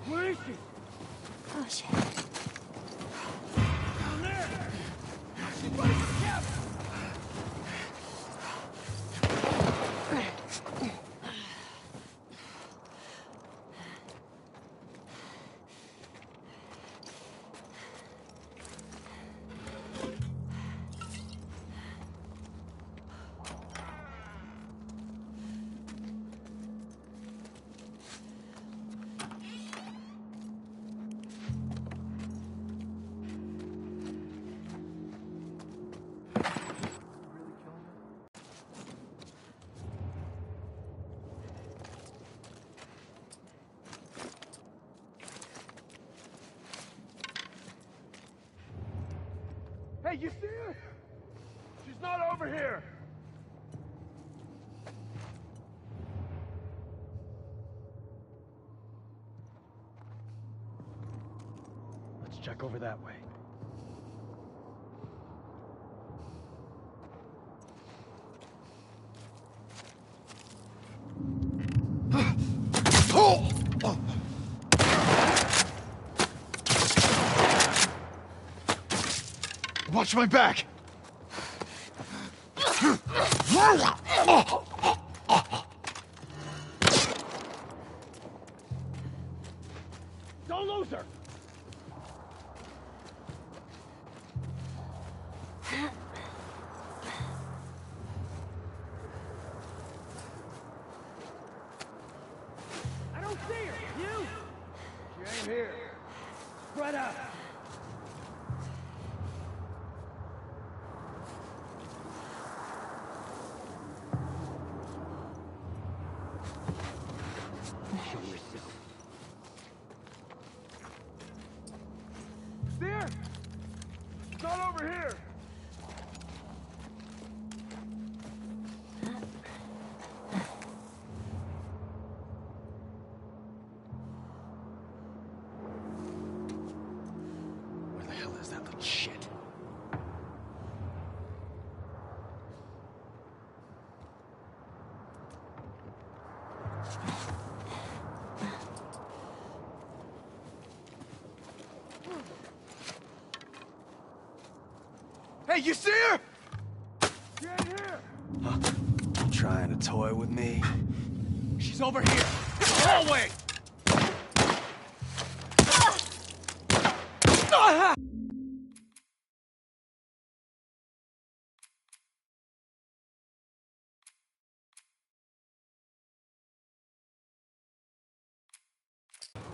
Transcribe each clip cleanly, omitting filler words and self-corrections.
Where is she? Oh, shit. Down there! She's running for the cabin! Hey, you see her? She's not over here! Let's check over that way. Watch my back! Don't lose her! I don't see her! You? She ain't here. Spread out! Show yourself. See her? She's not over here! Where the hell is that little shit? Hey, you see her? She ain't here! Huh? Trying to toy with me? She's over here! Hallway!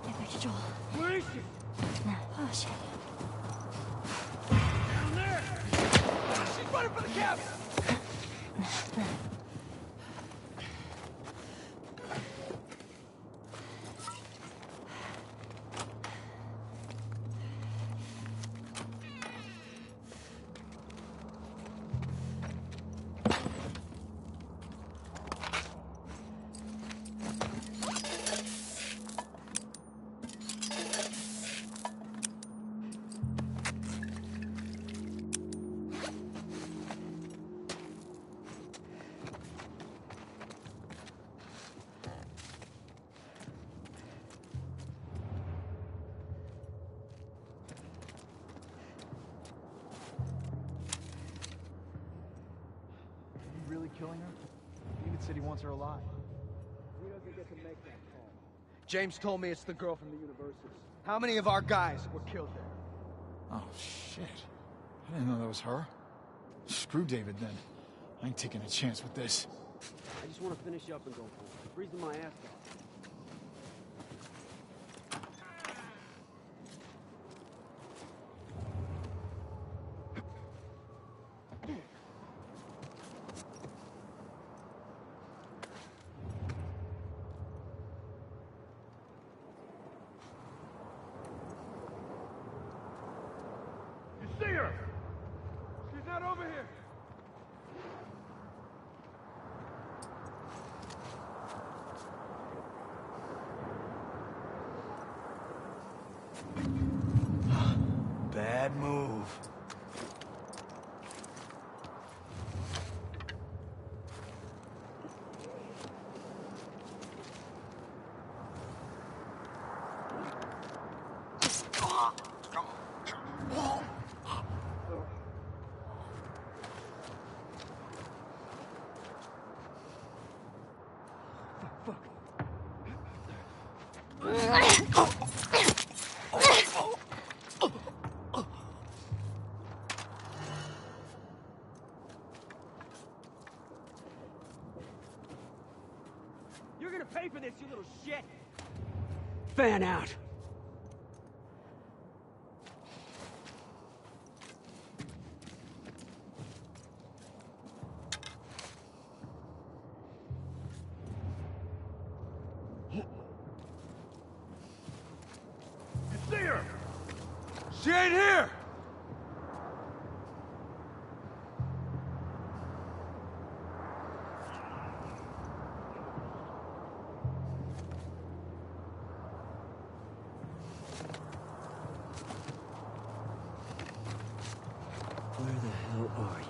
Get back to Joel. Where is she? Oh, shit. Down there! She's running for the cabin! Really killing her? David said he wants her alive. He doesn't get to make that call. James told me it's the girl from the university. How many of our guys were killed there? Oh, shit. I didn't know that was her. Screw David, then. I ain't taking a chance with this. I just want to finish up and go home. Freezing my ass off. You see her? She's not over here. Bad move. You're gonna pay for this, you little shit! Fan out! See her! She ain't here! Where the hell are you?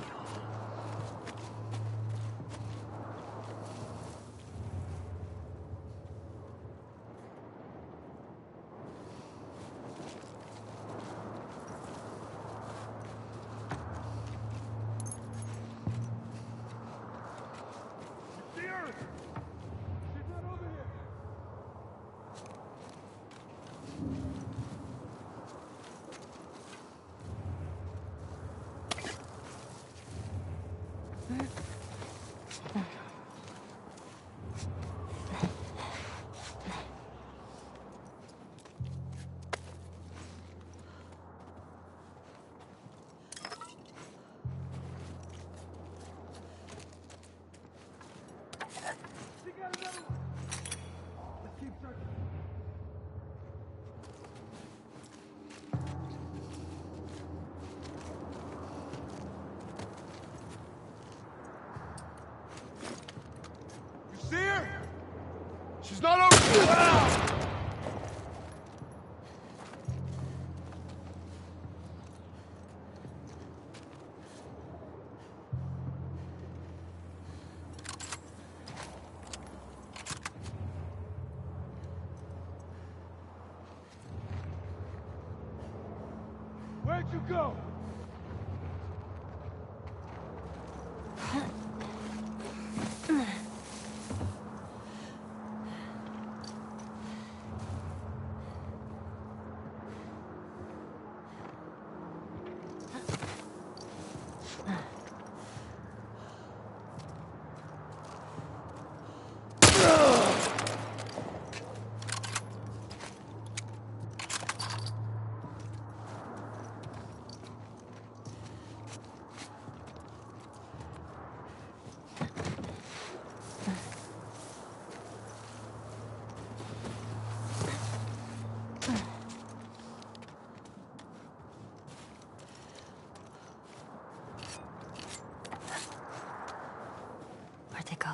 See her? She's not over here! She got another one! Let's keep searching. You see her? She's not over here! Ah! Where'd you go? Where'd they go?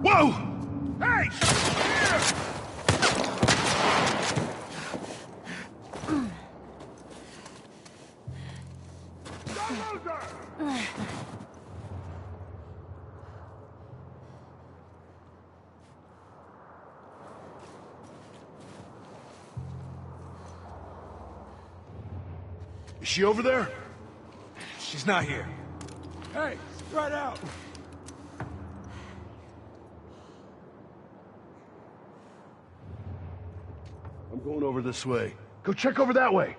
Whoa! Hey! Here! Don't lose her! Is she over there? She's not here. Hey, spread out! I'm going over this way. Go check over that way.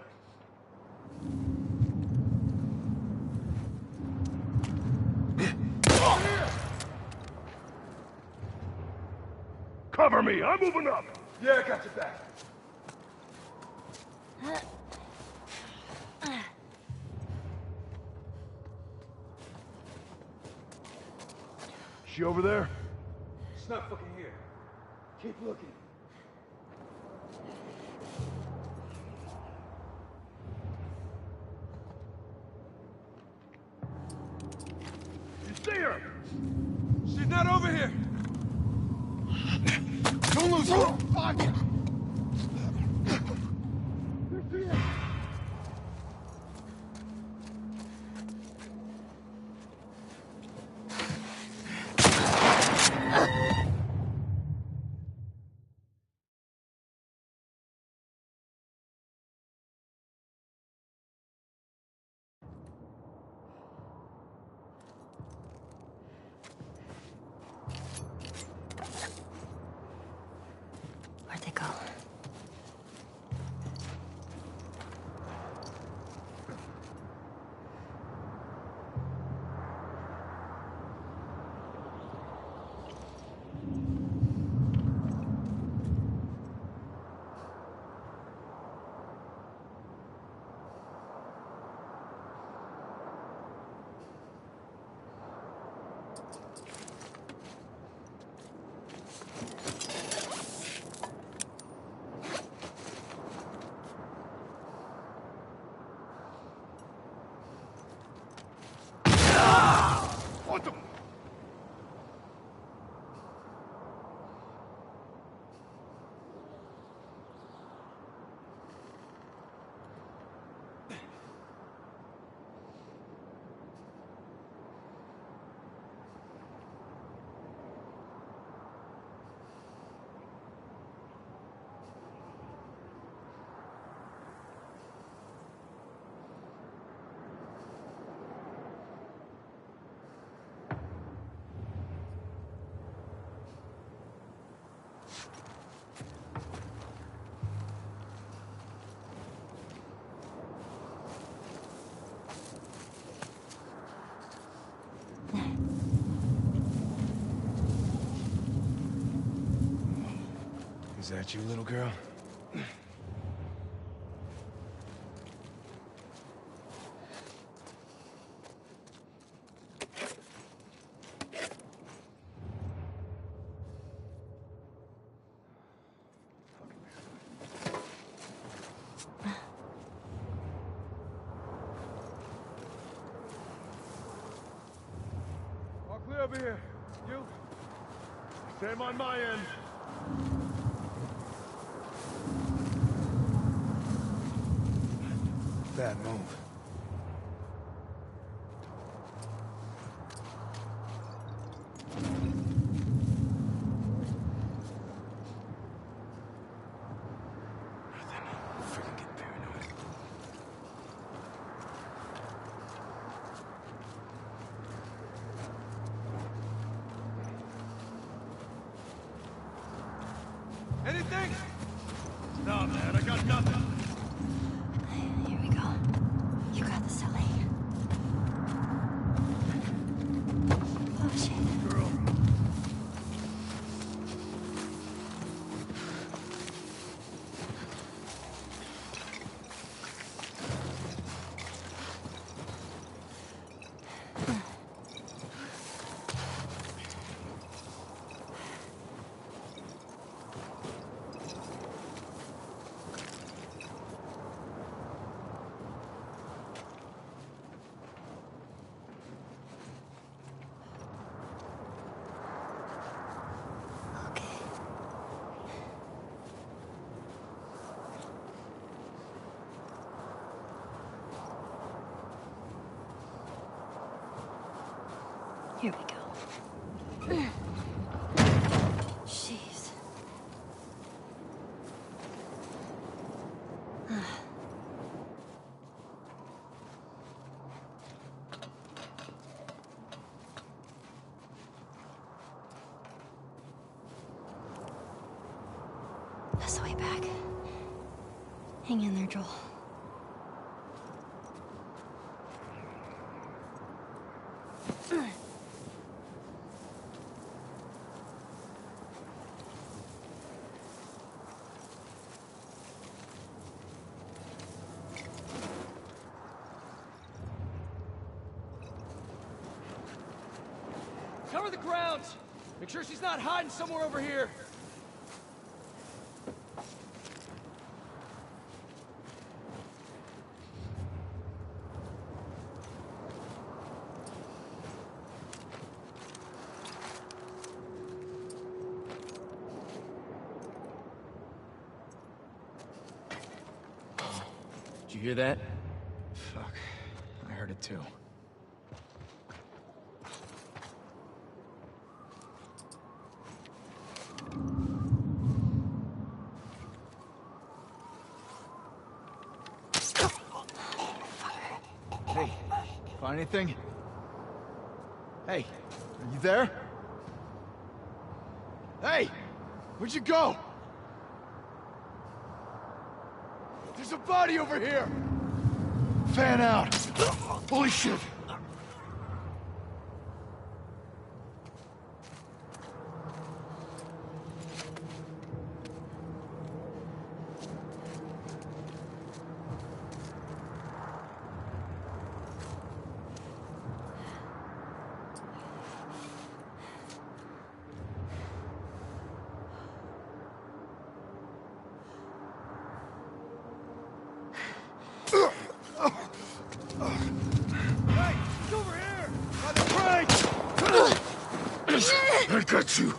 me. I'm moving up. Yeah, I got your back. She over there? It's not fucking here. Keep looking. You see her? She's not over here. Don't lose her! Fuck! Where'd they go? What the? Is that you, little girl? All clear over here. You? Same on my end. Bad move. Freaking getting paranoid. Anything? No, man, I got nothing. Here we go. You got this, Ellie. Oh, shit. Girl. Okay. Here we go. Jeez. That's the way back. Hang in there, Joel. Cover the grounds! Make sure she's not hiding somewhere over here! Did you hear that? Fuck. I heard it too. Hey, find anything? Hey, are you there? Hey, where'd you go? There's a body over here! Fan out! Holy shit! I got you.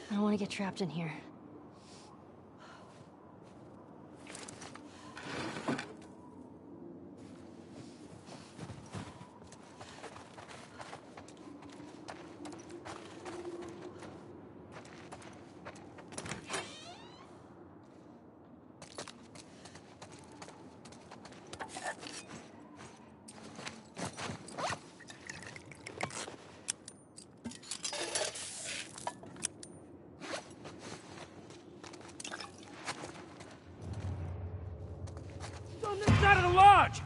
I don't want to get trapped in here. On this side of the lodge!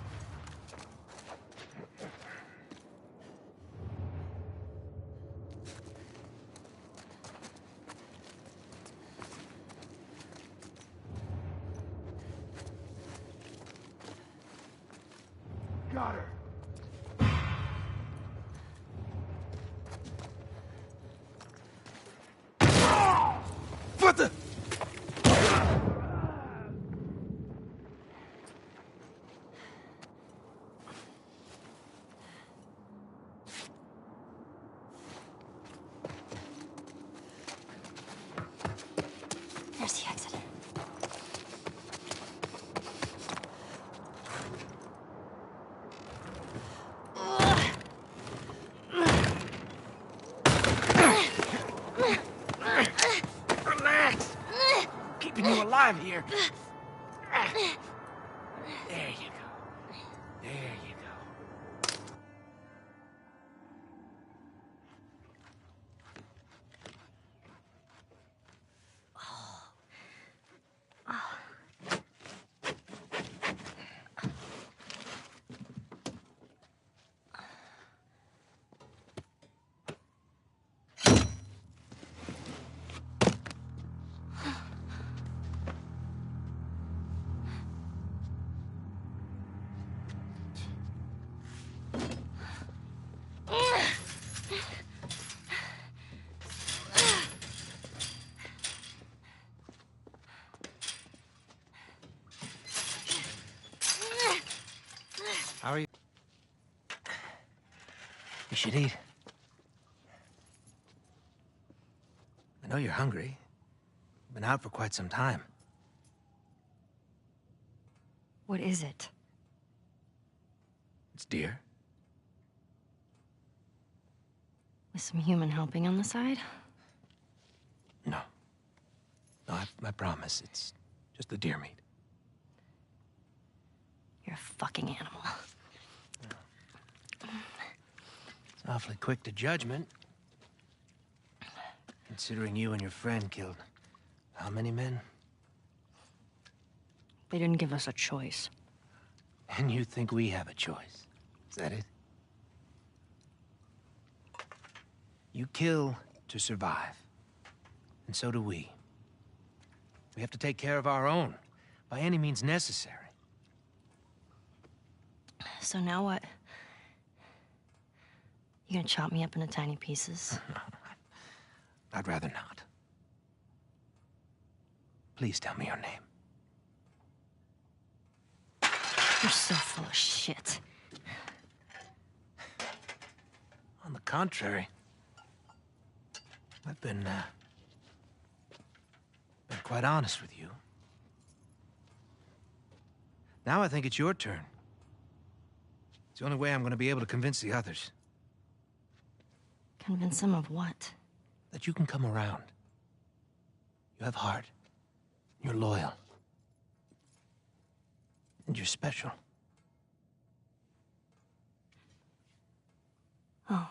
Got her. What the? There's the exit. Relax! Keeping you alive here. There you go. There you go. How are you? You should eat. know you're hungry. Been out for quite some time. What is it? It's deer. With some human helping on the side? No. No, I promise. It's just the deer meat. You're a fucking animal. It's awfully quick to judgment. Considering you and your friend killed how many men? They didn't give us a choice. And you think we have a choice? Is that it? You kill to survive. And so do we. We have to take care of our own, by any means necessary. So now what? You gonna chop me up into tiny pieces? I'd rather not. Please tell me your name. You're so full of shit. On the contrary, I've been quite honest with you. Now I think it's your turn. It's the only way I'm going to be able to convince the others. Convince them of what? That you can come around. You have heart. You're loyal. And you're special. Oh.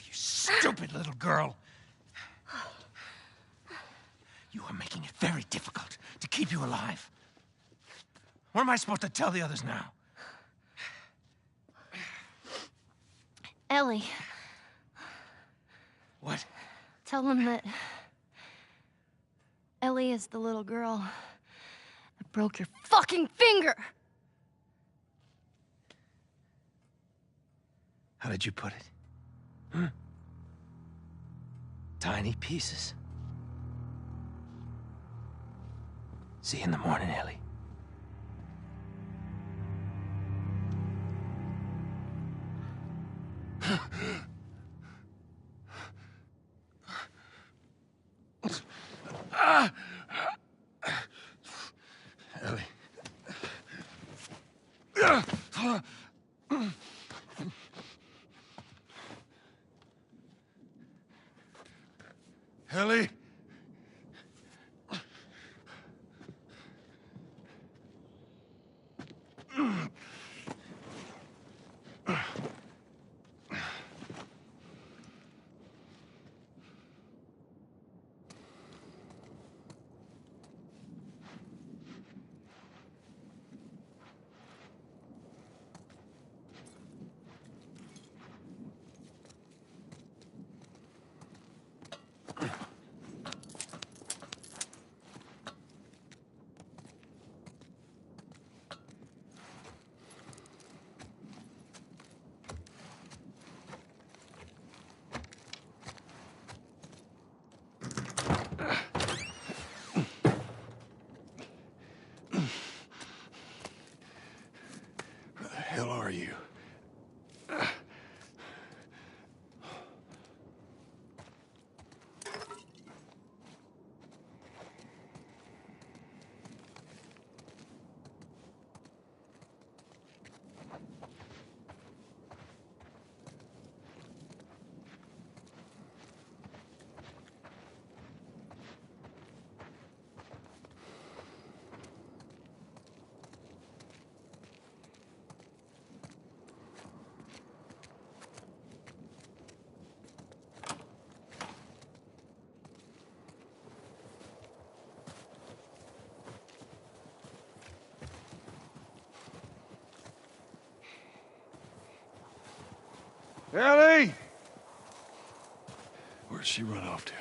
You stupid little girl. You are making it very difficult to keep you alive. What am I supposed to tell the others now? Ellie. What? Tell them that Ellie is the little girl that broke your fucking finger! How did you put it? Hmm? Tiny pieces. See you in the morning, Ellie. Ellie. Ellie? Where the hell are you? Ellie! Where'd she run off to?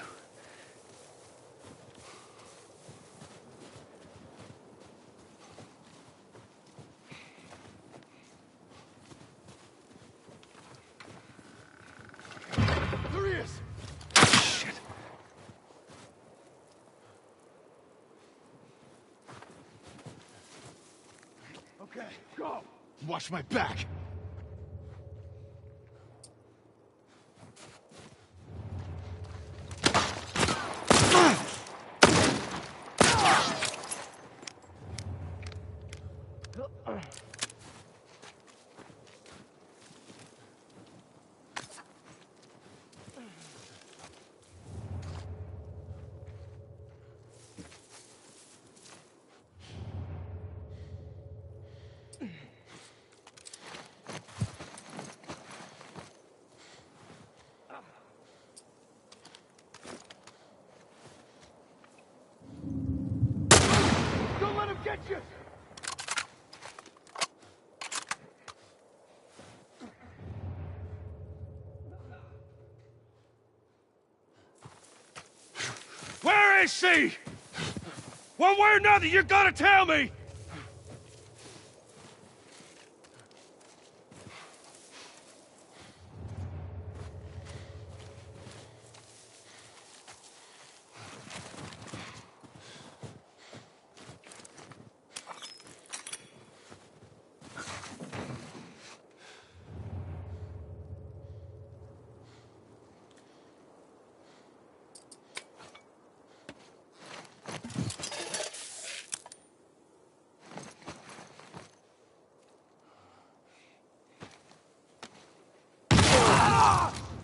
Okay, go! Watch my back. Don't let him get you! Where is she? One way or another, you're gonna tell me!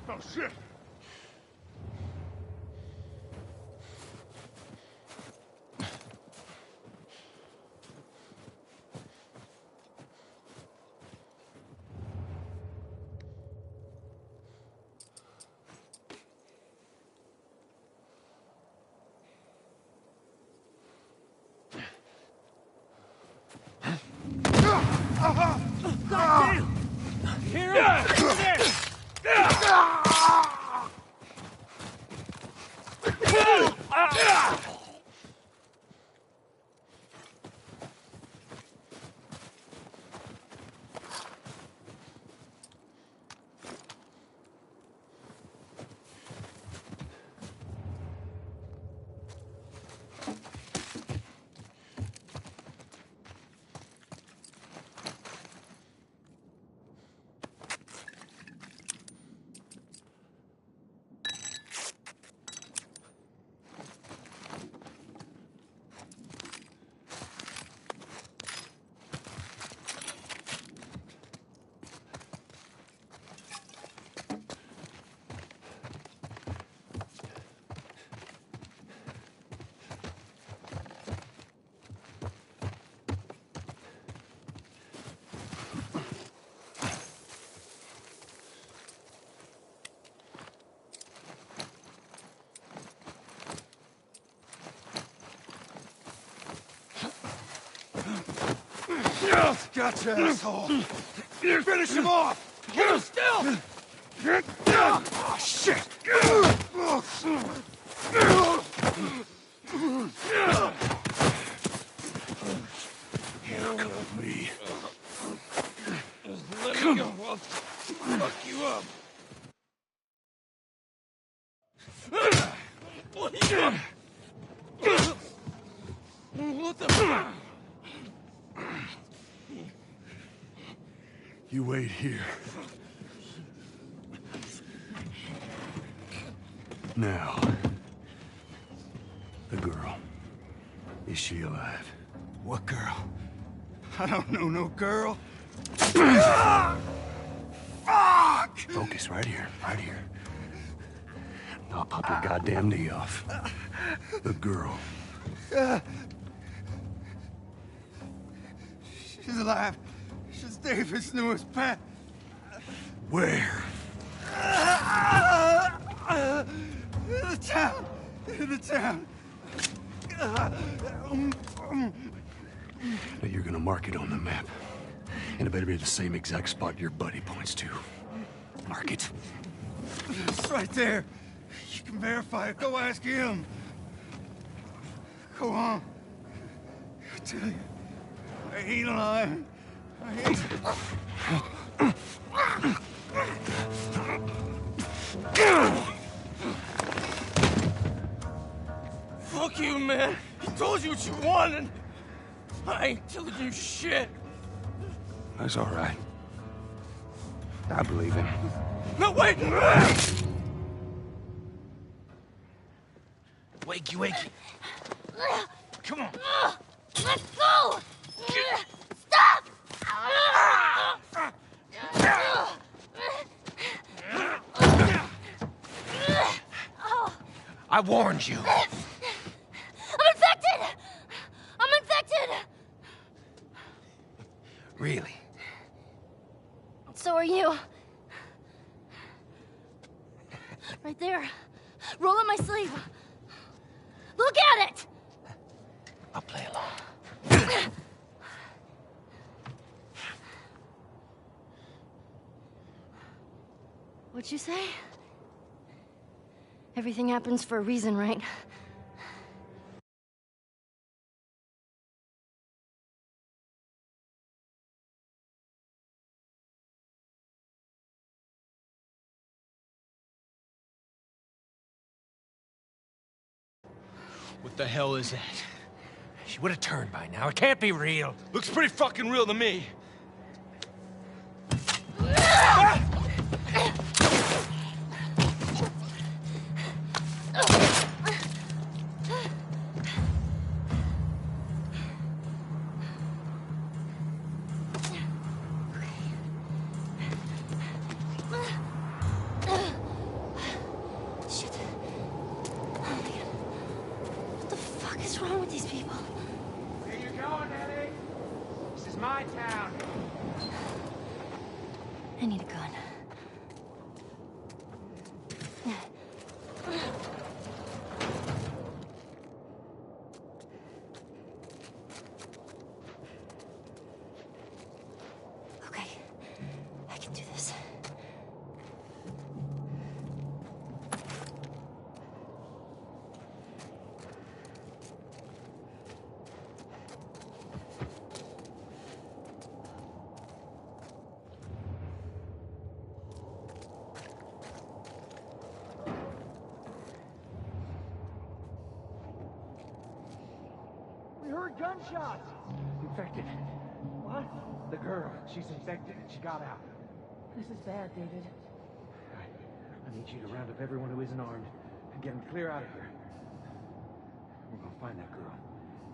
Oh, shit! Goddamn! Hear him? Gotcha, asshole! Finish him off! Get him still! Oh, shit! Handcuff me. Let me go. I'll fuck you up. What the? You wait here. Now, the girl. Is she alive? What girl? I don't know no girl. Focus right here, right here. I'll pop your goddamn knee off. The girl. She's alive. She's David's newest pet. Where? In the town. In the town. Now you're gonna mark it on the map. And it better be the same exact spot your buddy points to. Mark it. It's right there. You can verify it. Go ask him. Go on. I tell you, I ain't lying. I ain't. Fuck you, man. He told you what you wanted. I ain't telling you shit. That's all right. I believe him. No, wait! Wakey, wakey. Come on. Let's go! Stop! I warned you. I'm infected! I'm infected! Really? So are you. Right there. Roll up my sleeve. Look at it! I'll play along. What'd you say? Everything happens for a reason, right? What the hell is that? She would have turned by now. It can't be real. Looks pretty fucking real to me. Shit. Oh my god. What the fuck is wrong with these people? Where you going, Eddie? This is my town. I need a gun. Okay. I can do this. We heard gunshots. Infected. What? The girl. She's infected and she got out. This is bad, David. I need you to round up everyone who isn't armed and get them clear out of here. We're gonna find that girl.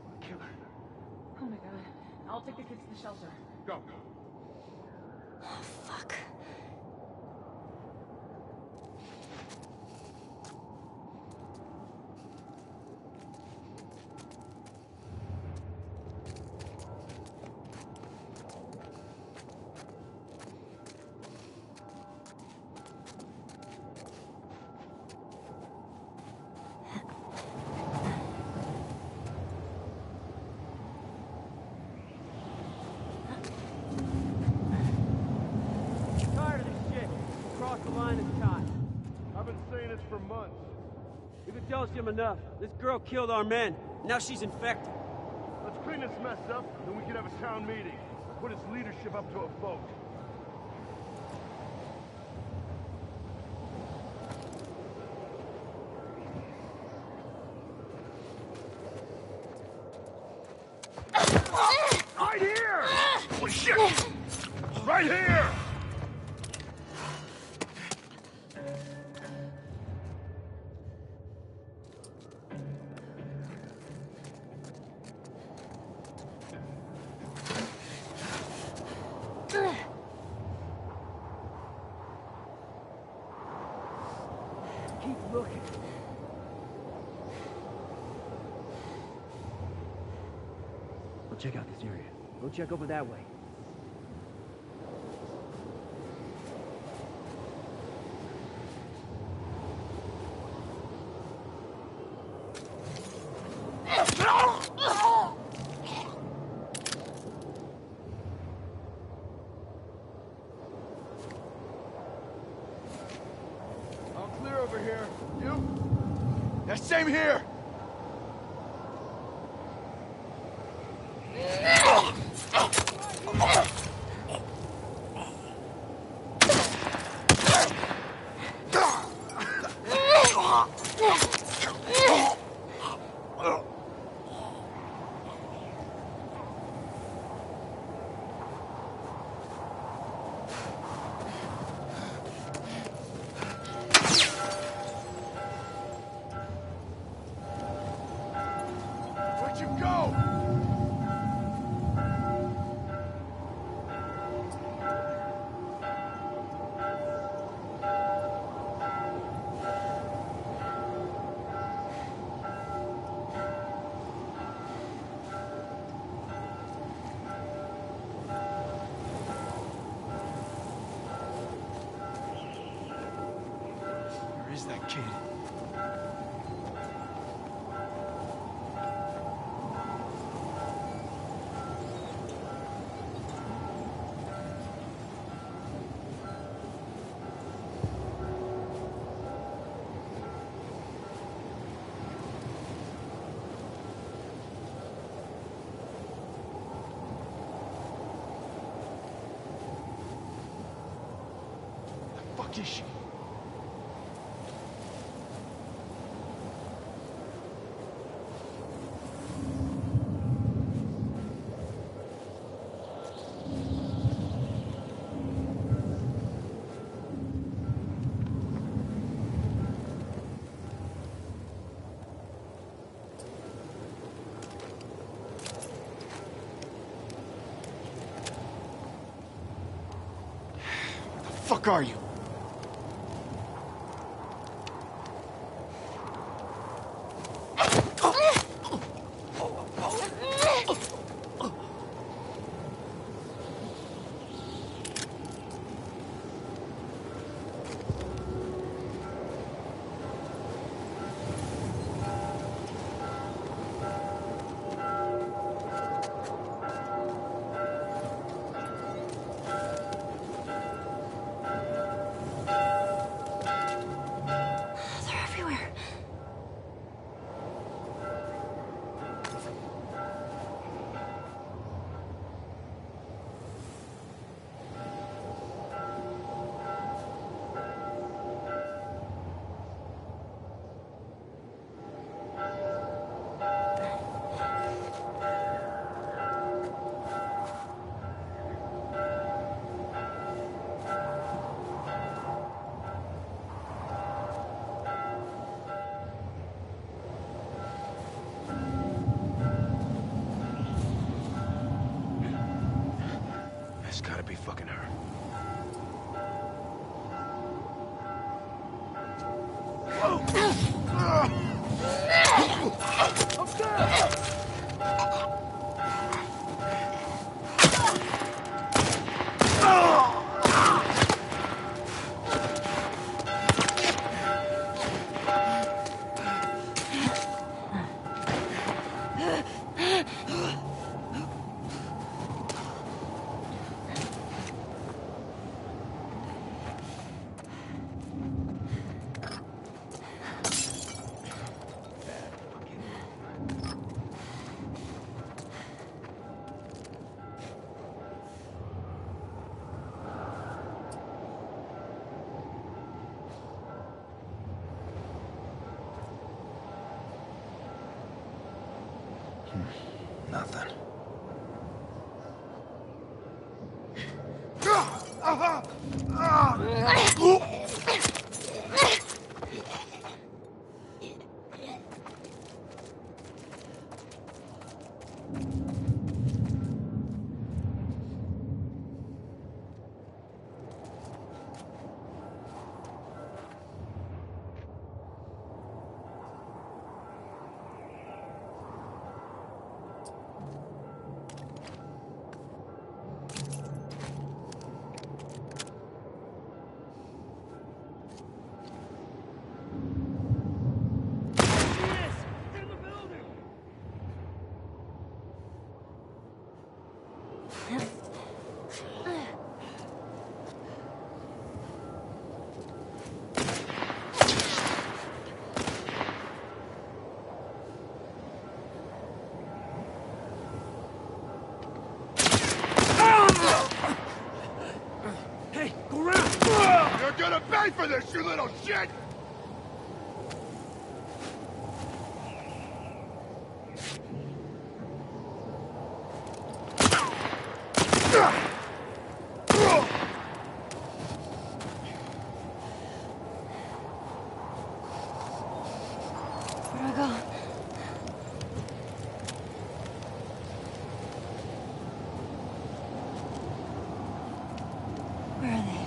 We'll kill her. Oh my god. I'll take the kids to the shelter. Go. Oh, fuck. Tired of this shit. Cross the line is time. I've been saying this for months. If it tells him enough, this girl killed our men. Now she's infected. Let's clean this mess up, then we can have a town meeting. Put its leadership up to a vote. Right here! Oh, shit! Right here! Keep looking. We'll check out this area. Go check over that way. All clear over here. You? Yeah, same here. kid. The fuck is she? Where the fuck are you? They're everywhere. That's gotta be fucking her. Nothing. Hey, go around! You're gonna pay for this, you little shit! Where do I go? Where are they?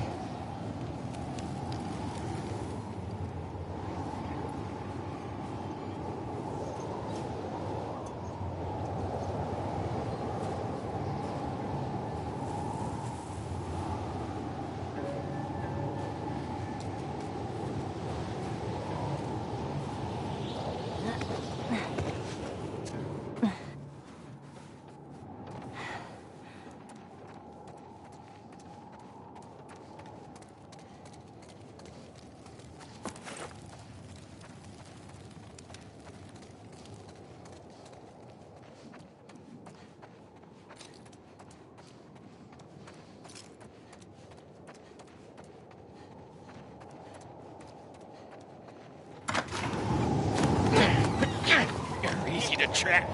check.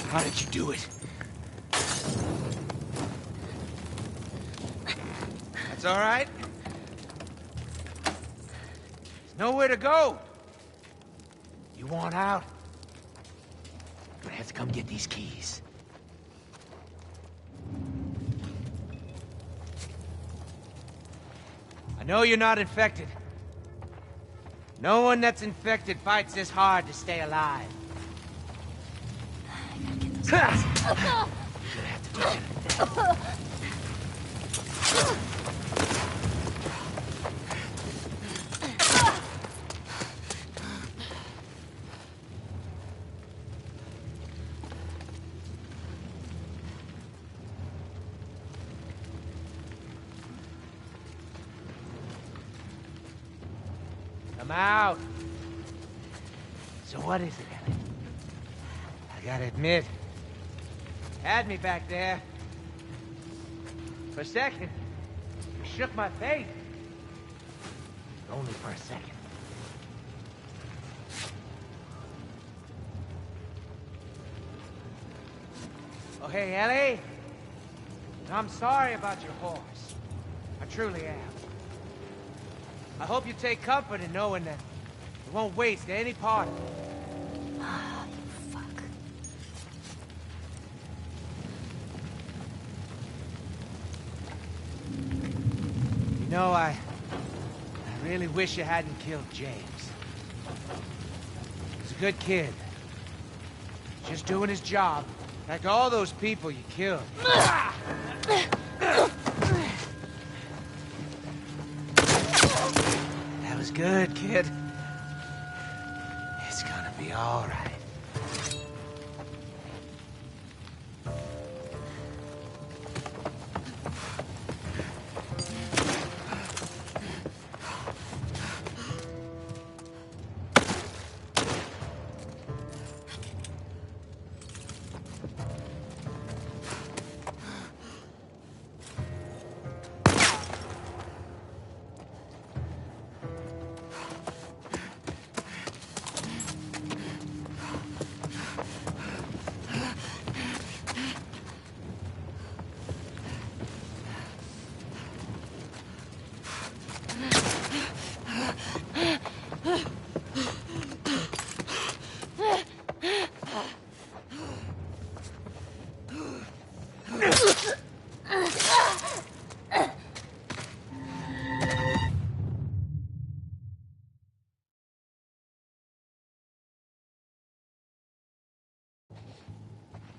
How did you do it? That's all right. There's nowhere to go. You want out? You're gonna have to come get these keys. I know you're not infected. No one that's infected fights this hard to stay alive. I gotta get those keys. You're gonna have to do it. Come out. So what is it, Ellie? I gotta admit, had me back there. For a second, you shook my faith. Only for a second. Oh, hey, Ellie. I'm sorry about your horse. I truly am. I hope you take comfort in knowing that you won't waste any part of it. Ah, you fuck. You know, I really wish you hadn't killed James. He's a good kid. Just doing his job, like all those people you killed. That was good, kid. It's gonna be all right.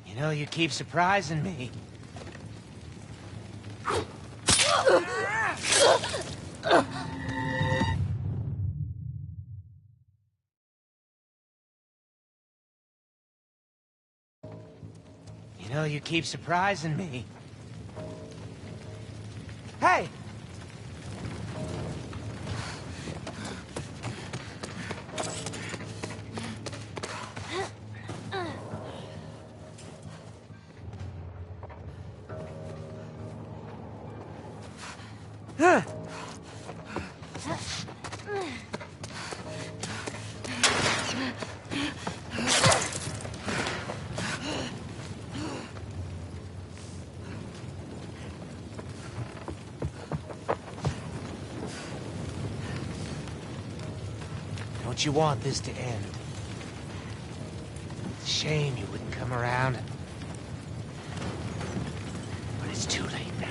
You know, you keep surprising me. You know, you keep surprising me. Hey! Don't you want this to end? It's a shame you wouldn't come around. But it's too late now.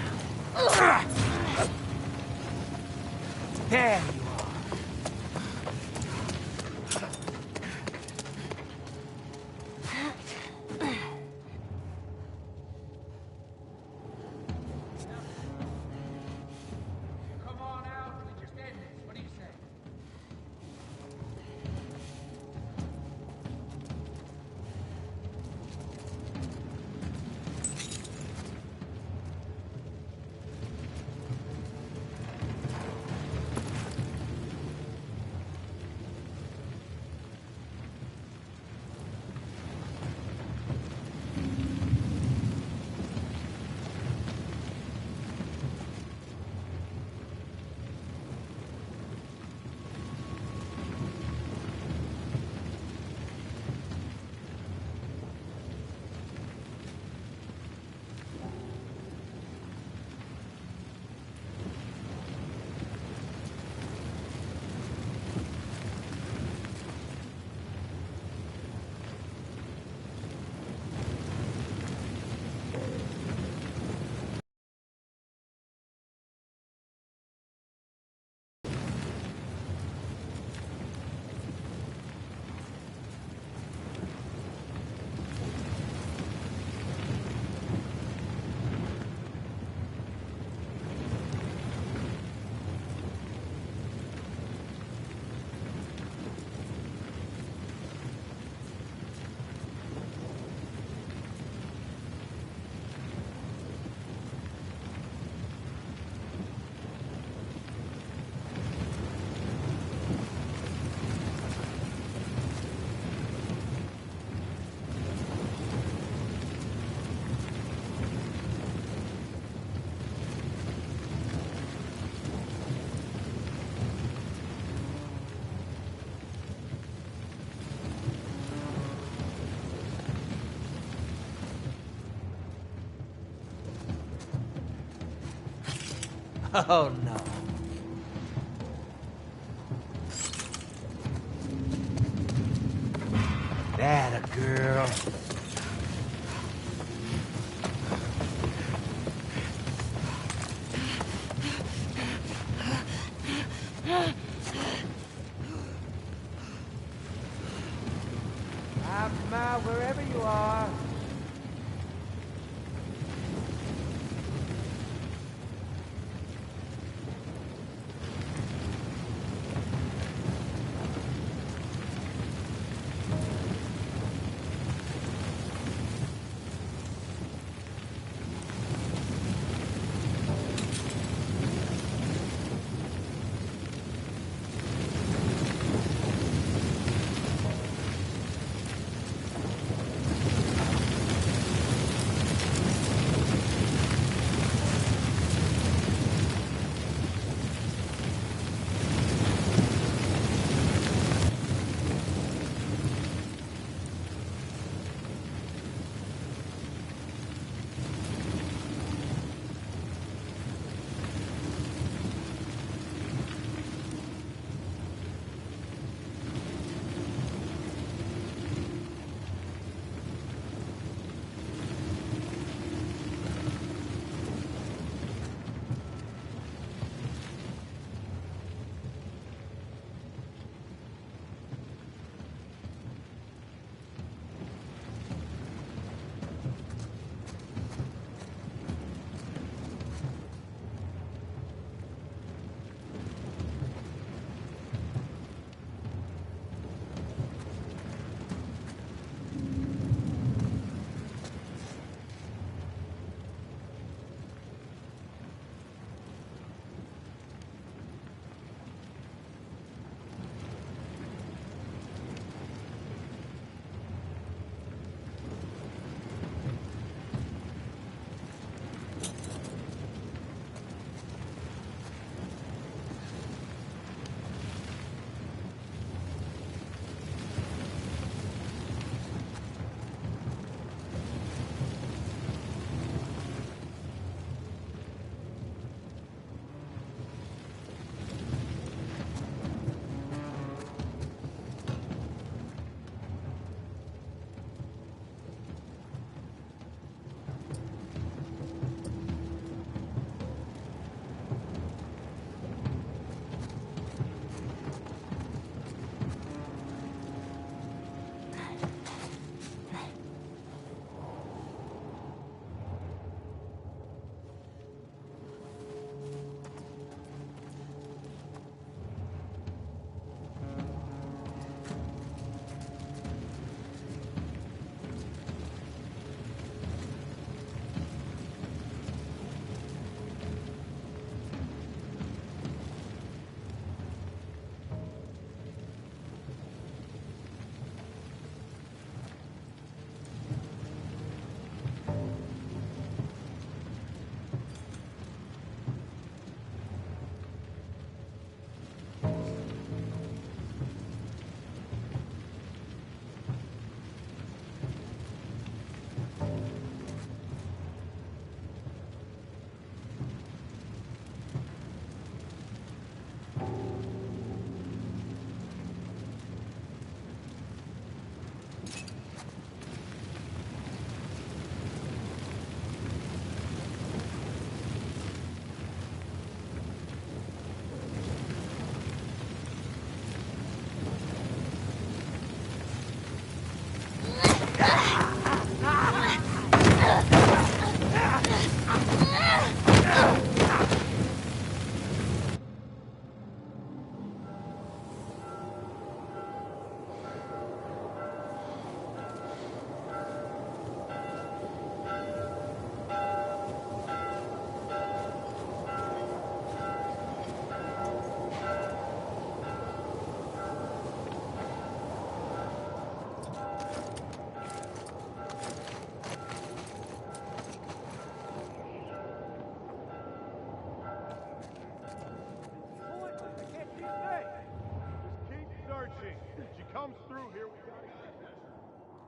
There you are. Come on out with your statements. What do you say? Oh, no. That a girl. I'm out wherever you are.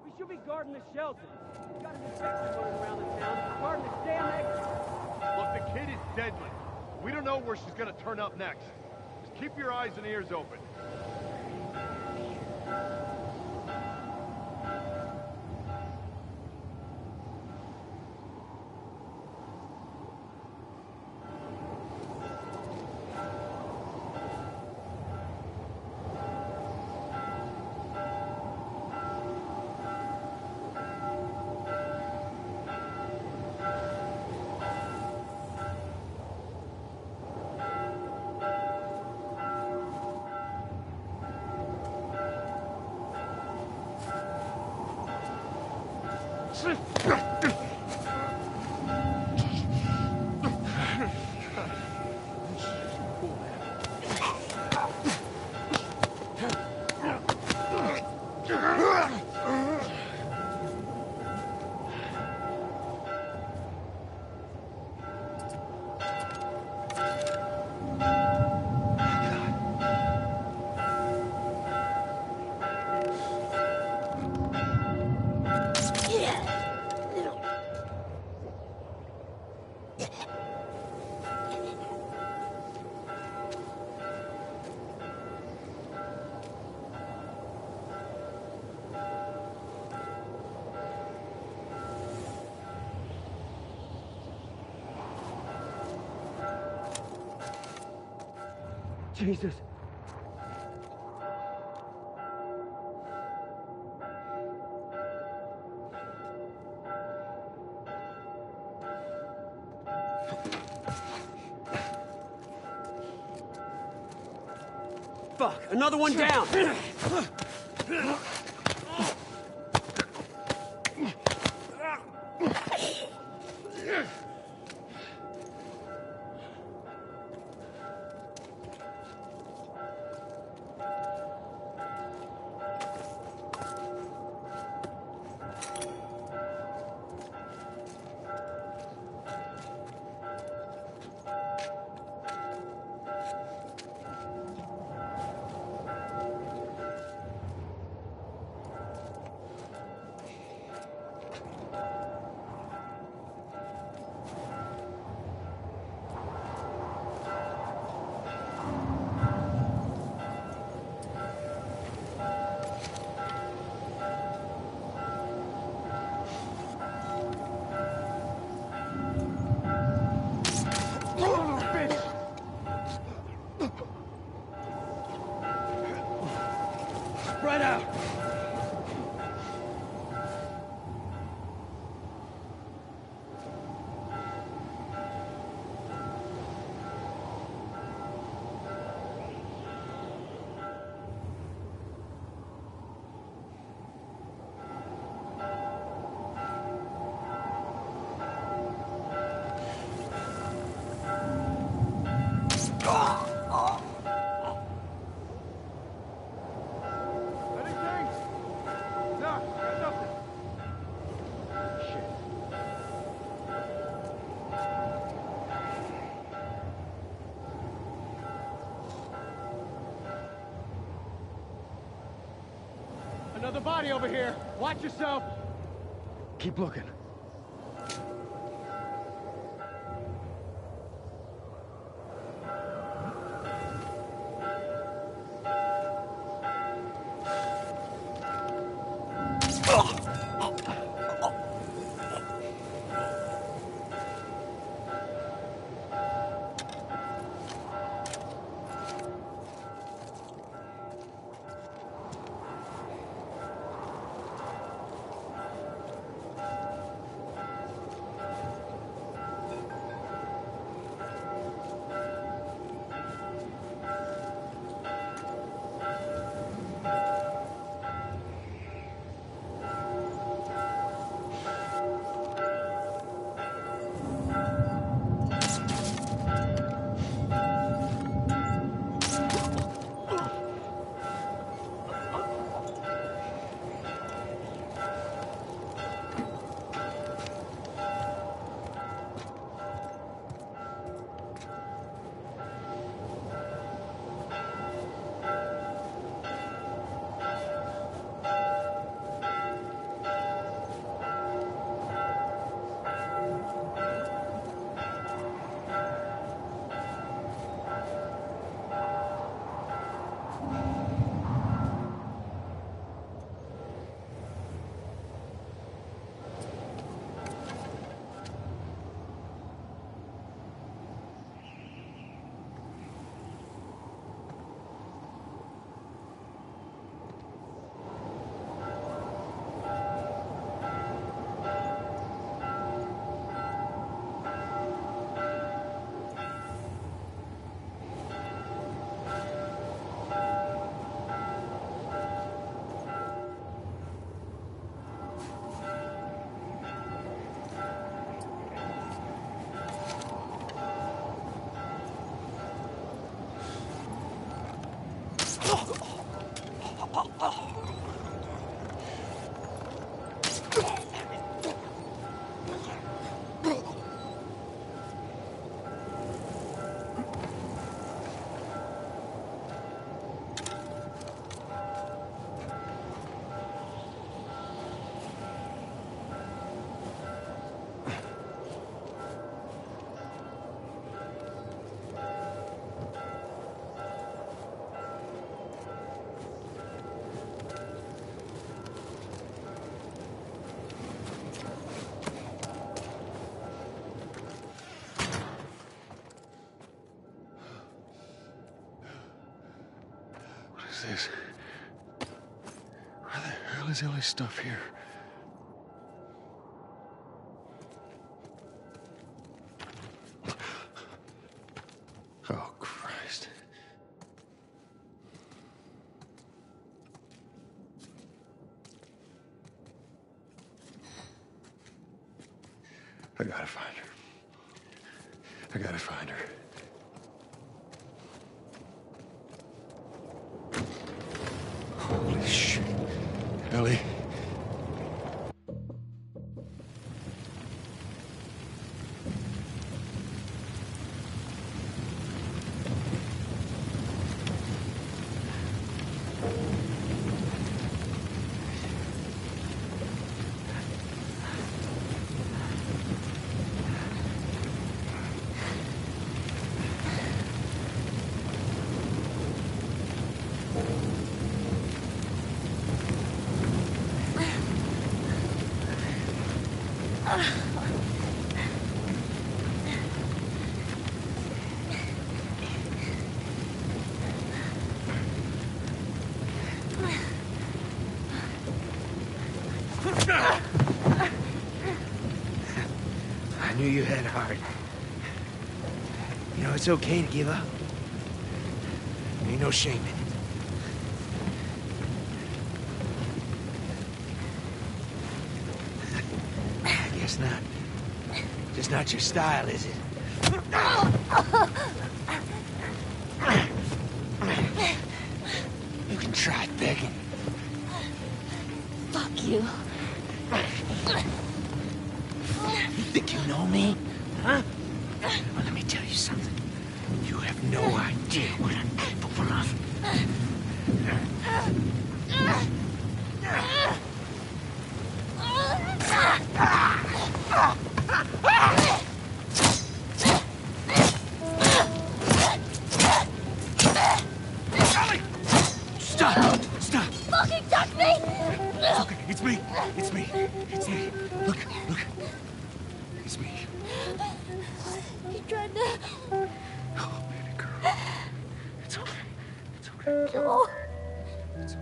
We should be guarding the shelter. We've got an infection running around the town. We're guarding the damn exit. Look, the kid is deadly. We don't know where she's gonna turn up next. Just keep your eyes and ears open. Jesus. Fuck, another one down. Spread out! Another body over here. Watch yourself. Keep looking. What is this? Why the hell is all this stuff here? Oh, Christ. I gotta find her. I gotta find her. Holy shit. Ellie. I knew you had heart. You know, it's okay to give up. Ain't no shame in it. I guess not. Just not your style, is it? You can try begging. Fuck you. You think you know me? Huh? Well, let me tell you something. You have no idea what I'm capable of. Stop! Stop! Fucking touch me! It's okay. It's me. It's me. It's me. Look, look. It's me. He tried to... Oh, baby girl. It's okay. It's okay. Oh. It's okay.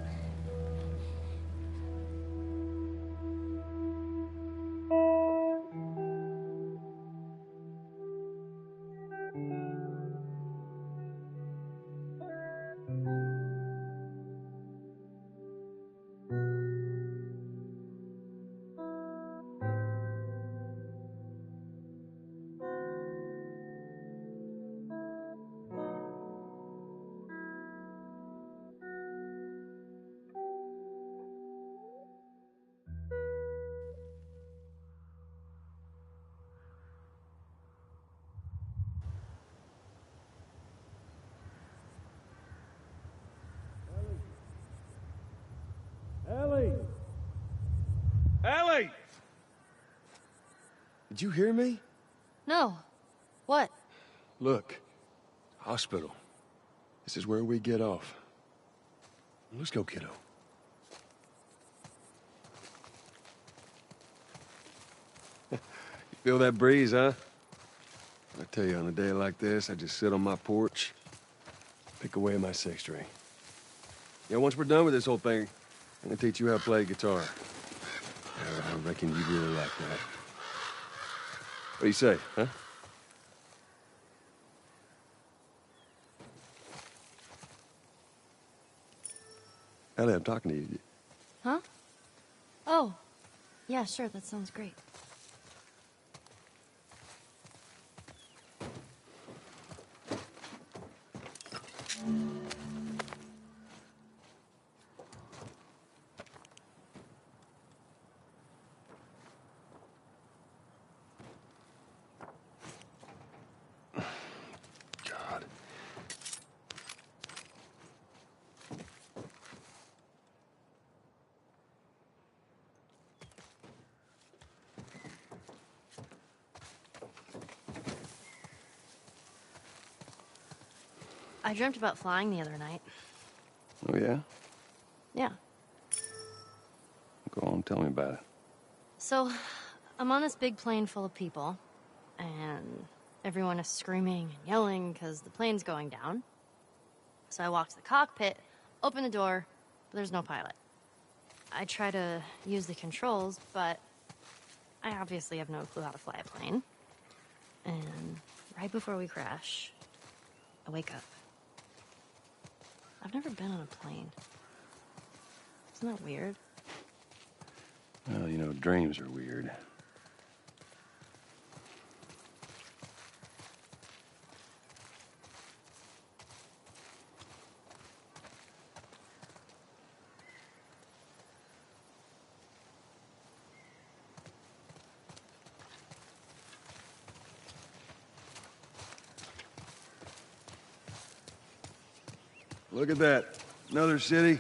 Ellie! Ellie! Did you hear me? No. What? Look. Hospital. This is where we get off. Let's go, kiddo. You feel that breeze, huh? I tell you, on a day like this, I just sit on my porch, pick away at my six string. You know, once we're done with this whole thing, I'm gonna teach you how to play guitar. I reckon you'd really like that. What do you say, huh? Ellie, I'm talking to you. Huh? Oh. Yeah, sure, that sounds great. I dreamt about flying the other night. Oh, yeah? Yeah. Go on, tell me about it. So, I'm on this big plane full of people, and everyone is screaming and yelling because the plane's going down. So I walk to the cockpit, open the door, but there's no pilot. I try to use the controls, but I obviously have no clue how to fly a plane. And right before we crash, I wake up. I've never been on a plane. Isn't that weird? Well, you know, dreams are weird. Look at that. Another city,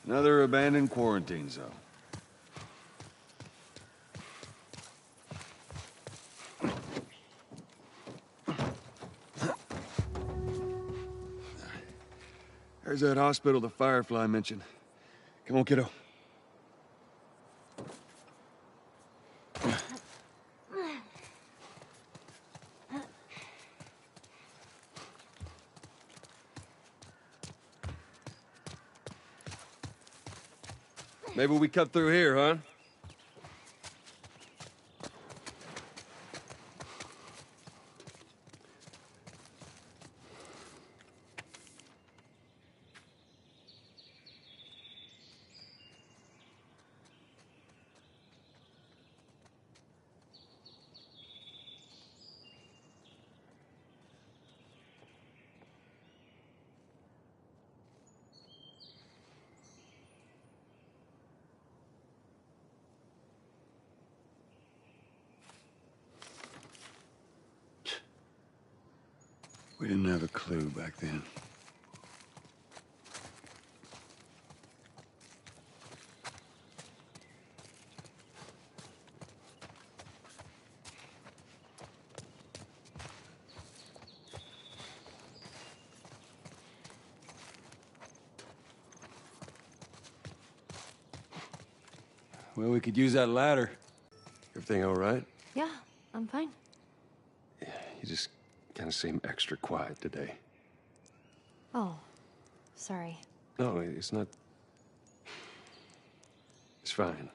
another abandoned quarantine zone. There's that hospital the Firefly mentioned. Come on, kiddo. Maybe we cut through here, huh? We didn't have a clue back then. Well, we could use that ladder. Everything all right? Yeah, I'm fine. You just kind of seem extra quiet today. Oh, sorry. No, it's not. It's fine.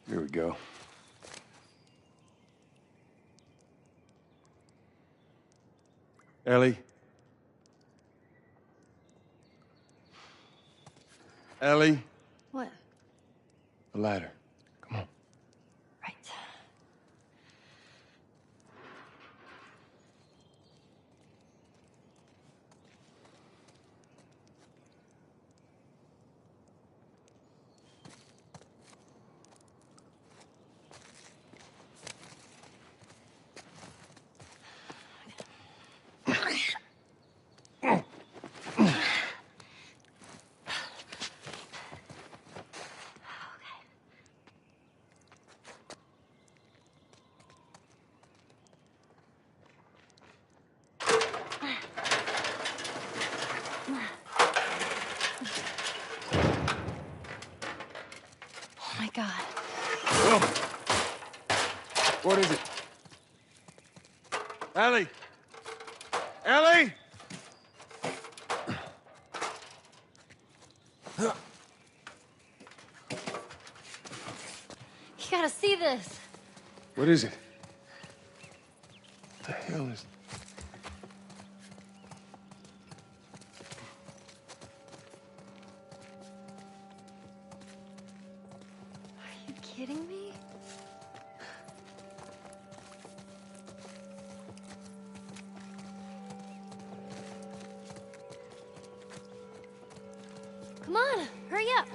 Here we go. Ellie? Ellie? What? The ladder. Come on. Right. Oh my God. Oh. What is it? Ellie! Ellie! You gotta see this. What is it? What the hell is... Are you kidding me? Come on, hurry up.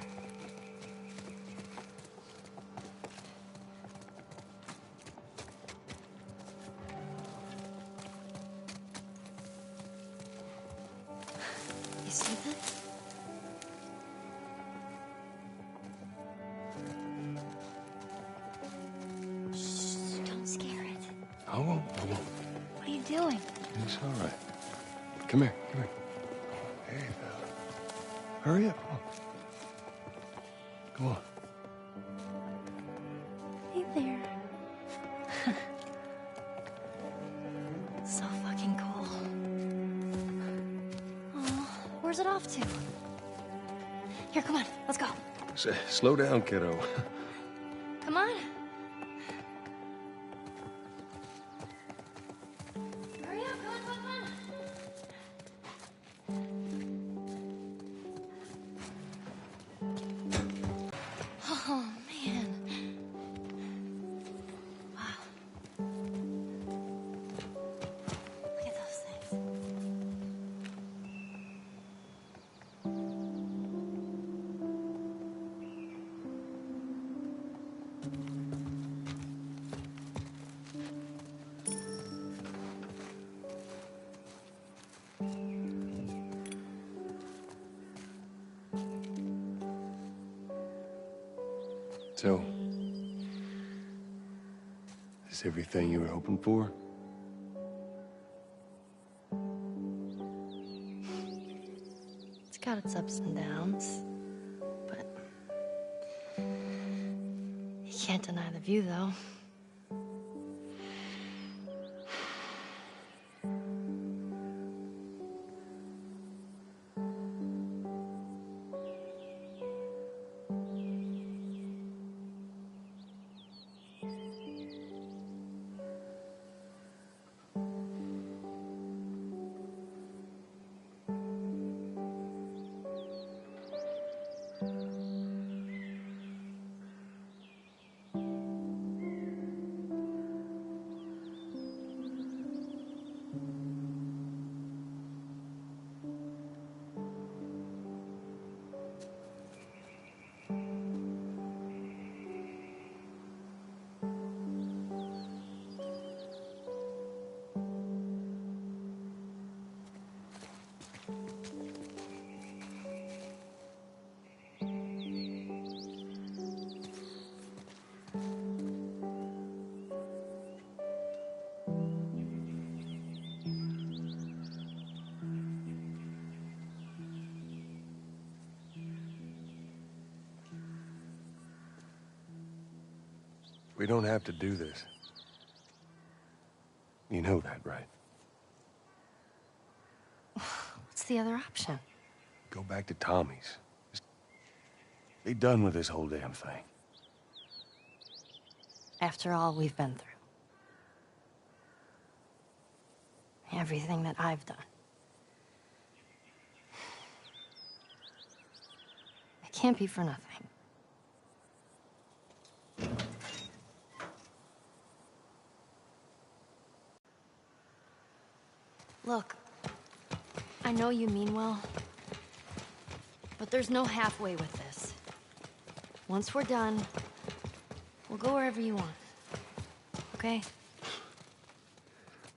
You see this? I won't. What are you doing? It's all right. Come here. Hey, fella. Hurry up. Come on. Hey there. So fucking cool. Oh, where's it off to? Here, come on, let's go. Slow down, kiddo. Come on. Hurry up, come on. Oh, man. Wow. Look at those things. So, is everything you were hoping for? It's got its ups and downs, but you can't deny the view, though. We don't have to do this. You know that, right? What's the other option? Go back to Tommy's. Just be done with this whole damn thing. After all we've been through. Everything that I've done. It can't be for nothing. Look, I know you mean well, but there's no halfway with this. Once we're done, we'll go wherever you want. Okay?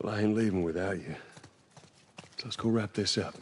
Well, I ain't leaving without you. So let's go wrap this up.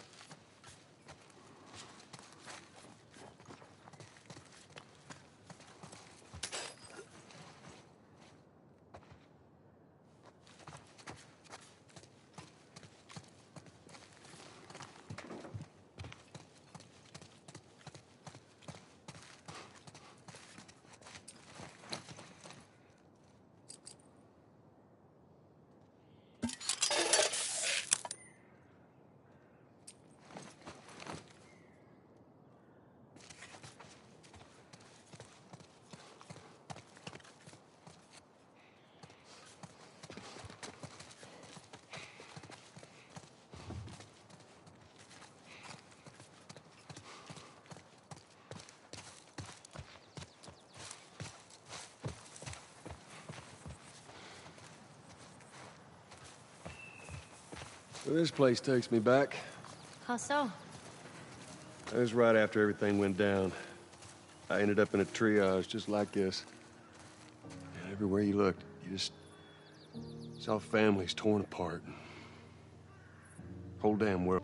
Well, this place takes me back. How so? That was right after everything went down. I ended up in a triage just like this. And everywhere you looked, you just saw families torn apart. Whole damn world.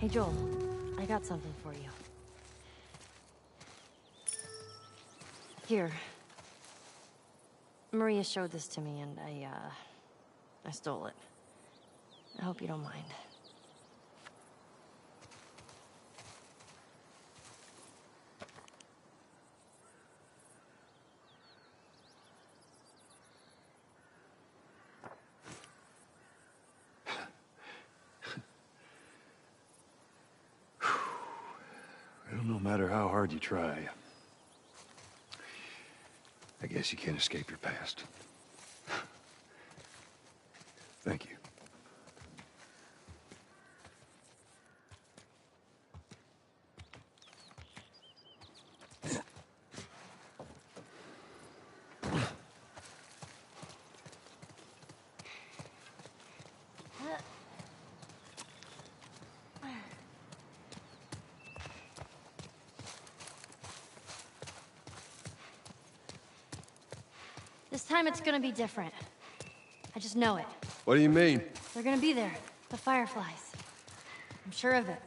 Hey, Joel, I got something for you. Here. Maria showed this to me, and I stole it. I hope you don't mind. Well, no matter how hard you try, I guess you can't escape your past. Thank you. This time it's gonna be different. I just know it. What do you mean? They're gonna be there. The Fireflies. I'm sure of it.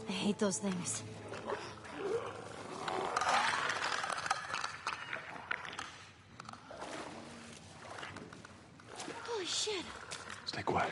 I hate those things. Holy shit. Stay quiet.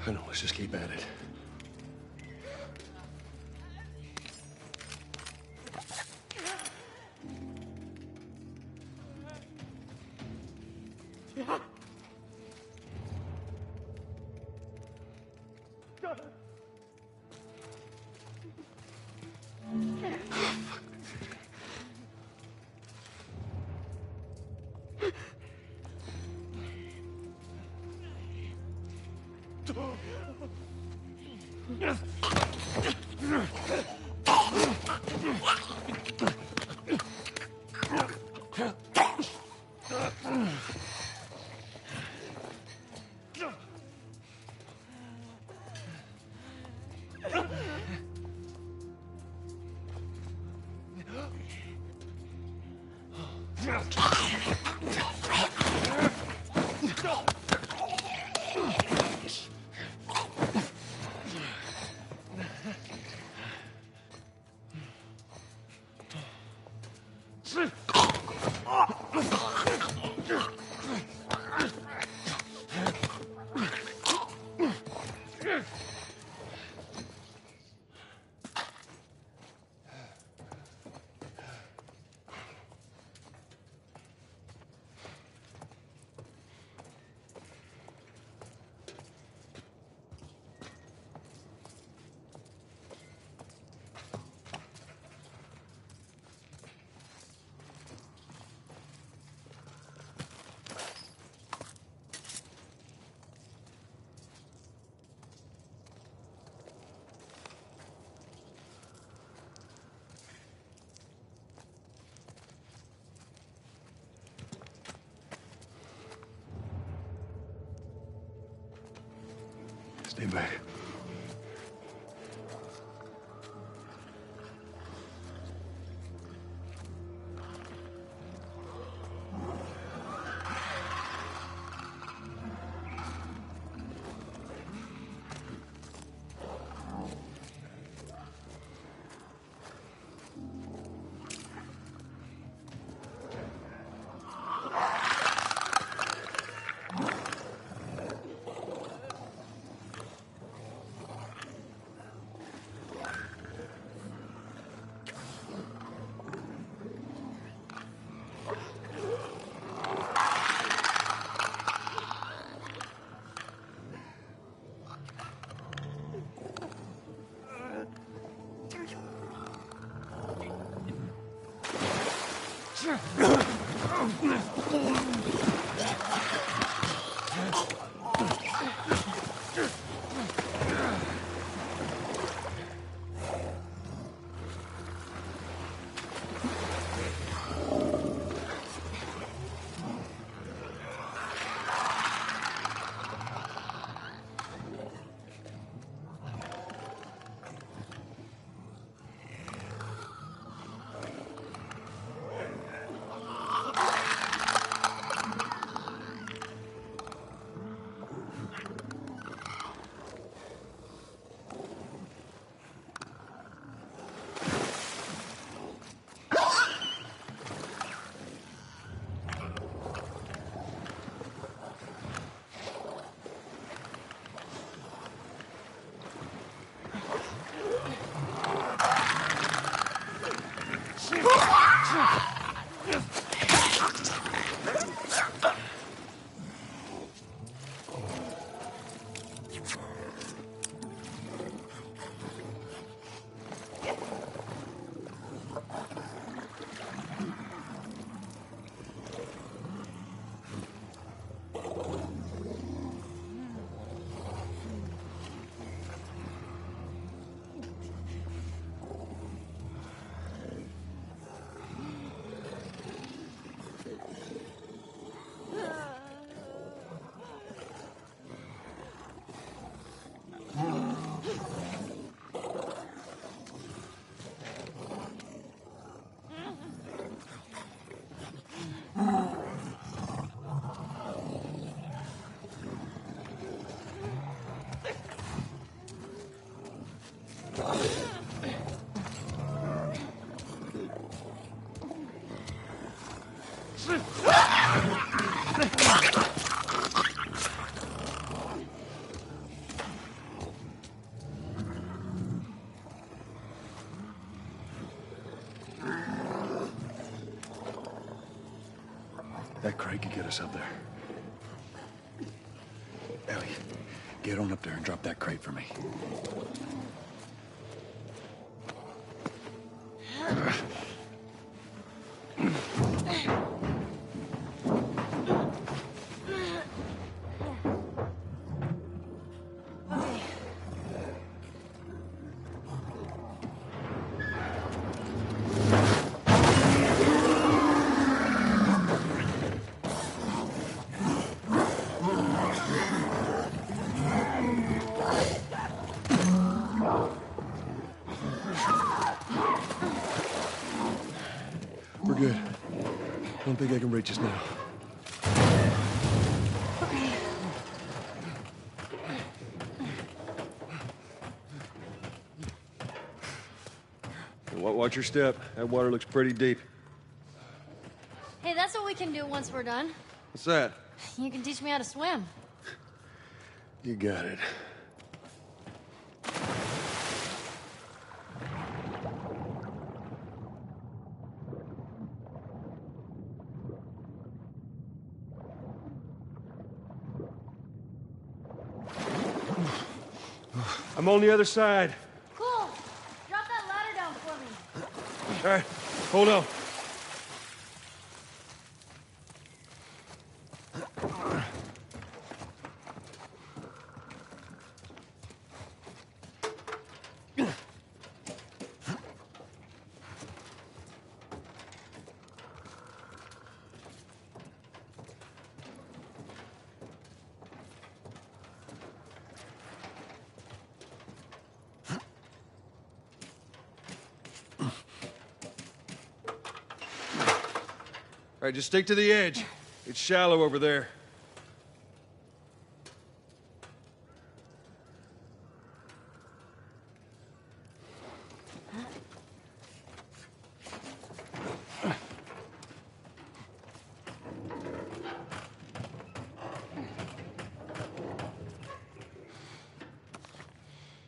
I know, let's just keep at it. Stay back. crate could get us up there. Ellie, get on up there and drop that crate for me. We're good. I don't think I can reach us now. Okay. Watch your step. That water looks pretty deep. Hey, that's what we can do once we're done. What's that? You can teach me how to swim. You got it. I'm on the other side. Cool. Drop that ladder down for me. All right, hold on. All right, just stick to the edge. It's shallow over there.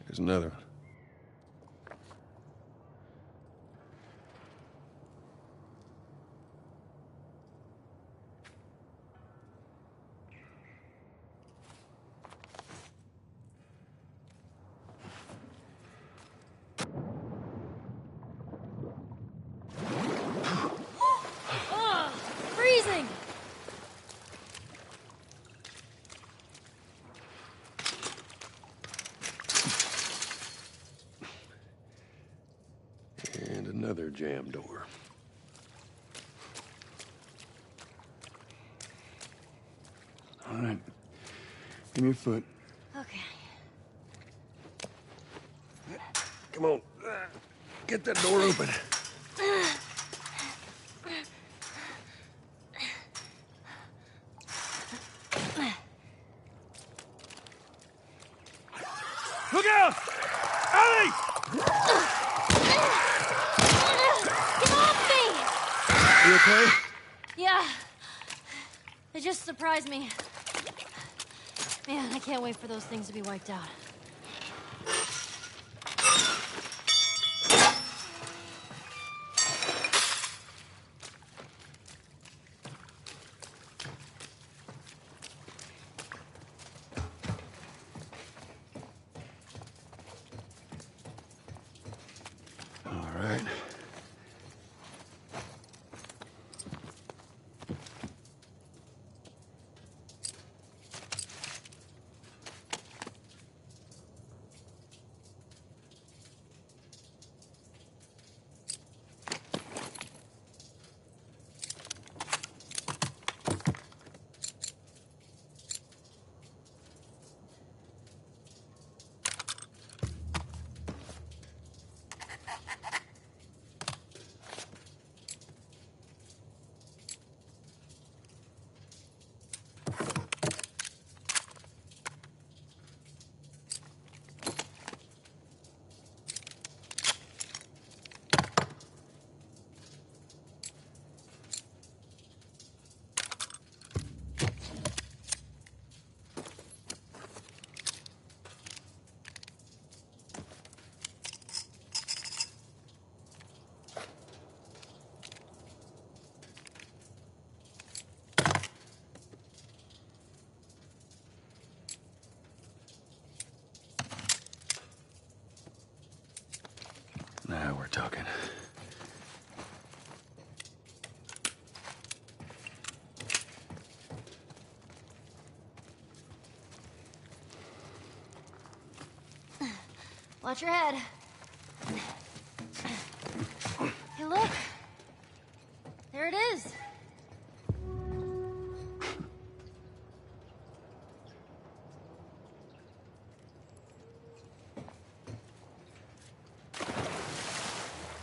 There's another one. Freezing! And another jam door. All right. Give me your foot. Okay. Come on. Get that door open. Look out! Ellie! Get off me! You okay? Yeah. It just surprised me. Man, I can't wait for those things to be wiped out. All right. talking. Watch your head. Hey, look. There it is.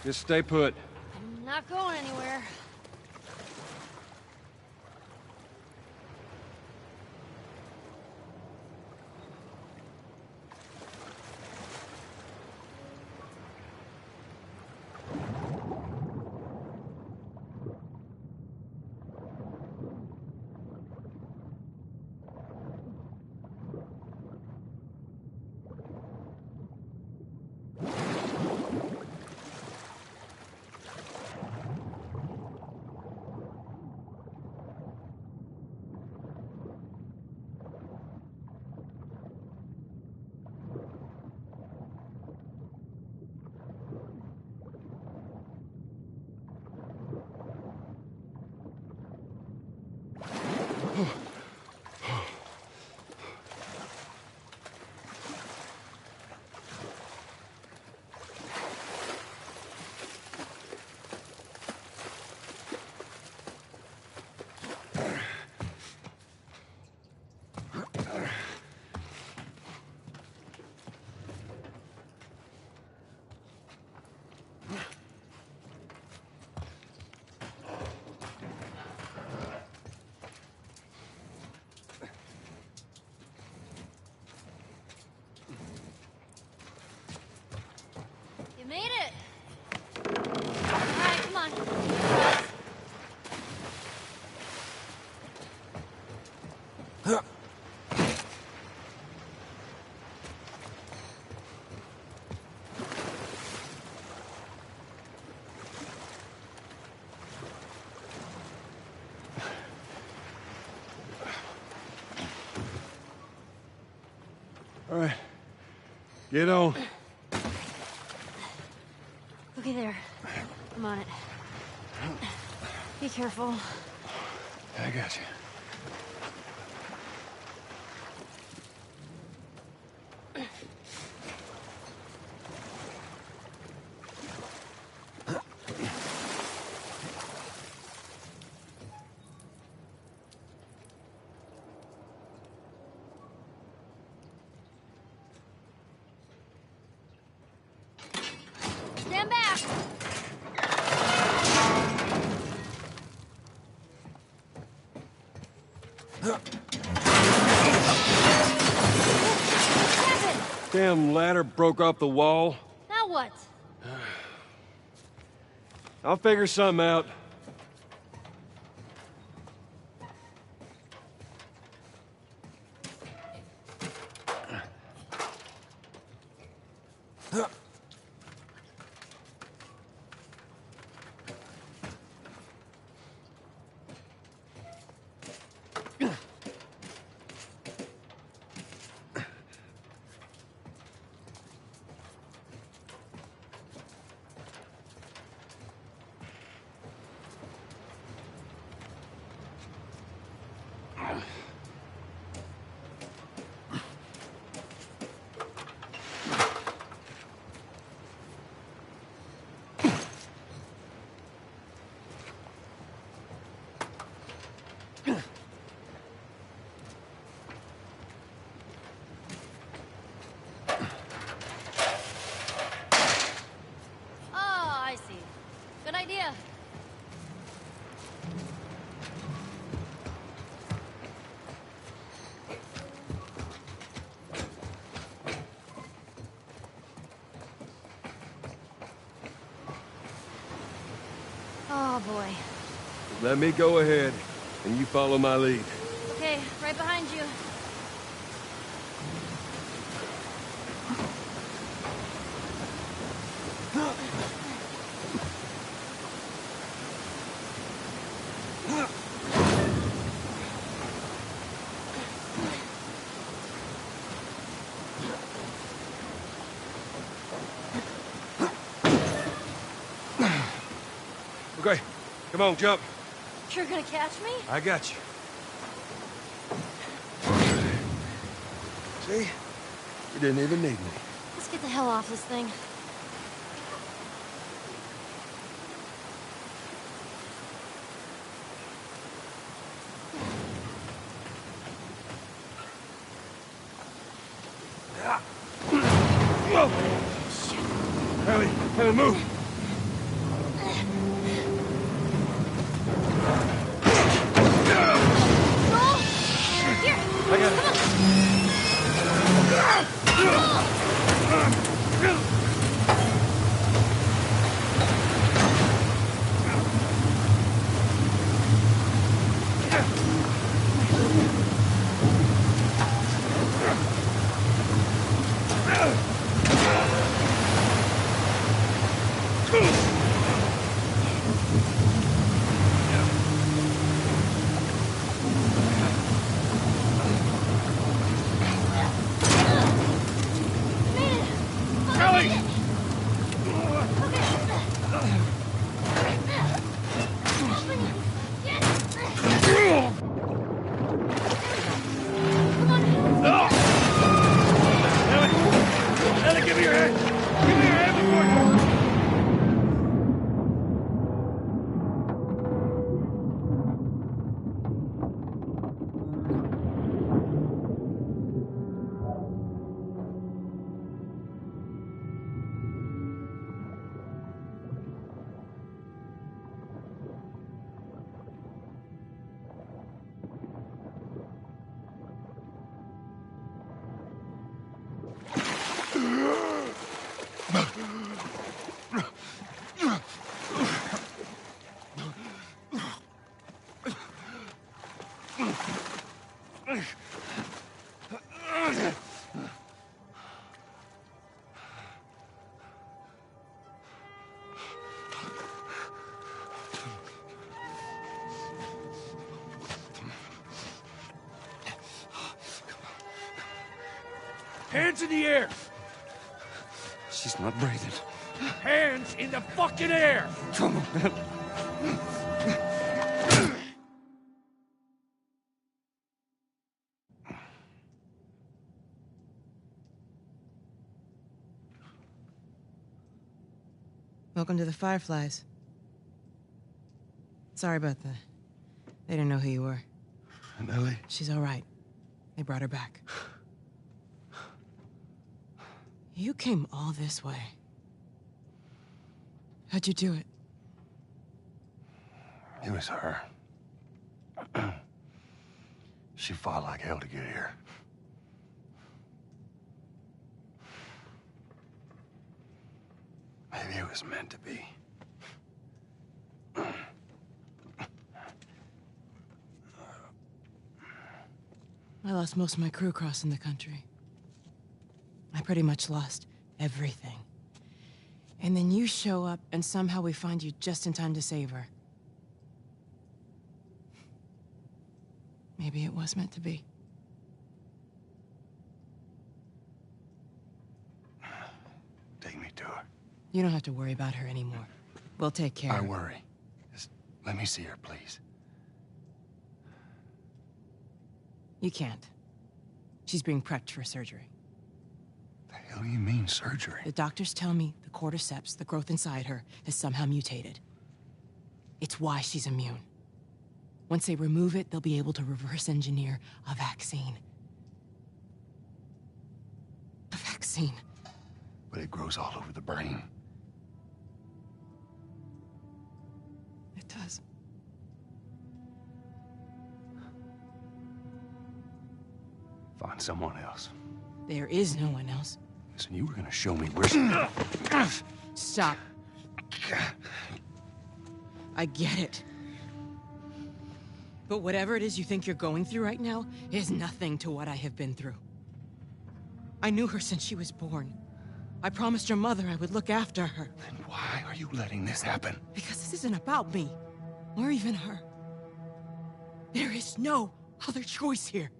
Just stay put. I'm not going anywhere. You made it. All right, come on. All right. Get on. Okay, there. I'm on it. Be careful. I got you. Stand back. Damn ladder broke off the wall. Now what? I'll figure something out. Oh, I see. Good idea. Oh, boy. Let me go ahead, and you follow my lead. Okay, right behind you. Okay, come on, jump. You're gonna catch me? I got you. See? You didn't even need me. Let's get the hell off this thing. Ellie, move! Here! I got it. Ellie, give me your hand! Give me your hand before you... Hands in the air! She's not breathing. Hands in the fucking air! Come on. Welcome to the Fireflies. Sorry about that. They didn't know who you were. And Ellie? She's all right. They brought her back. You came all this way. How'd you do it? It was her. She fought like hell to get here. Maybe it was meant to be. I lost most of my crew crossing the country. I pretty much lost everything. And then you show up, and somehow we find you just in time to save her. Maybe it was meant to be. Take me to her. You don't have to worry about her anymore. We'll take care I of her. worry. Just let me see her, please. You can't. She's being prepped for surgery. The hell you mean, surgery? The doctors tell me the cordyceps, the growth inside her, has somehow mutated. It's why she's immune. Once they remove it, they'll be able to reverse engineer a vaccine. A vaccine. But it grows all over the brain. It does. Find someone else. There is no one else. Listen, you were gonna show me where she... Stop. I get it. But whatever it is you think you're going through right now is nothing to what I have been through. I knew her since she was born. I promised your mother I would look after her. Then why are you letting this happen? Because this isn't about me, or even her. There is no other choice here.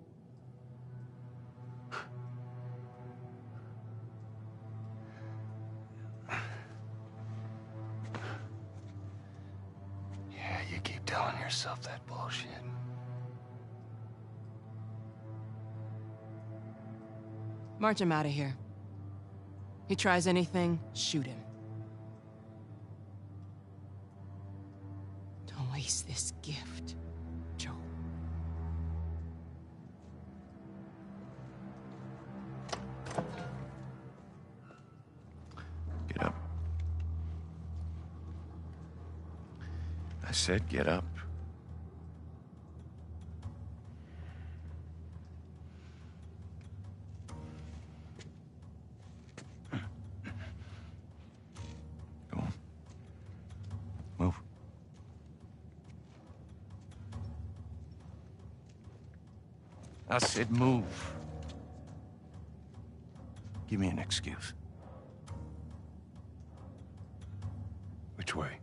telling yourself that bullshit. March him out of here. He tries anything, shoot him. Don't waste this gift, Joel. Get up. I said get up. Go on. Move. I said move. Give me an excuse. Which way?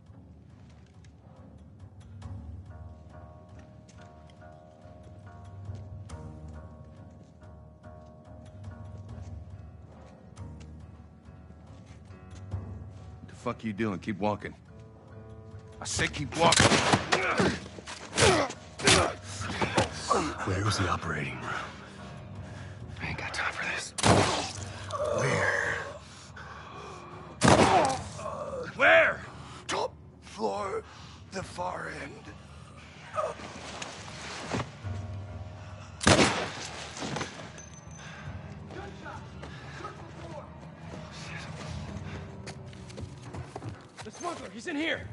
What the fuck are you doing? Keep walking. I said keep walking. Where was the operating room? I ain't got time for this. Where? Top floor, the far end. The smuggler, he's in here!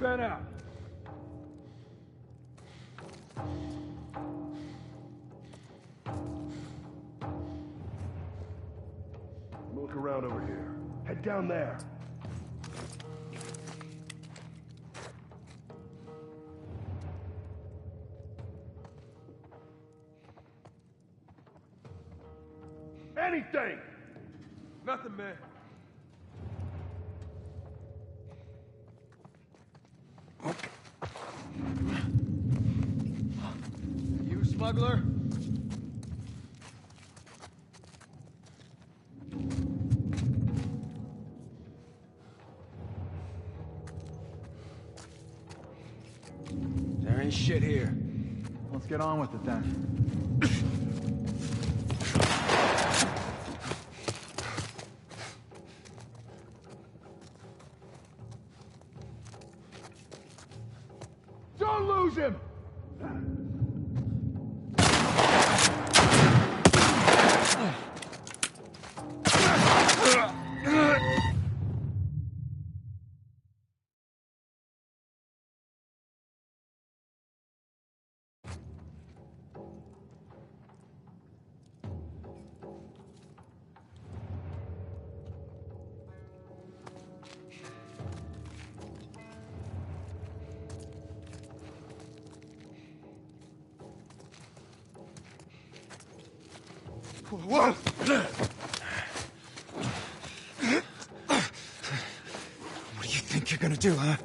Fan out. Look around over here. Head down there. Anything! Nothing, man. You smuggler? There ain't shit here. Let's get on with it then. Don't lose him! Whoa! What do you think you're gonna do, huh?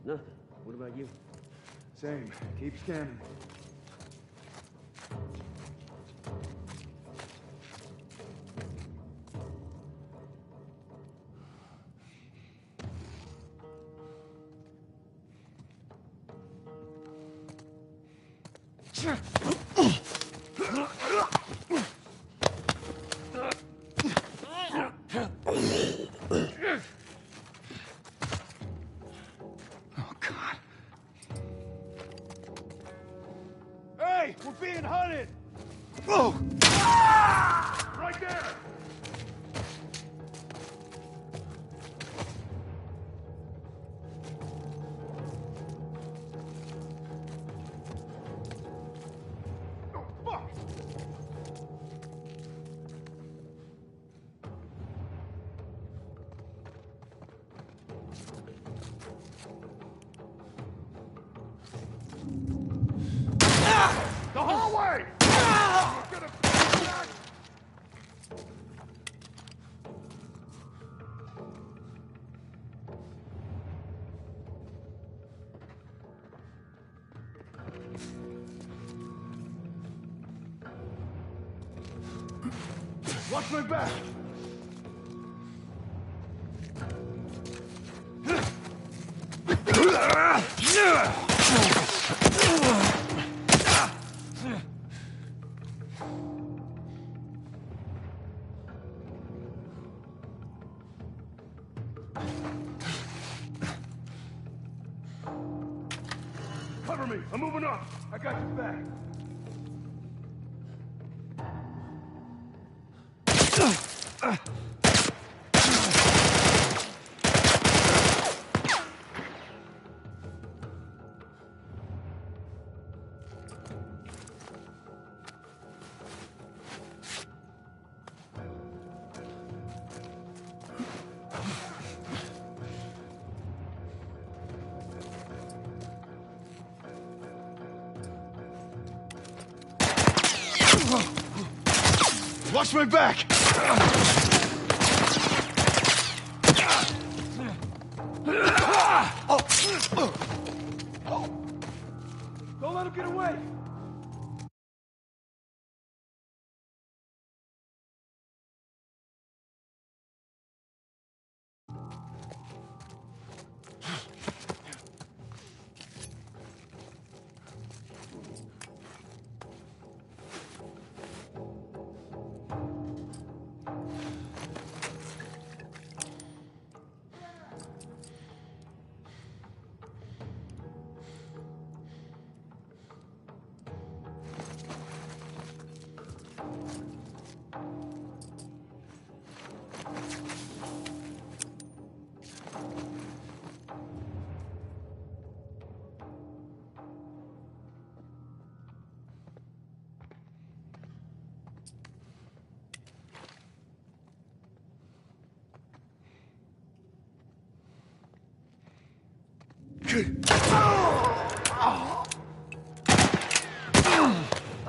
Nothing. What about you? Same. Keep scanning. Oh, God. Hey, we're being hunted! Oh! Right there! Oh, fuck! The hallway! We're gonna... Watch my back! Cover me! I'm moving up! I got your back! Watch my back! Don't let him get away!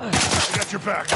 I got your back!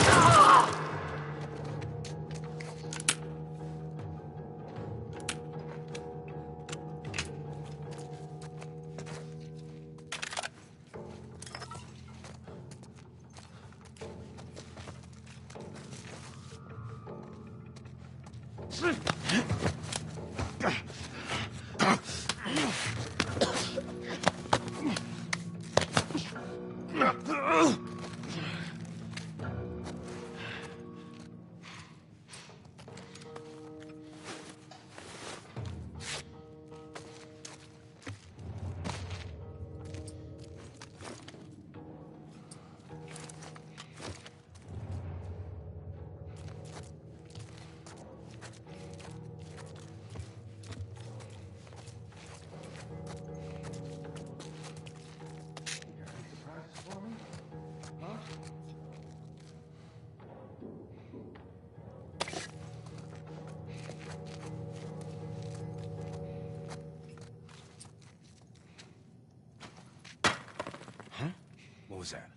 What was that?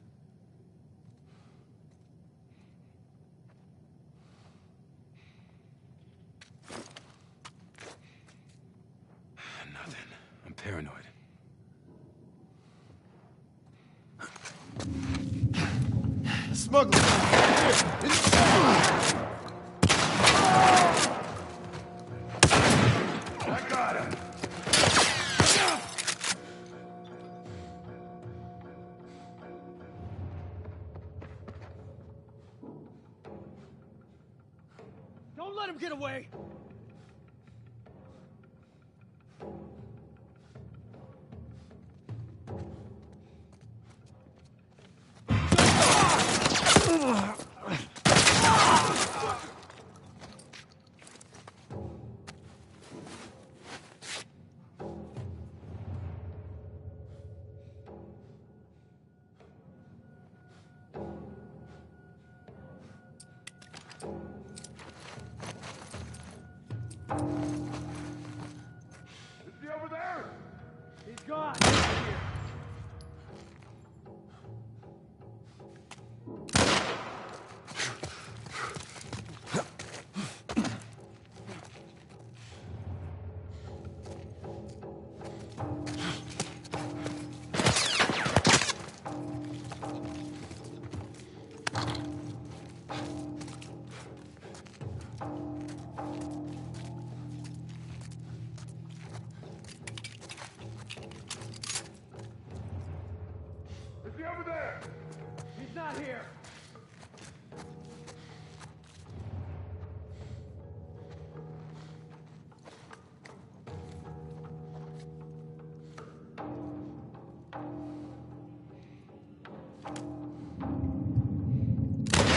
Nothing. I'm paranoid. smugglers. I got him. Don't let him get away! Is he over there? He's gone! Is he over there? He's not here!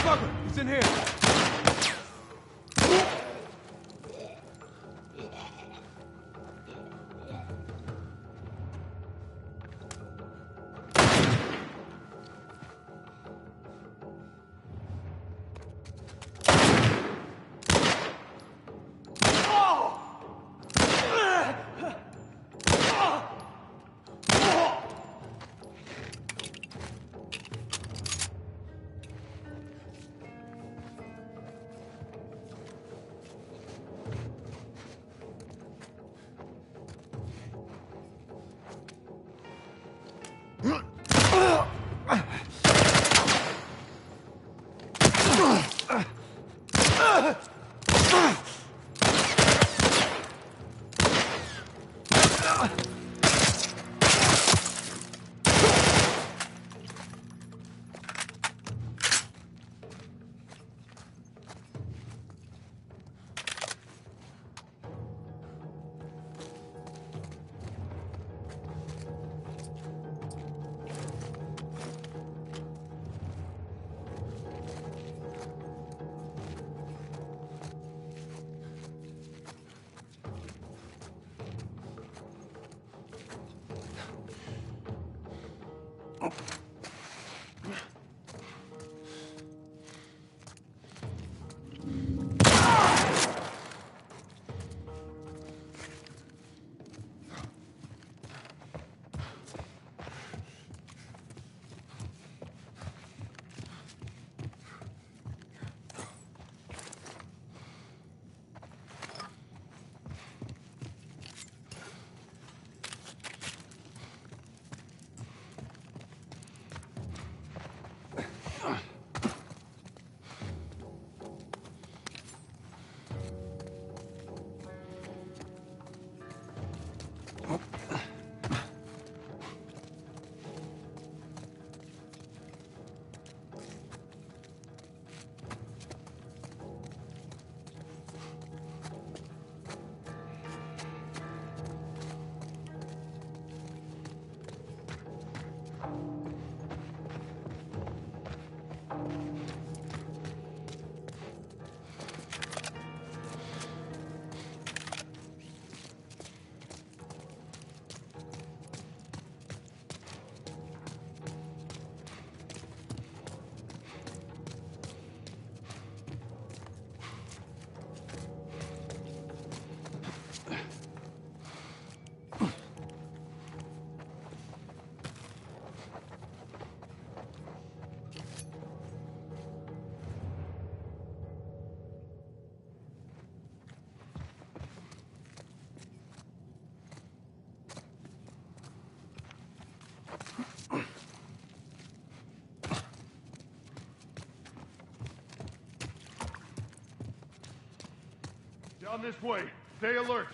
Smuggler! He's in here! On this way. Stay alert.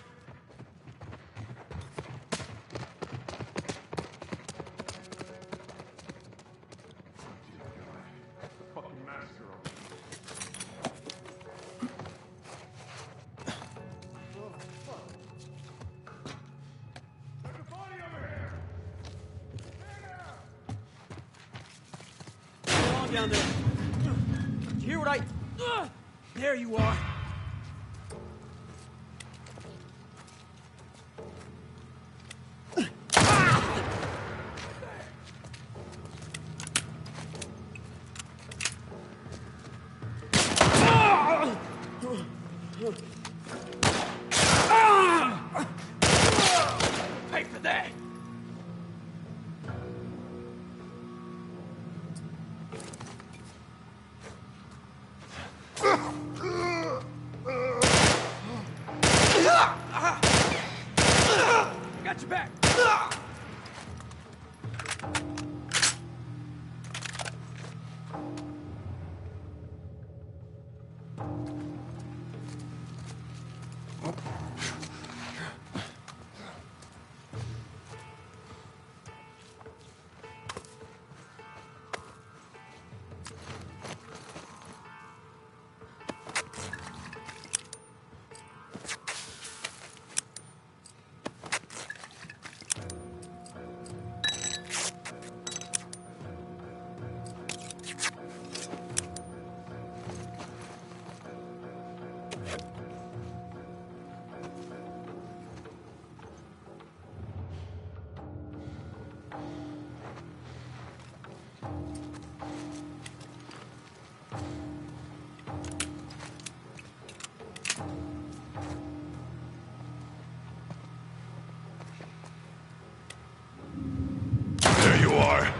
Fucking massacre over here. There's a body over here! Come on down there. Did you hear what I... There you are. Pay for that! Got your back! There you are.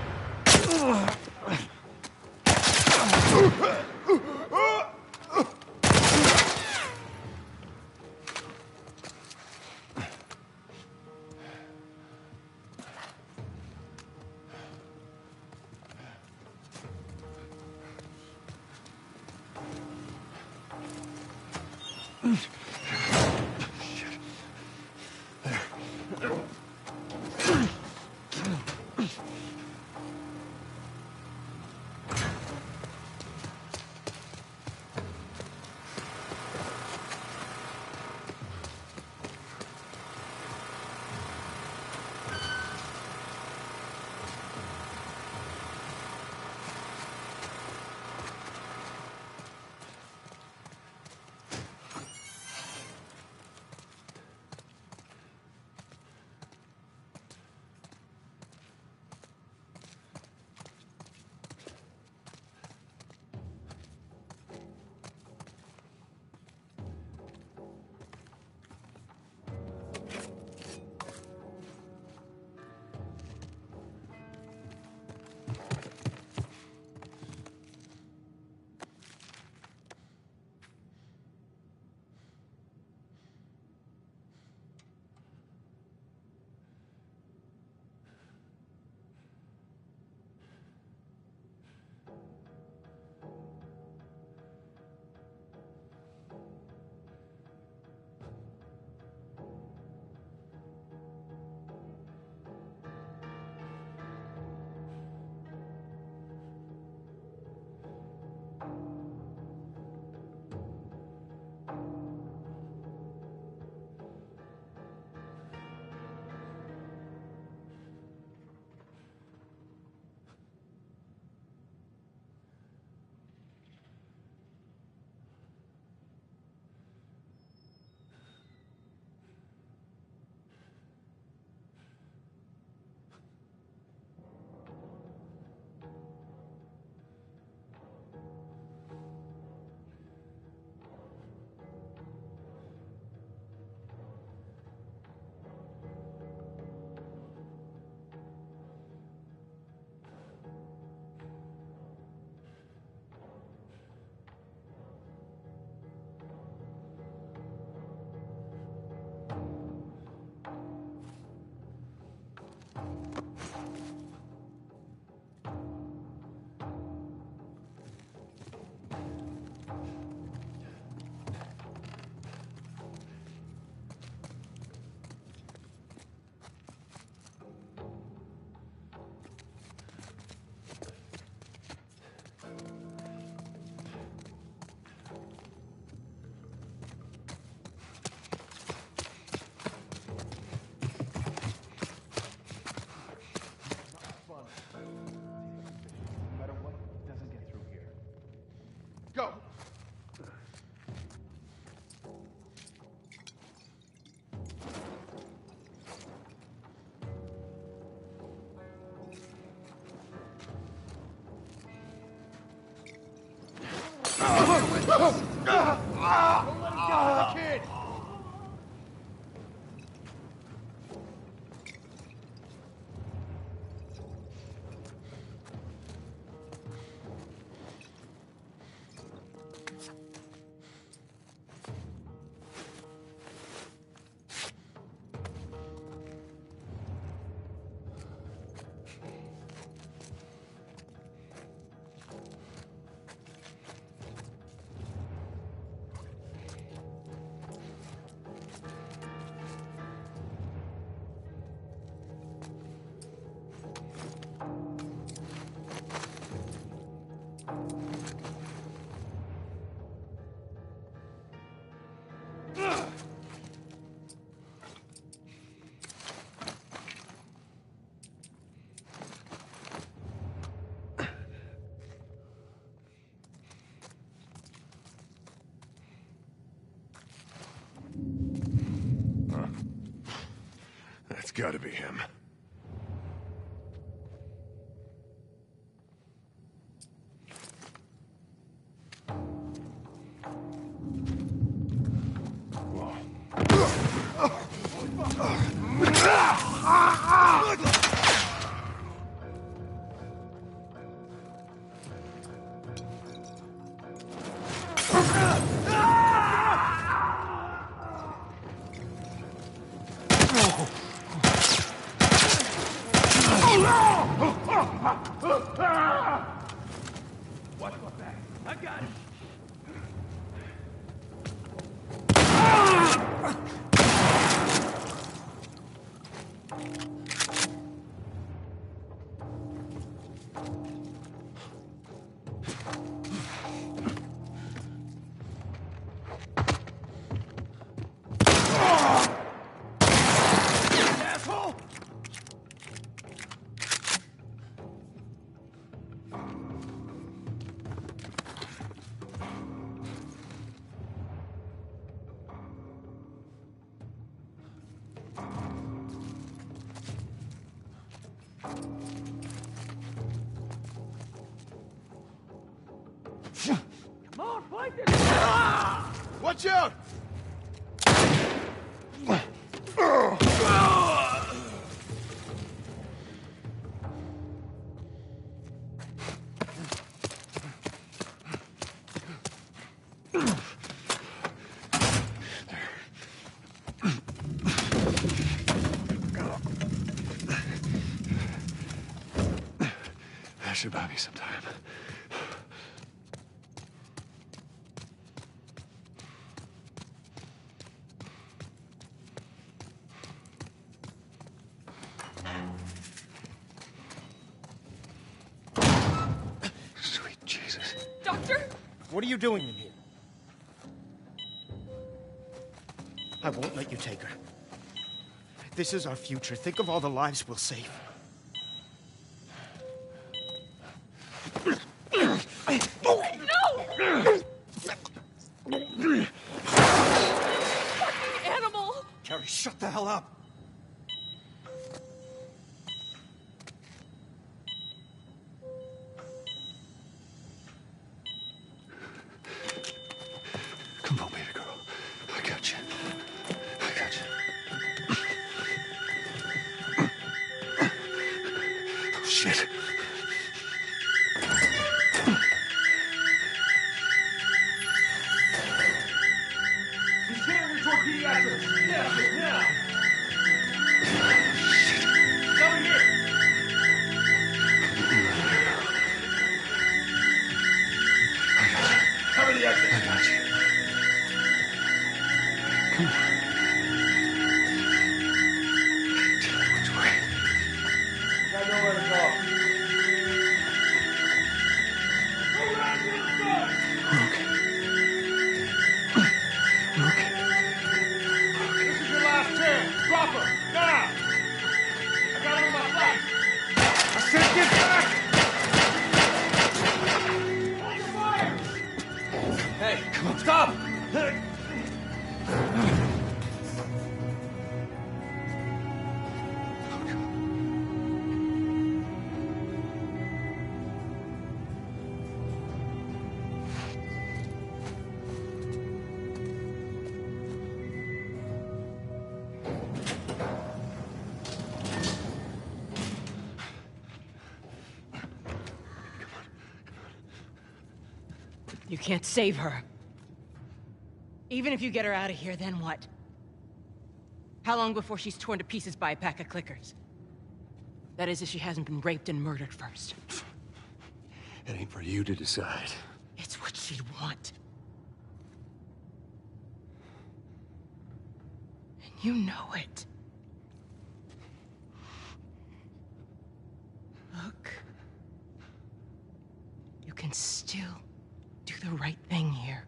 Kid! That's gotta be him. Watch my back. I got him. Asshole! Come on, fight this! Watch out! That should buy me some time. Sweet Jesus. Doctor? What are you doing in here? I won't let you take her. This is our future. Think of all the lives we'll save. Fucking animal! Carrie, shut the hell up. Come on, baby girl. I got you. I got you. Oh, shit. He's carrying toward pediatrics! Yeah, now! Down here! Cover the exit! I got you. Come on. Tell me which way. Got nowhere to go. We're okay. We're okay. This is your last chance. Drop her. Now! I got her in my sight. I said get back! Hold your fire! Hey, come on. Stop! You can't save her. Even if you get her out of here, then what? How long before she's torn to pieces by a pack of clickers? That is, if she hasn't been raped and murdered first. It ain't for you to decide. It's what she'd want. And you know it. Look. You can still do the right thing here.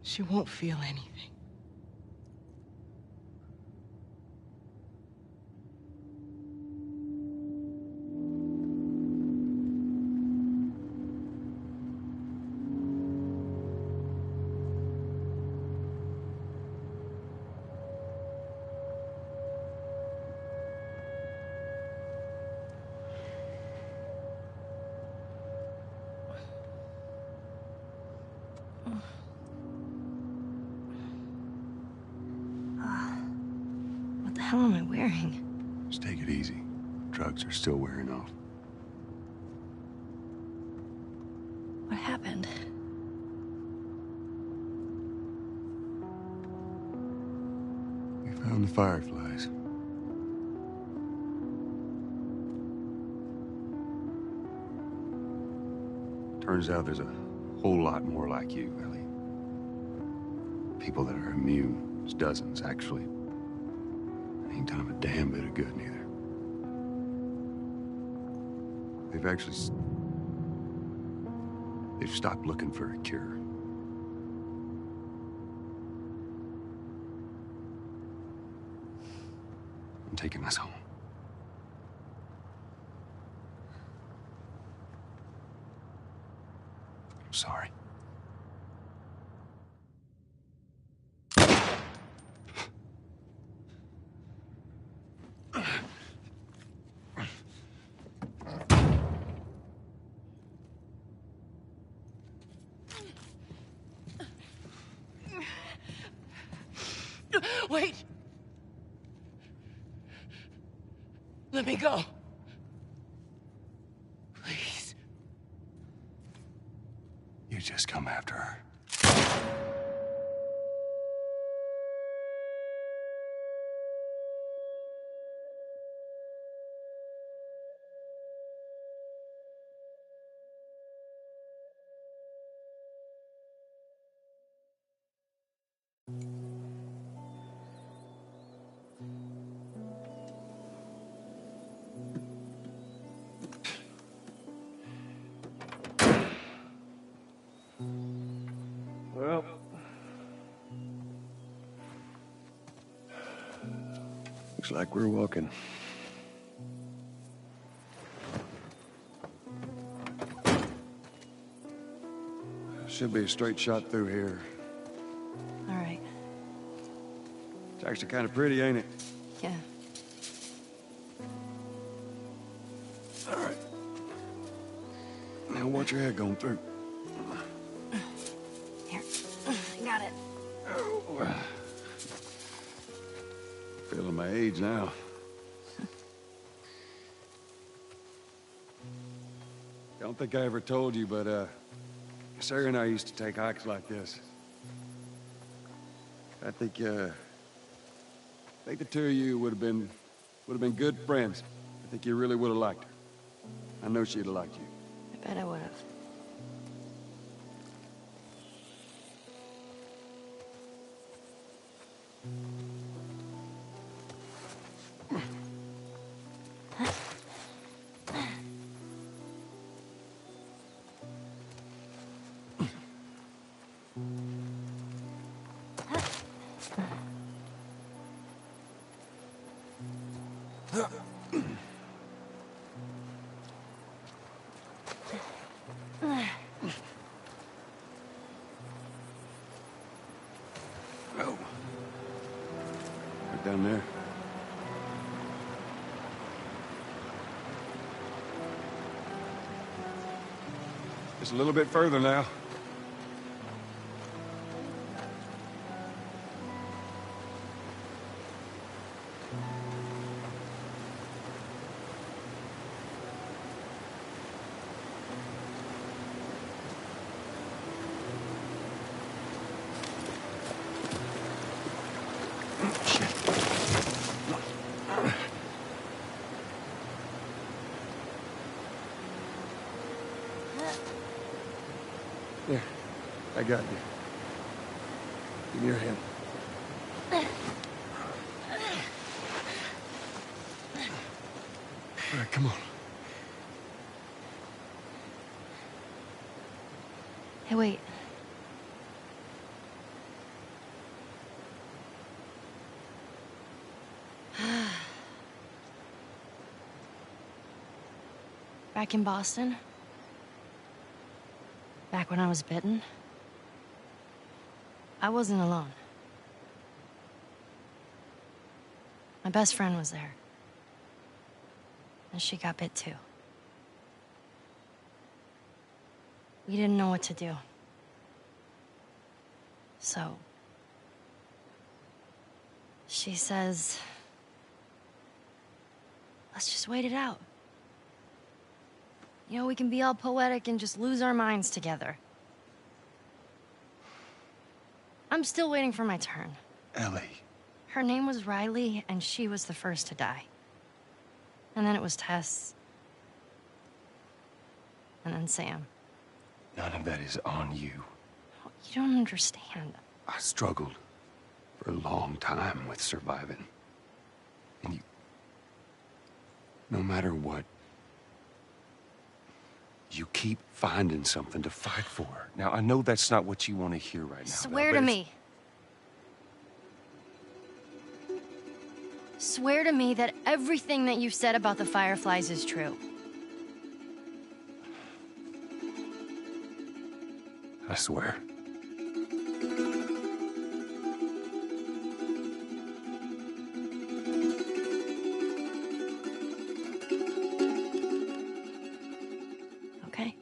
She won't feel anything. What the hell am I wearing? Just take it easy. Drugs are still wearing off. What happened? We found the fireflies. Turns out there's a whole lot more like you, Ellie. People that are immune. There's dozens, actually. Ain't done 'em a damn bit of good, neither. They've stopped looking for a cure. I'm taking us home. I'm sorry. Wait! Let me go. Please. You just come after her. Well, looks like we're walking. Should be a straight shot through here. All right. It's actually kind of pretty, ain't it? Yeah. All right. Now watch your head going through. Here. Got it. Oh. Feeling my age now. I don't think I ever told you, but Sarah and I used to take hikes like this. I think the two of you would have been good friends. I think you really would have liked her. I know she'd have liked you. I bet I would have. Oh. Right down there. Just a little bit further now. There, I got you. Give me your hand. All right, come on. Hey, wait. Back in Boston, back when I was bitten, I wasn't alone. My best friend was there. And she got bit too. We didn't know what to do. So, she says, let's just wait it out. You know, we can be all poetic and just lose our minds together. I'm still waiting for my turn. Ellie. Her name was Riley, and she was the first to die. And then it was Tess. And then Sam. None of that is on you. Oh, you don't understand. I struggled for a long time with surviving. And you... No matter what, you keep finding something to fight for. Now, I know that's not what you want to hear right now. Swear to me. Swear to me that everything that you've said about the Fireflies is true. I swear. Okay.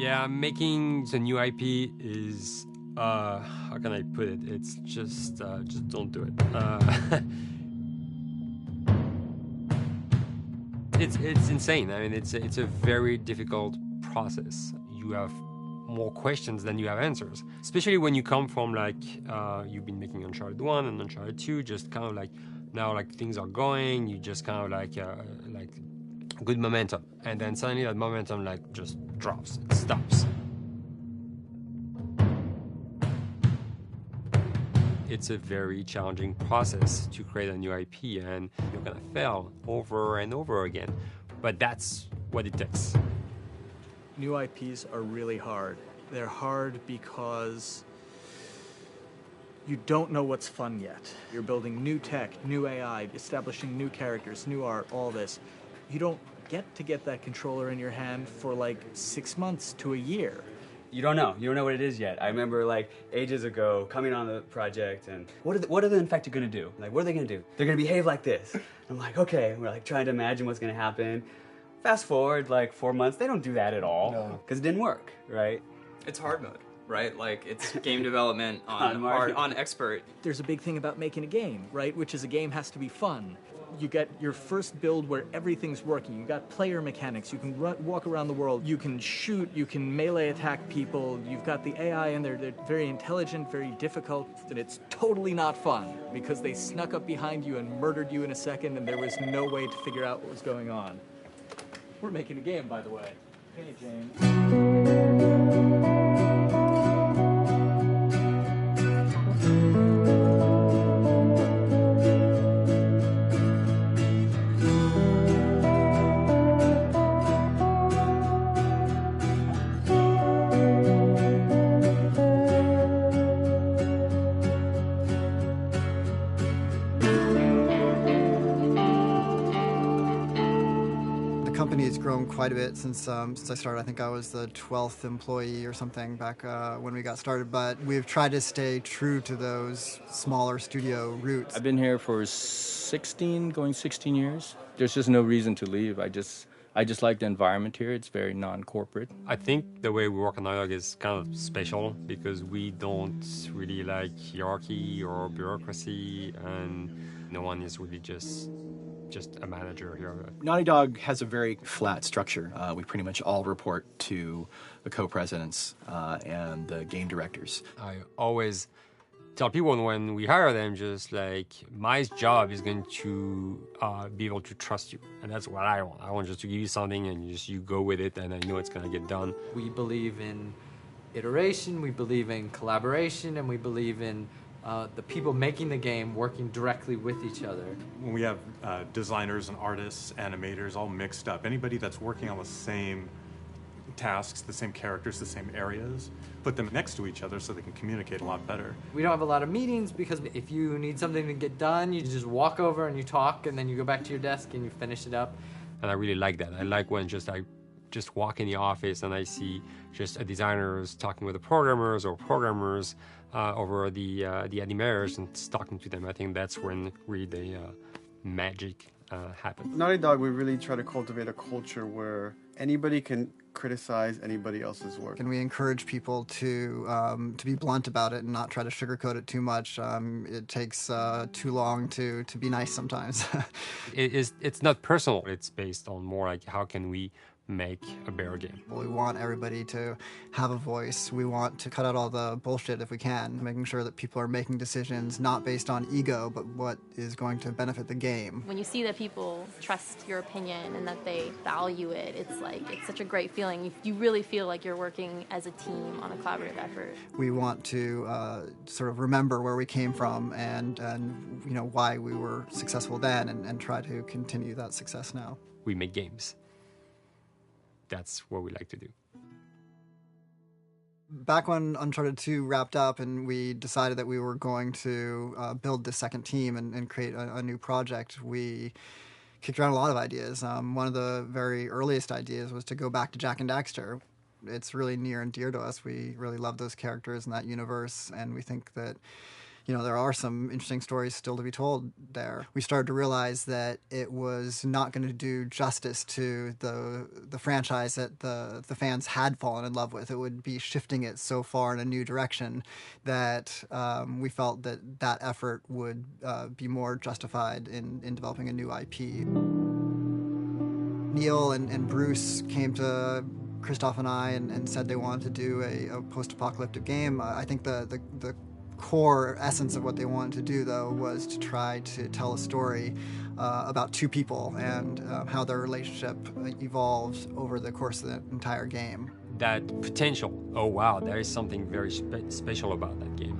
Yeah, making the new IP is, how can I put it? It's just don't do it. It's insane. I mean, it's a very difficult process. You have more questions than you have answers, especially when you come from like you've been making Uncharted 1 and Uncharted 2, just kind of like now like things are going, you just kind of like good momentum, and then suddenly that momentum like just drops, it stops. It's a very challenging process to create a new IP, and you're gonna fail over and over again, but that's what it takes. New IPs are really hard. They're hard because you don't know what's fun yet. You're building new tech, new AI, establishing new characters, new art, all this. You don't get that controller in your hand for like 6 months to a year. You don't know. You don't know what it is yet. I remember like ages ago coming on the project and what are the Infected gonna do? Like, what are they gonna do? They're gonna behave like this. I'm like, okay. We're like trying to imagine what's gonna happen. Fast forward like 4 months, they don't do that at all because it didn't work, right? It's hard mode, right? Like it's game development on expert. There's a big thing about making a game, right? Which is a game has to be fun. You get your first build where everything's working. You got player mechanics. You can walk around the world. You can shoot. You can melee attack people. You've got the AI in there. They're very intelligent, very difficult, and it's totally not fun because they snuck up behind you and murdered you in a second, and there was no way to figure out what was going on. We're making a game, by the way. Hey, James. The company has grown quite a bit since I started. I think I was the 12th employee or something back when we got started, but we've tried to stay true to those smaller studio roots. I've been here for 16 years. There's just no reason to leave. I just like the environment here. It's very non-corporate. I think the way we work on Naughty Dog is kind of special because we don't really like hierarchy or bureaucracy, and no one is really just a manager here. Naughty Dog has a very flat structure. We pretty much all report to the co-presidents and the game directors. I always tell people when we hire them, just like, my job is going to be able to trust you. And that's what I want. I want just to give you something and you go with it, and I know it's going to get done. We believe in iteration, we believe in collaboration, and we believe in the people making the game working directly with each other. When we have designers and artists, animators all mixed up, anybody that's working on the same tasks, the same characters, the same areas, put them next to each other so they can communicate a lot better. We don't have a lot of meetings because if you need something to get done, you just walk over and you talk, and then you go back to your desk and you finish it up. And I really like that. I like when I just walk in the office and I see just designers talking with the programmers or programmers over the animators and talking to them. I think that's when really the magic happens. Naughty Dog, we really try to cultivate a culture where anybody can criticize anybody else's work. And we encourage people to be blunt about it and not try to sugarcoat it too much. It takes too long to be nice sometimes. It's not personal. It's based on more like how can we make a better game. We want everybody to have a voice. We want to cut out all the bullshit if we can, making sure that people are making decisions not based on ego, but what is going to benefit the game. When you see that people trust your opinion and that they value it, it's such a great feeling. You really feel like you're working as a team on a collaborative effort. We want to sort of remember where we came from and you know why we were successful then and try to continue that success now. We make games. That's what we like to do. Back when Uncharted 2 wrapped up and we decided that we were going to build the second team and create a new project, we kicked around a lot of ideas. One of the very earliest ideas was to go back to Jak and Daxter. It's really near and dear to us. We really love those characters in that universe, and we think that there are some interesting stories still to be told there. We started to realize that it was not going to do justice to the franchise that the fans had fallen in love with. It would be shifting it so far in a new direction that we felt that effort would be more justified in developing a new IP. Neil and Bruce came to Christoph and I and said they wanted to do a post-apocalyptic game. I think the core essence of what they wanted to do, though, was to try to tell a story about two people and how their relationship evolves over the course of the entire game. That potential, oh wow, there is something very special about that game.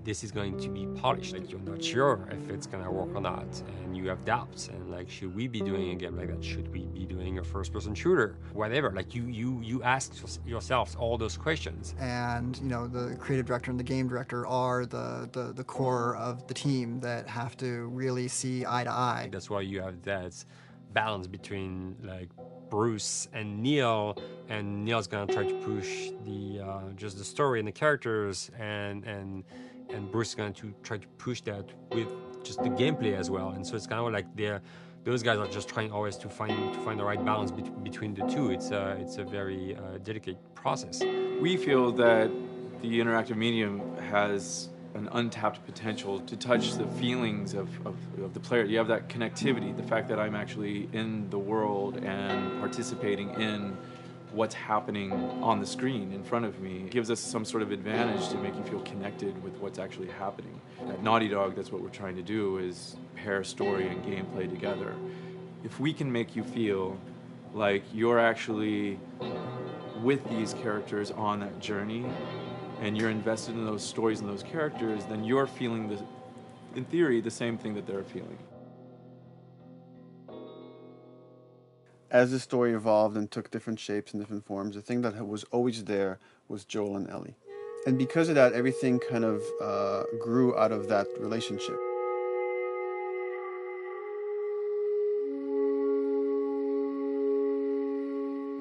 This is going to be polished. Like, you're not sure if it's gonna work or not, and you have doubts. And like, should we be doing a game like that? Should we be doing a first-person shooter? Whatever. Like, you ask yourselves all those questions. And the creative director and the game director are the core of the team that have to really see eye to eye. That's why you have that balance between like Bruce and Neil's gonna try to push the just the story and the characters, and Bruce is going to try to push that with just the gameplay as well. And so it's kind of like those guys are just trying always to find the right balance between the two. It's a very delicate process. We feel that the interactive medium has an untapped potential to touch the feelings of the player. You have that connectivity, the fact that I'm actually in the world and participating in what's happening on the screen in front of me gives us some sort of advantage to make you feel connected with what's actually happening. At Naughty Dog, that's what we're trying to do, is pair story and gameplay together. If we can make you feel like you're actually with these characters on that journey, and you're invested in those stories and those characters, then you're feeling, in theory, the same thing that they're feeling. As the story evolved and took different shapes and different forms, the thing that was always there was Joel and Ellie. And because of that, everything kind of grew out of that relationship.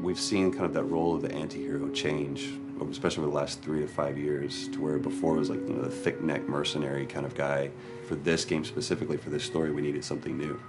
We've seen kind of that role of the anti-hero change, especially over the last 3 to 5 years, to where before it was like, the thick-neck mercenary kind of guy. For this game specifically, for this story, we needed something new.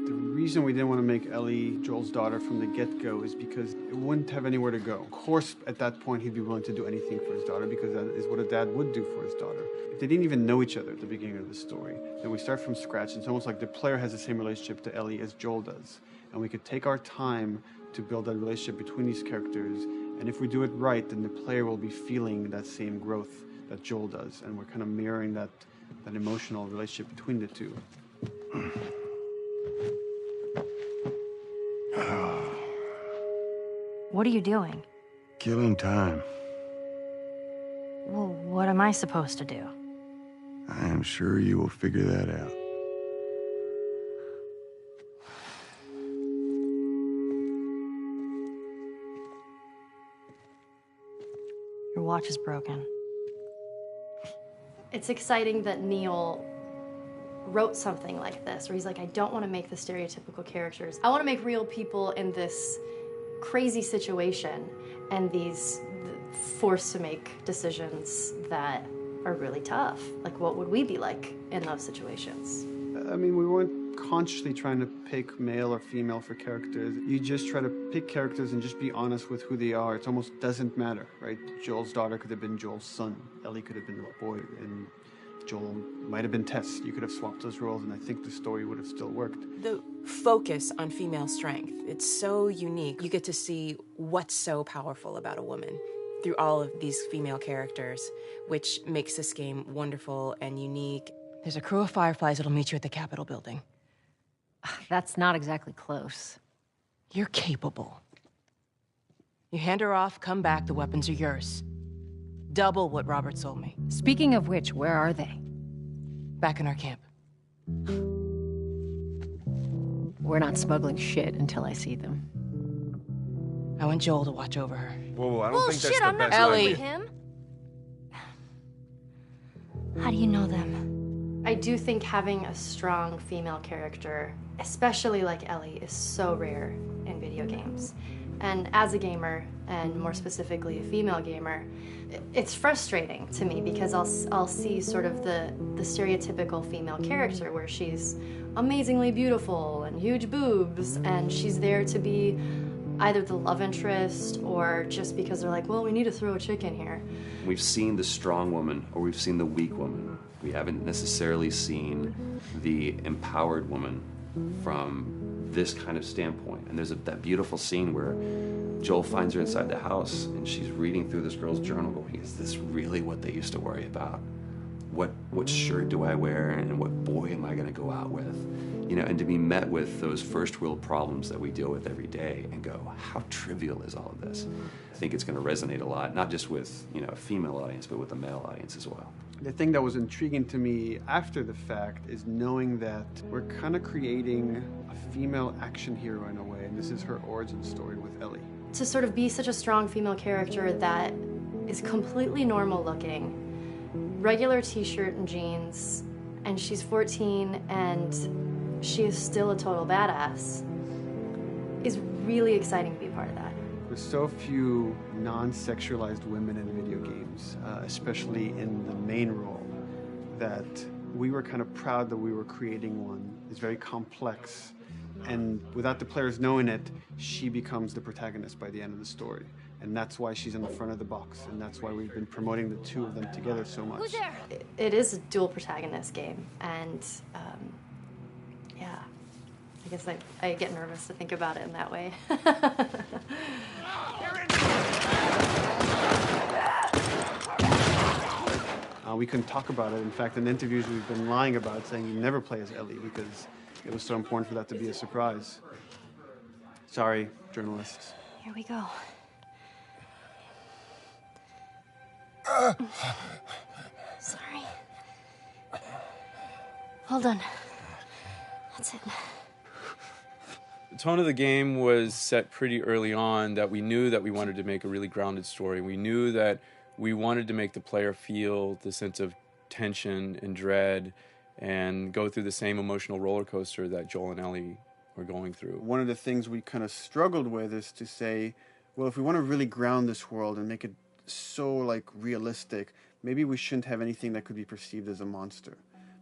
The reason we didn't want to make Ellie Joel's daughter from the get-go is because it wouldn't have anywhere to go. Of course, at that point, he'd be willing to do anything for his daughter because that is what a dad would do for his daughter. If they didn't even know each other at the beginning of the story, then we start from scratch. It's almost like the player has the same relationship to Ellie as Joel does. And we could take our time to build that relationship between these characters. And if we do it right, then the player will be feeling that same growth that Joel does. And we're kind of mirroring that emotional relationship between the two. What are you doing? Killing time. Well, what am I supposed to do? I am sure you will figure that out. Your watch is broken. It's exciting that Neil wrote something like this, where he's like, I don't want to make the stereotypical characters. I want to make real people in this crazy situation and these forced to make decisions that are really tough. Like, what would we be like in those situations? I mean, we weren't consciously trying to pick male or female for characters. You just try to pick characters and just be honest with who they are. It almost doesn't matter, right? Joel's daughter could have been Joel's son. Ellie could have been a boy, and Joel might have been Tess. You could have swapped those roles, and I think the story would have still worked. The focus on female strength, it's so unique. You get to see what's so powerful about a woman through all of these female characters, which makes this game wonderful and unique. There's a crew of Fireflies that'll meet you at the Capitol building. That's not exactly close. You're capable. You hand her off, come back, the weapons are yours. Double what Robert sold me. Speaking of which, where are they? Back in our camp. We're not smuggling shit until I see them. I want Joel to watch over her. Whoa, I don't think that's the I'm not best Ellie. idea. Him? How do you know them? I do think having a strong female character, especially like Ellie, is so rare in video games. And as a gamer, and more specifically a female gamer, it's frustrating to me because I'll see sort of the stereotypical female character where she's amazingly beautiful and huge boobs, and she's there to be either the love interest or just because they're like, well, we need to throw a chick in here. We've seen the strong woman or we've seen the weak woman. We haven't necessarily seen the empowered woman from this kind of standpoint. And there's that beautiful scene where Joel finds her inside the house and she's reading through this girl's journal going, is this really what they used to worry about? What shirt do I wear and what boy am I going to go out with? You know, and to be met with those first world problems that we deal with every day and go, how trivial is all of this? I think it's going to resonate a lot, not just with, you know, a female audience, but with a male audience as well. The thing that was intriguing to me after the fact is knowing that we're kind of creating a female action hero in a way, and this is her origin story with Ellie. To sort of be such a strong female character that is completely normal looking, regular t-shirt and jeans, and she's 14 and she is still a total badass, is really exciting to be a part of that. There's so few non-sexualized women in video games, especially in the main role, that we were kind of proud that we were creating one. It's very complex, and without the players knowing it, she becomes the protagonist by the end of the story. And that's why she's in the front of the box, and that's why we've been promoting the two of them together so much. Who's there? It is a dual protagonist game, and yeah, I guess I get nervous to think about it in that way. We couldn't talk about it. In fact, in interviews we've been lying about it, saying you never play as Ellie because it was so important for that to be a surprise. Sorry, journalists. Here we go. Sorry. Hold on. That's it. The tone of the game was set pretty early on that we knew that we wanted to make a really grounded story. We knew that we wanted to make the player feel the sense of tension and dread and go through the same emotional roller coaster that Joel and Ellie were going through. One of the things we kind of struggled with is to say, well, if we want to really ground this world and make it so like realistic, maybe we shouldn't have anything that could be perceived as a monster.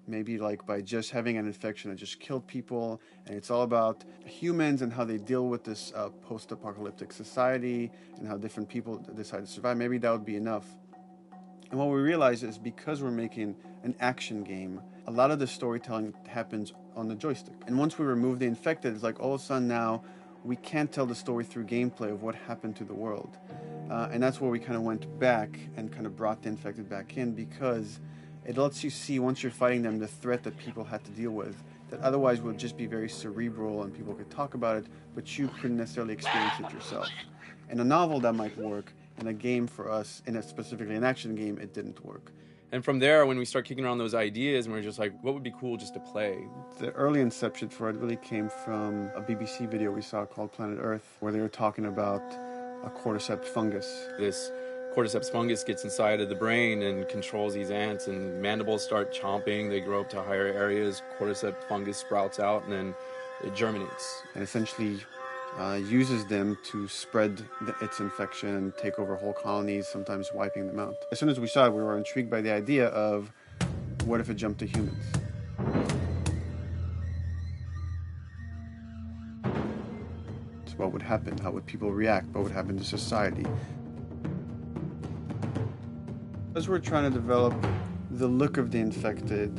Maybe like by just having an infection that just killed people, and it's all about humans and how they deal with this post-apocalyptic society and how different people decide to survive. Maybe that would be enough. And what we realized is because we're making an action game, a lot of the storytelling happens on the joystick. And once we remove the infected, it's like all of a sudden now we can't tell the story through gameplay of what happened to the world. And that's where we kind of went back and kind of brought the infected back in, because it lets you see, once you're fighting them, the threat that people had to deal with, that otherwise would just be very cerebral and people could talk about it, but you couldn't necessarily experience it yourself. In a novel, that might work. In a game for us, specifically an action game, it didn't work. And from there, when we start kicking around those ideas, and we're just like, what would be cool just to play? The early inception for it really came from a BBC video we saw called Planet Earth, where they were talking about a cordyceps fungus. This cordyceps fungus gets inside of the brain and controls these ants, and mandibles start chomping, they grow up to higher areas, cordyceps fungus sprouts out, and then it germinates. And essentially uses them to spread its infection and take over whole colonies, sometimes wiping them out. As soon as we saw it, we were intrigued by the idea of, what if it jumped to humans? So what would happen? How would people react? What would happen to society? As we're trying to develop the look of the infected,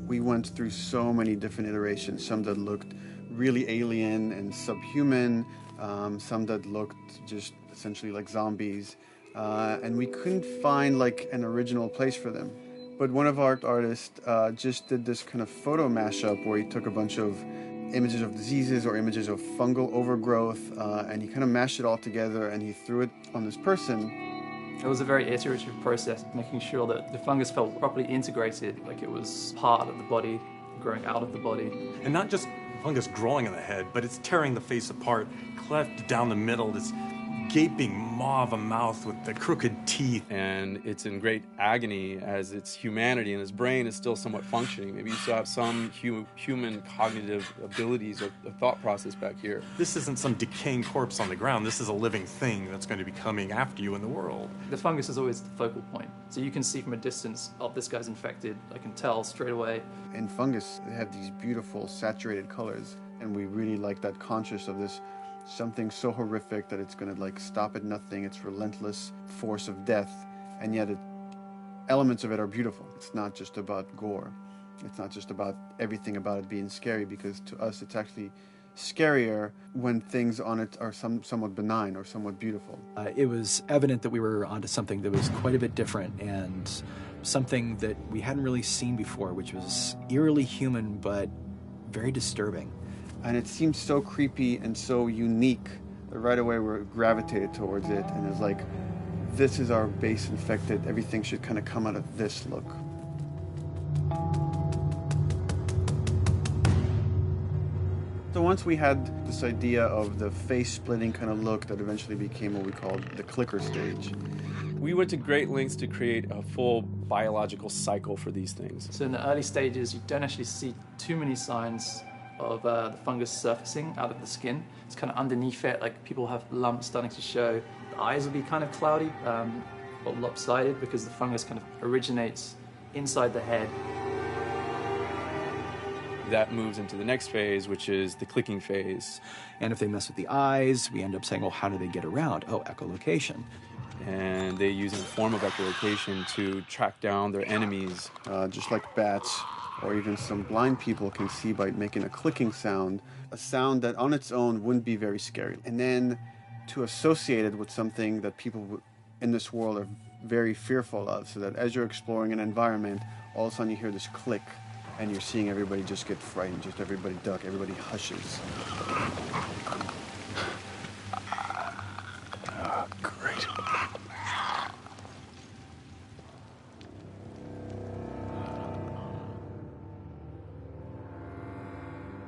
we went through so many different iterations, some that looked really alien and subhuman, some that looked just essentially like zombies, and we couldn't find like an original place for them. But one of our artists just did this kind of photo mashup where he took a bunch of images of diseases or images of fungal overgrowth, and he kind of mashed it all together and he threw it on this person. It was a very iterative process, making sure that the fungus felt properly integrated, like it was part of the body, growing out of the body. And not just fungus growing in the head, but it's tearing the face apart, cleft down the middle, this gaping maw of a mouth with the crooked teeth. And it's in great agony as its humanity and its brain is still somewhat functioning. Maybe you still have some human cognitive abilities of thought process back here. This isn't some decaying corpse on the ground. This is a living thing that's going to be coming after you in the world. The fungus is always the focal point. So you can see from a distance, oh, this guy's infected. I can tell straight away. In fungus, they have these beautiful saturated colors, and we really like that conscious of this something so horrific that it's going to like stop at nothing. It's relentless force of death, and yet elements of it are beautiful. It's not just about gore. It's not just about everything about it being scary, because to us it's actually scarier when things on it are somewhat benign or somewhat beautiful. It was evident that we were onto something that was quite a bit different and something that we hadn't really seen before, which was eerily human but very disturbing. And it seemed so creepy and so unique that right away we gravitated towards it, and it's like, this is our base infected. Everything should kind of come out of this look. So once we had this idea of the face-splitting kind of look that eventually became what we called the clicker stage. We went to great lengths to create a full biological cycle for these things. So in the early stages, you don't actually see too many signs of the fungus surfacing out of the skin. It's kind of underneath it, like people have lumps starting to show. The eyes will be kind of cloudy or lopsided because the fungus kind of originates inside the head. That moves into the next phase, which is the clicking phase. And if they mess with the eyes, we end up saying, well, how do they get around? Oh, echolocation. And they use a form of echolocation to track down their enemies. Just like bats, or even some blind people can see by making a clicking sound, a sound that on its own wouldn't be very scary. And then to associate it with something that people in this world are very fearful of, so that as you're exploring an environment, all of a sudden you hear this click, and you're seeing everybody just get frightened, just everybody duck, everybody hushes. Great.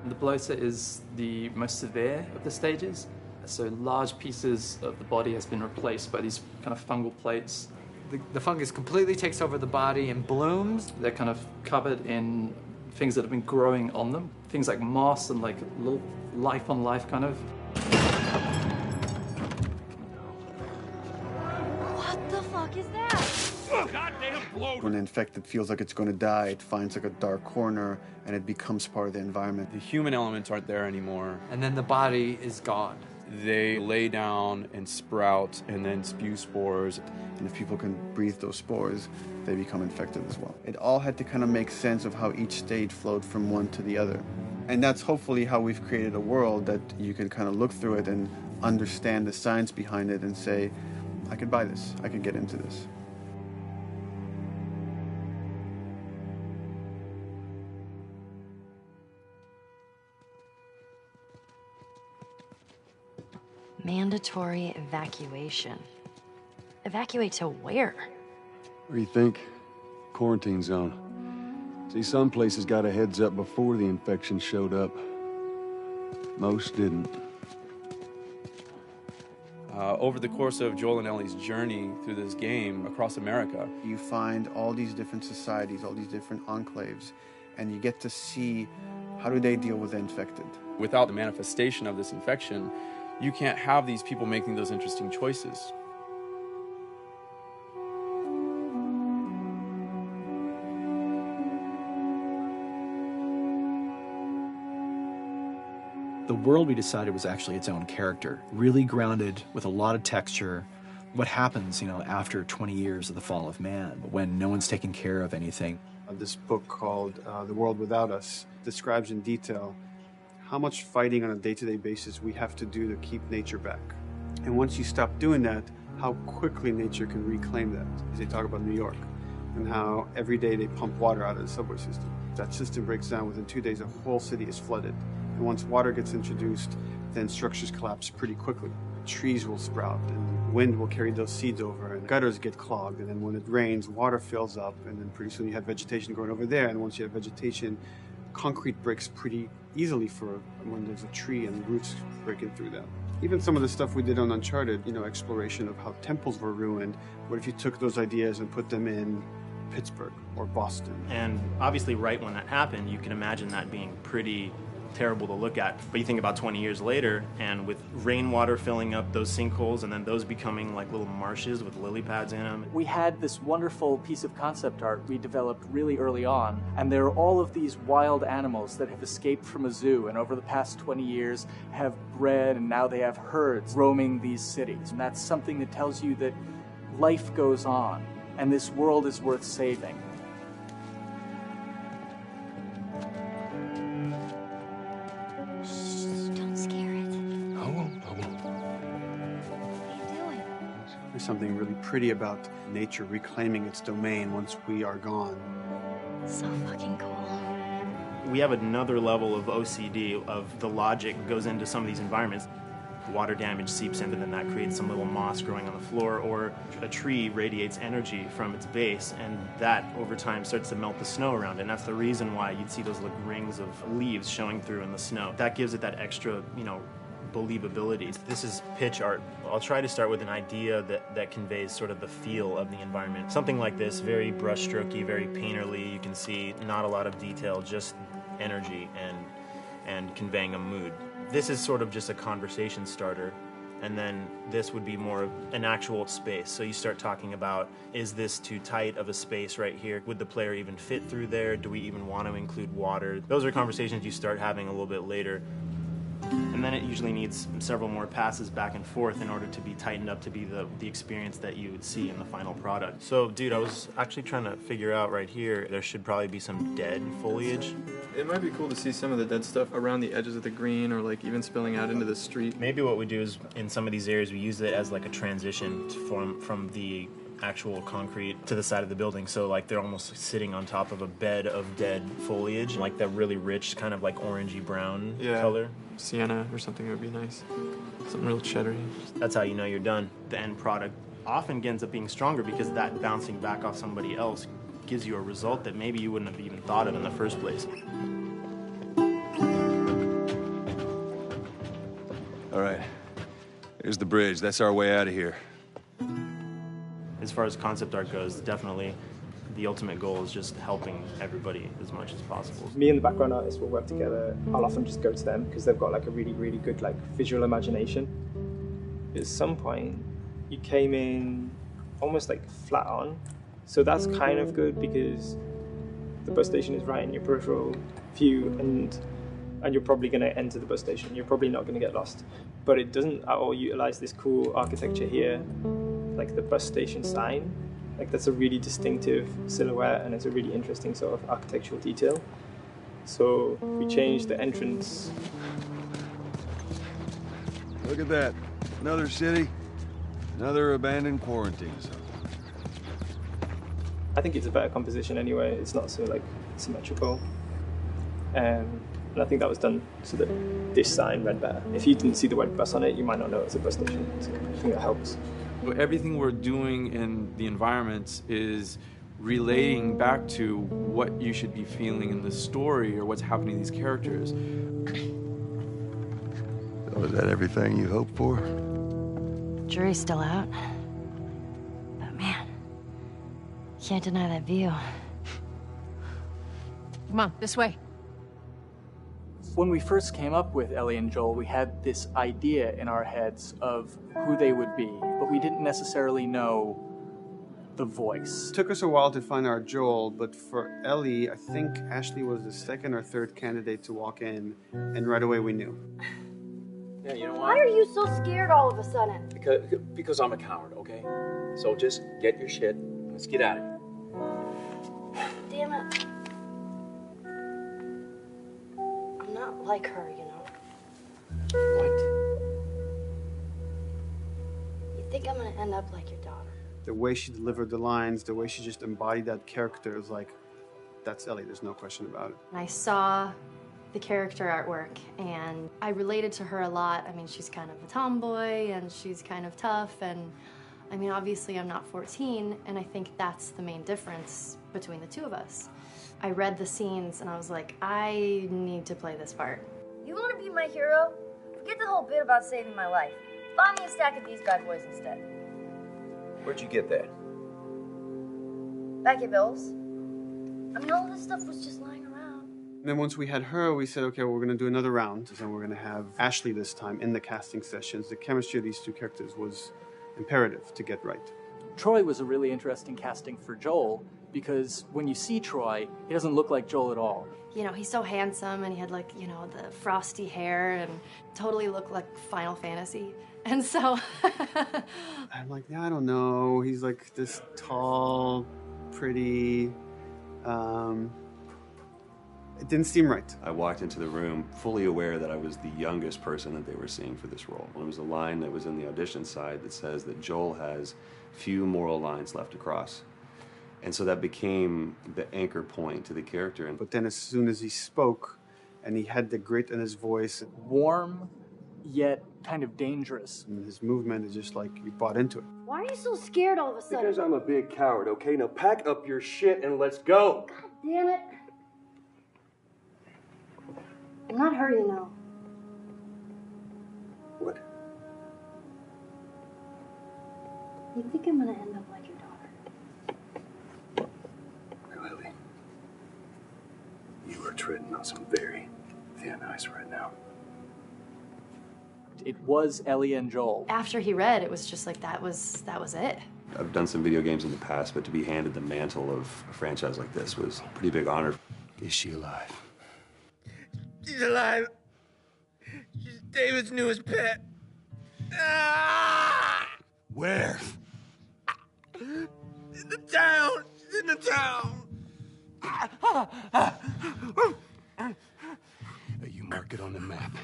The bloater is the most severe of the stages. So large pieces of the body has been replaced by these kind of fungal plates. The fungus completely takes over the body and blooms. They're kind of covered in things that have been growing on them. Things like moss and like little life on life kind of. What the fuck is that? Goddamn bloater! When an infected feels like it's going to die, it finds like a dark corner and it becomes part of the environment. The human elements aren't there anymore. And then the body is gone. They lay down and sprout and then spew spores. And if people can breathe those spores, they become infected as well. It all had to kind of make sense of how each stage flowed from one to the other. And that's hopefully how we've created a world that you can kind of look through it and understand the science behind it and say, I could buy this, I could get into this. Mandatory evacuation. Evacuate to where? What do you think? Quarantine zone. See, some places got a heads up before the infection showed up. Most didn't. Over the course of Joel and Ellie's journey through this game across America, you find all these different societies, all these different enclaves, and you get to see how do they deal with the infected. Without the manifestation of this infection, you can't have these people making those interesting choices. The world we decided was actually its own character, really grounded with a lot of texture. What happens, after 20 years of the fall of man, when no one's taking care of anything? This book called The World Without Us describes in detail how much fighting on a day-to-day basis we have to do to keep nature back. And once you stop doing that, how quickly nature can reclaim that. As they talk about New York, and how every day they pump water out of the subway system. That system breaks down. Within 2 days, a whole city is flooded. And once water gets introduced, then structures collapse pretty quickly. Trees will sprout, and wind will carry those seeds over, and gutters get clogged, and then when it rains, water fills up, and then pretty soon you have vegetation growing over there, and once you have vegetation, concrete breaks pretty easily for when there's a tree and roots breaking through that. Even some of the stuff we did on Uncharted, you know, exploration of how temples were ruined. What if you took those ideas and put them in Pittsburgh or Boston? And obviously right when that happened, you can imagine that being pretty terrible to look at. But you think about 20 years later, and with rainwater filling up those sinkholes and then those becoming like little marshes with lily pads in them. We had this wonderful piece of concept art we developed really early on, and there are all of these wild animals that have escaped from a zoo and over the past 20 years have bred, and now they have herds roaming these cities. And that's something that tells you that life goes on and this world is worth saving. There's something really pretty about nature reclaiming its domain once we are gone. So fucking cool. We have another level of OCD of the logic goes into some of these environments. Water damage seeps into them, that creates some little moss growing on the floor, or a tree radiates energy from its base, and that over time starts to melt the snow around it. And that's the reason why you'd see those like rings of leaves showing through in the snow. That gives it that extra, you know, believability. This is pitch art. I'll try to start with an idea that conveys sort of the feel of the environment. Something like this, very brushstrokey, very painterly. You can see not a lot of detail, just energy and conveying a mood. This is sort of just a conversation starter, and then this would be more of an actual space. So you start talking about, is this too tight of a space right here? Would the player even fit through there? Do we even want to include water? Those are conversations you start having a little bit later. And then it usually needs several more passes back and forth in order to be tightened up to be the experience that you would see in the final product. So, dude, I was actually trying to figure out right here, there should probably be some dead foliage. It might be cool to see some of the dead stuff around the edges of the green, or like even spilling out into the street. Maybe what we do is, in some of these areas, we use it as like a transition from the actual concrete to the side of the building, so like they're almost sitting on top of a bed of dead foliage, like that really rich kind of like orangey brown color. Sienna or something would be nice. Something real cheddary. That's how you know you're done. The end product often ends up being stronger because that bouncing back off somebody else gives you a result that maybe you wouldn't have even thought of in the first place. All right, here's the bridge. That's our way out of here. As far as concept art goes, definitely the ultimate goal is just helping everybody as much as possible. Me and the background artist will work together. I'll often just go to them because they've got like a really, really good like visual imagination. At some point, you came in almost like flat on. So that's kind of good because the bus station is right in your peripheral view, and you're probably going to enter the bus station. You're probably not going to get lost. But it doesn't at all utilize this cool architecture here, like the bus station sign. Like that's a really distinctive silhouette, and it's a really interesting sort of architectural detail. So we changed the entrance. Look at that. Another city, another abandoned quarantine zone. I think it's a better composition anyway. It's not so like symmetrical. And I think that was done so that this sign read better. If you didn't see the word bus on it, you might not know it's a bus station. So I think that helps. Everything we're doing in the environments is relating back to what you should be feeling in the story or what's happening to these characters. So is that everything you hoped for? Jury's still out. But man, can't deny that view. Come on, this way. When we first came up with Ellie and Joel, we had this idea in our heads of who they would be, but we didn't necessarily know the voice. It took us a while to find our Joel, but for Ellie, I think Ashley was the second or third candidate to walk in, and right away we knew. Yeah, you know Why what? are you so scared all of a sudden? Because I'm a coward, okay? So just get your shit. Let's get out of here. Damn it. I'm not like her, you know. What? You think I'm gonna end up like your daughter? The way she delivered the lines, the way she just embodied that character is like, that's Ellie, there's no question about it. I saw the character artwork and I related to her a lot. I mean, she's kind of a tomboy and she's kind of tough, and I mean, obviously I'm not 14, and I think that's the main difference between the two of us. I read the scenes and I was like, I need to play this part. You wanna be my hero? Forget the whole bit about saving my life. Buy me a stack of these bad boys instead. Where'd you get that? Back at Bill's. I mean, all this stuff was just lying around. And then once we had her, we said, okay, well, we're going to do another round. And we're going to have Ashley this time in the casting sessions. The chemistry of these two characters was imperative to get right. Troy was a really interesting casting for Joel because when you see Troy, he doesn't look like Joel at all. You know, he's so handsome and he had like, you know, the frosty hair and totally looked like Final Fantasy. And so I'm like, yeah, I don't know. He's like this tall, pretty. It didn't seem right. I walked into the room fully aware that I was the youngest person that they were seeing for this role. There was a line that was in the audition side that says that Joel has few moral lines left to cross. And so that became the anchor point to the character. But then as soon as he spoke and he had the grit in his voice. Warm, yet kind of dangerous. And his movement is just like you bought into it. Why are you so scared all of a sudden? Because I'm a big coward, okay? Now pack up your shit and let's go. God damn it. I'm not her, you know. What? You think I'm gonna end up like your daughter? Lily, you are treading on some very thin ice right now. It was Ellie and Joel. after he read, it was just like that was it. I've done some video games in the past, but to be handed the mantle of a franchise like this was a pretty big honor. Is she alive? She's alive. She's David's newest pet. Ah! Where? In the town. She's in the town. You mark it on the map.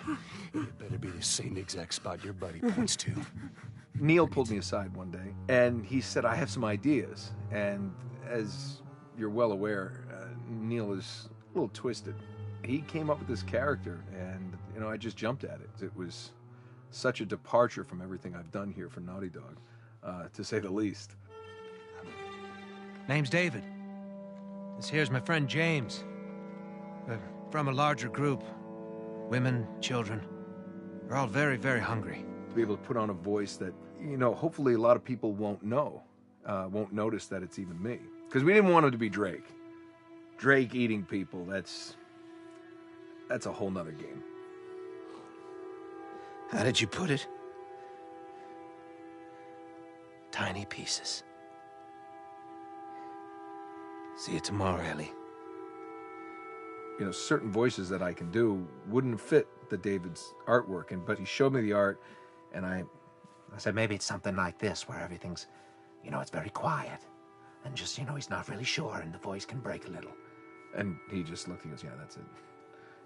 It better be the same exact spot your buddy points to. Neil pulled me aside one day, and he said, I have some ideas. And as you're well aware, Neil is a little twisted. He came up with this character, and, you know, I just jumped at it. It was such a departure from everything I've done here for Naughty Dog, to say the least. Name's David. This here's my friend James. We're from a larger group. Women, children. They're all very, very hungry. To be able to put on a voice that, you know, hopefully a lot of people won't know, won't notice that it's even me. Because we didn't want it to be Drake. Drake eating people, that's a whole nother game. How did you put it? Tiny pieces. See you tomorrow, Ellie. You know, certain voices that I can do wouldn't fit the David's artwork, but he showed me the art, and I said maybe it's something like this, where everything's, you know, it's very quiet. And just, you know, he's not really sure, and the voice can break a little. And he just looked and goes, yeah, that's it.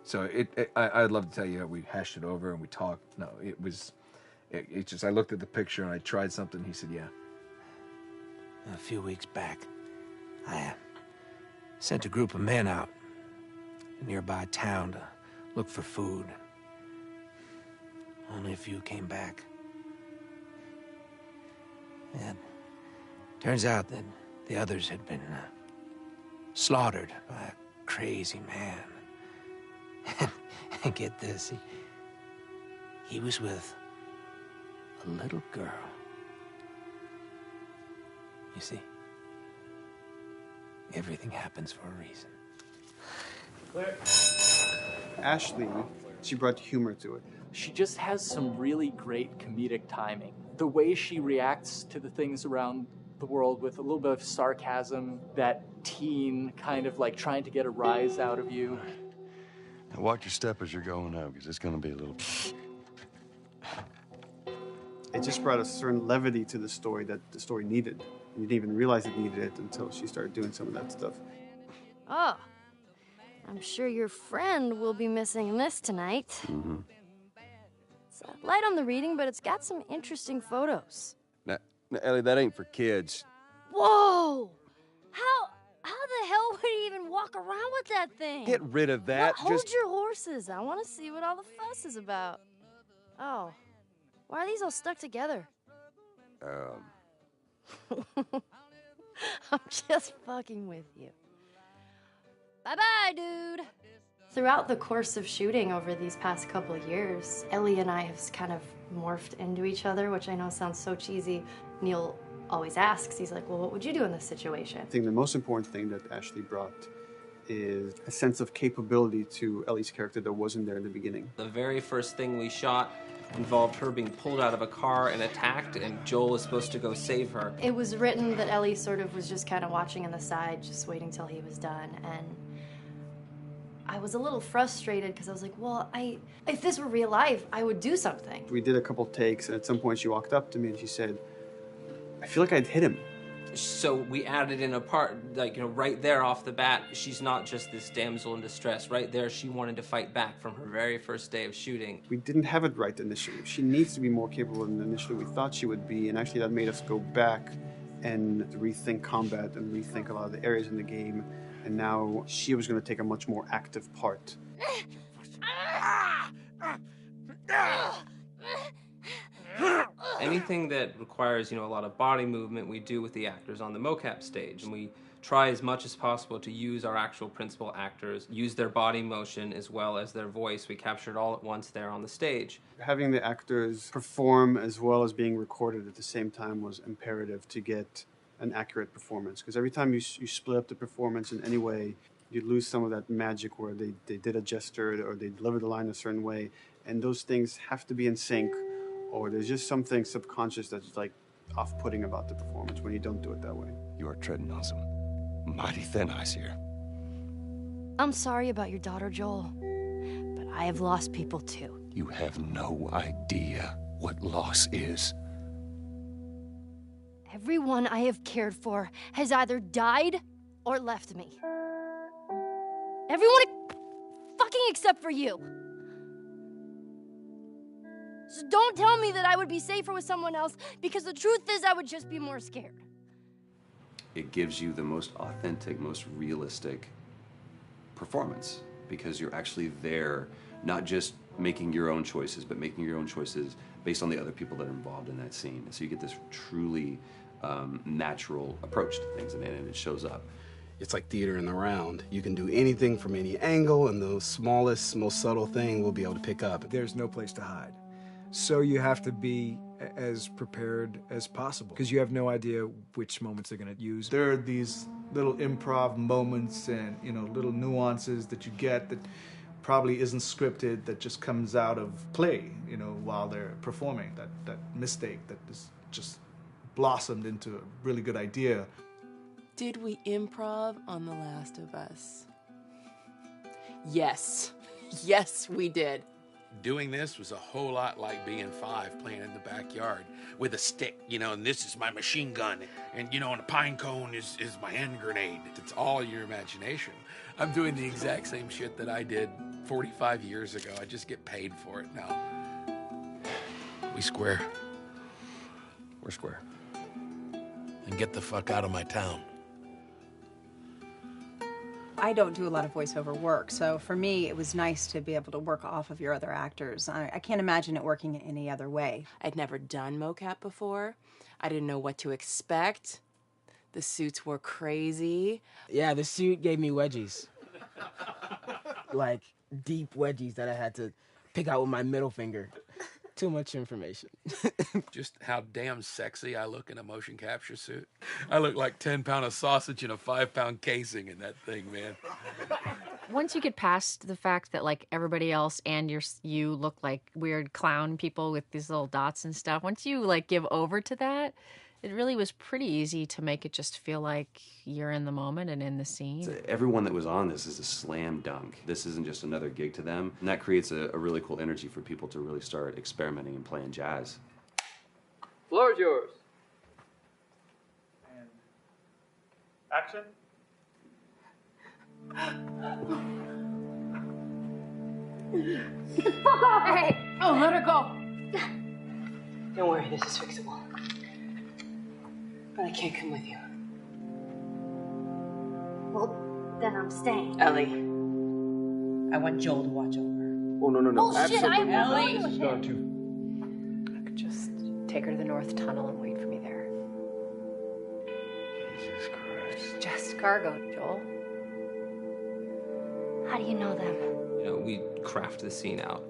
So I'd love to tell you, we hashed it over and we talked. No, it just, I looked at the picture and I tried something. He said, yeah. A few weeks back, I sent a group of men out a nearby town to look for food. Only a few came back. And turns out that the others had been slaughtered by a crazy man. And get this, he was with a little girl. You see, everything happens for a reason. Ashley, she brought humor to it. She just has some really great comedic timing. The way she reacts to the things around the world with a little bit of sarcasm, that teen kind of like trying to get a rise out of you. Now watch your step as you're going out, because it's going to be a little... It just brought a certain levity to the story that the story needed. You didn't even realize it needed it until she started doing some of that stuff. Oh, I'm sure your friend will be missing this tonight. Mm-hmm. It's light on the reading, but it's got some interesting photos. Now, Ellie, that ain't for kids. Whoa! How the hell would he even walk around with that thing? Get rid of that. Hold your horses. I want to see what all the fuss is about. Oh, why are these all stuck together? I'm just fucking with you. Bye-bye, dude. Throughout the course of shooting over these past couple of years, Ellie and I have kind of morphed into each other, which I know sounds so cheesy. Neil always asks, he's like, well, what would you do in this situation? I think the most important thing that Ashley brought is a sense of capability to Ellie's character that wasn't there in the beginning. The very first thing we shot involved her being pulled out of a car and attacked, and Joel was supposed to go save her. It was written that Ellie sort of was just kind of watching on the side, just waiting till he was done, and I was a little frustrated because I was like, well, if this were real life, I would do something. We did a couple takes, and at some point she walked up to me and she said, I feel like I'd hit him. So we added in a part, like, right there off the bat, she's not just this damsel in distress. Right there, she wanted to fight back from her very first day of shooting. We didn't have it right initially. She needs to be more capable than initially we thought she would be, and actually that made us go back and rethink combat and rethink a lot of the areas in the game, and now she was going to take a much more active part. Anything that requires, a lot of body movement, we do with the actors on the mocap stage. And we try as much as possible to use our actual principal actors, use their body motion as well as their voice. We capture it all at once there on the stage. Having the actors perform as well as being recorded at the same time was imperative to get an accurate performance. Because every time you split up the performance in any way, you lose some of that magic where they did a gesture or they delivered the line a certain way. And those things have to be in sync, or there's just something subconscious that's like off-putting about the performance when you don't do it that way. You are treading on some mighty thin ice here. I'm sorry about your daughter, Joel, but I have lost people too. You have no idea what loss is. Everyone I have cared for has either died or left me. Everyone fucking except for you. So don't tell me that I would be safer with someone else, because the truth is I would just be more scared. It gives you the most authentic, most realistic performance, because you're actually there, not just making your own choices, but making your own choices based on the other people that are involved in that scene. So you get this truly natural approach to things, and it shows up. It's like theater in the round. You can do anything from any angle, and the smallest, most subtle thing we'll be able to pick up. There's no place to hide. So you have to be as prepared as possible, because you have no idea which moments they're going to use. There are these little improv moments and, little nuances that you get that probably isn't scripted, that just comes out of play, while they're performing. That mistake that is just blossomed into a really good idea. Did we improv on The Last of Us? Yes. Yes, we did. Doing this was a whole lot like being 5, playing in the backyard with a stick, and this is my machine gun, and, and a pine cone is my hand grenade. It's all your imagination. I'm doing the exact same shit that I did 45 years ago. I just get paid for it now. We square. We're square. And get the fuck out of my town. I don't do a lot of voiceover work, so for me, it was nice to be able to work off of your other actors. I can't imagine it working any other way. I'd never done mocap before. I didn't know what to expect. The suits were crazy. Yeah, the suit gave me wedgies. Like, deep wedgies that I had to pick out with my middle finger. Too much information. Just how damn sexy I look in a motion capture suit. I look like 10-pound of sausage in a 5-pound casing in that thing, man. Once you get past the fact that everybody else and you look like weird clown people with these little dots and stuff, once you give over to that, it really was pretty easy to make it just feel like you're in the moment and in the scene. So everyone that was on this is a slam dunk. This isn't just another gig to them. And that creates a really cool energy for people to really start experimenting and playing jazz. Floor is yours. And action. Hey! Oh, let her go. Don't worry, this is fixable. But I can't come with you. Well, then I'm staying. Ellie, I want Joel to watch over her. Oh, no. Bullshit, I'm Ellie! with Start I him. could just take her to the North Tunnel and wait for me there. Jesus Christ. Just cargo, Joel. How do you know them? You know, we craft the scene out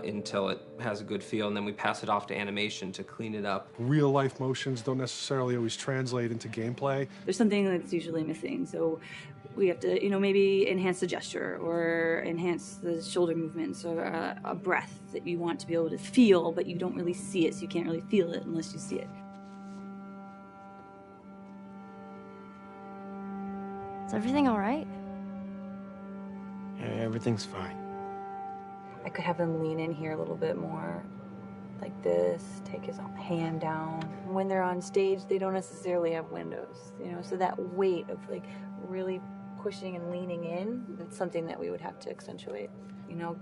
until it has a good feel, and then we pass it off to animation to clean it up. Real life motions don't necessarily always translate into gameplay. There's something that's usually missing, so we have to, maybe enhance the gesture or enhance the shoulder movements or a breath that you want to be able to feel, but you don't really see it, so you can't really feel it unless you see it. Is everything all right? Yeah, everything's fine. I could have him lean in here a little bit more, like this, take his hand down. When they're on stage, they don't necessarily have windows, so that weight of like really pushing and leaning in, that's something that we would have to accentuate.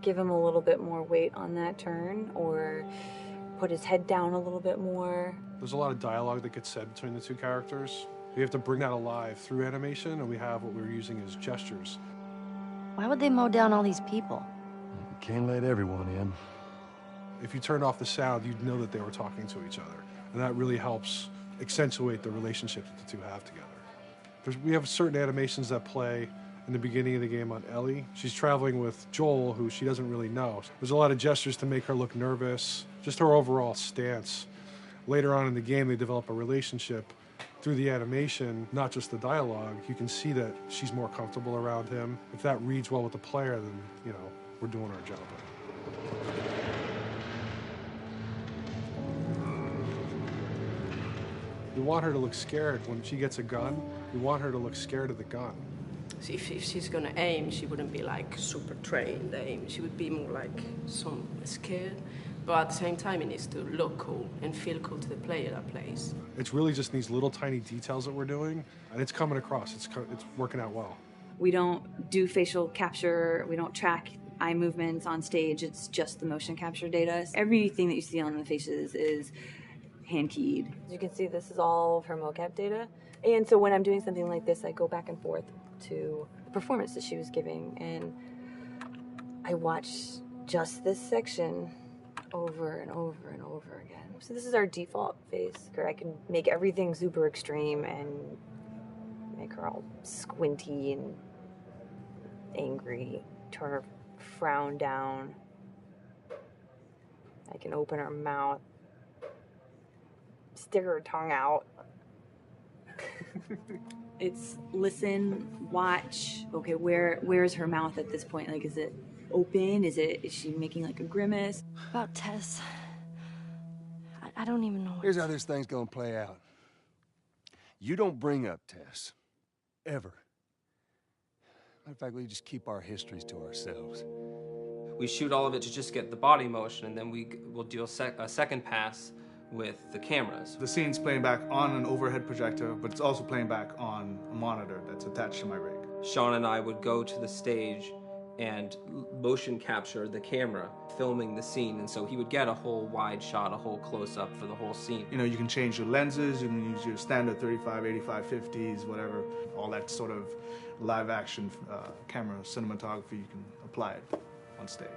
Give him a little bit more weight on that turn, or put his head down a little bit more. There's a lot of dialogue that gets said between the two characters. We have to bring that alive through animation, and we have what we're using as gestures. Why would they mow down all these people? Can't let everyone in. If you turned off the sound, you'd know that they were talking to each other. And that really helps accentuate the relationship that the two have together. We have certain animations that play in the beginning of the game on Ellie. She's traveling with Joel, who she doesn't really know. There's a lot of gestures to make her look nervous, just her overall stance. Later on in the game, they develop a relationship through the animation, not just the dialogue. You can see that she's more comfortable around him. If that reads well with the player, then, we're doing our job. We want her to look scared. When she gets a gun, we want her to look scared of the gun. So if she's gonna aim, she wouldn't be like super trained aim. She would be more like some scared. But at the same time, it needs to look cool and feel cool to the player that plays. It's really just these little tiny details that we're doing, and it's coming across. It's working out well. We don't do facial capture. We don't track eye movements on stage. It's just the motion capture data. Everything that you see on the faces is hand keyed. As you can see, this is all of her mocap data. And so when I'm doing something like this, I go back and forth to the performance that she was giving, and I watch just this section over and over and over again. So this is our default face, where I can make everything super extreme and make her all squinty and angry, turn her frown down. I can open her mouth, stick her tongue out. It's listen, watch. Okay, where's her mouth at this point? Like, is it open? Is she making like a grimace? About Tess. I don't even know. Here's how this thing's gonna play out. You don't bring up Tess. Ever. Matter of fact, we just keep our histories to ourselves. We shoot all of it to just get the body motion, and then we'll do a second pass with the cameras. The scene's playing back on an overhead projector, but it's also playing back on a monitor that's attached to my rig. Sean and I would go to the stage and motion capture the camera, filming the scene, and so he would get a whole wide shot, a whole close-up for the whole scene. You can change your lenses, you can use your standard 35, 85, 50s, whatever, all that sort of live-action camera cinematography, you can apply it on stage.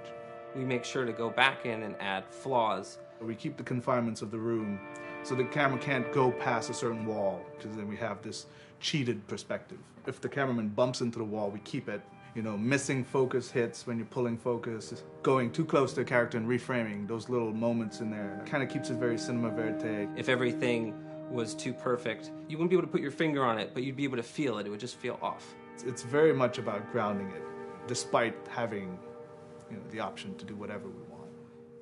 We make sure to go back in and add flaws. We keep the confinements of the room so the camera can't go past a certain wall, because then we have this cheated perspective. If the cameraman bumps into the wall, we keep it. Missing focus hits when you're pulling focus, going too close to a character and reframing, those little moments in there, kind of keeps it very cinema verite. If everything was too perfect, you wouldn't be able to put your finger on it, but you'd be able to feel it. It would just feel off. It's very much about grounding it, despite having the option to do whatever we want.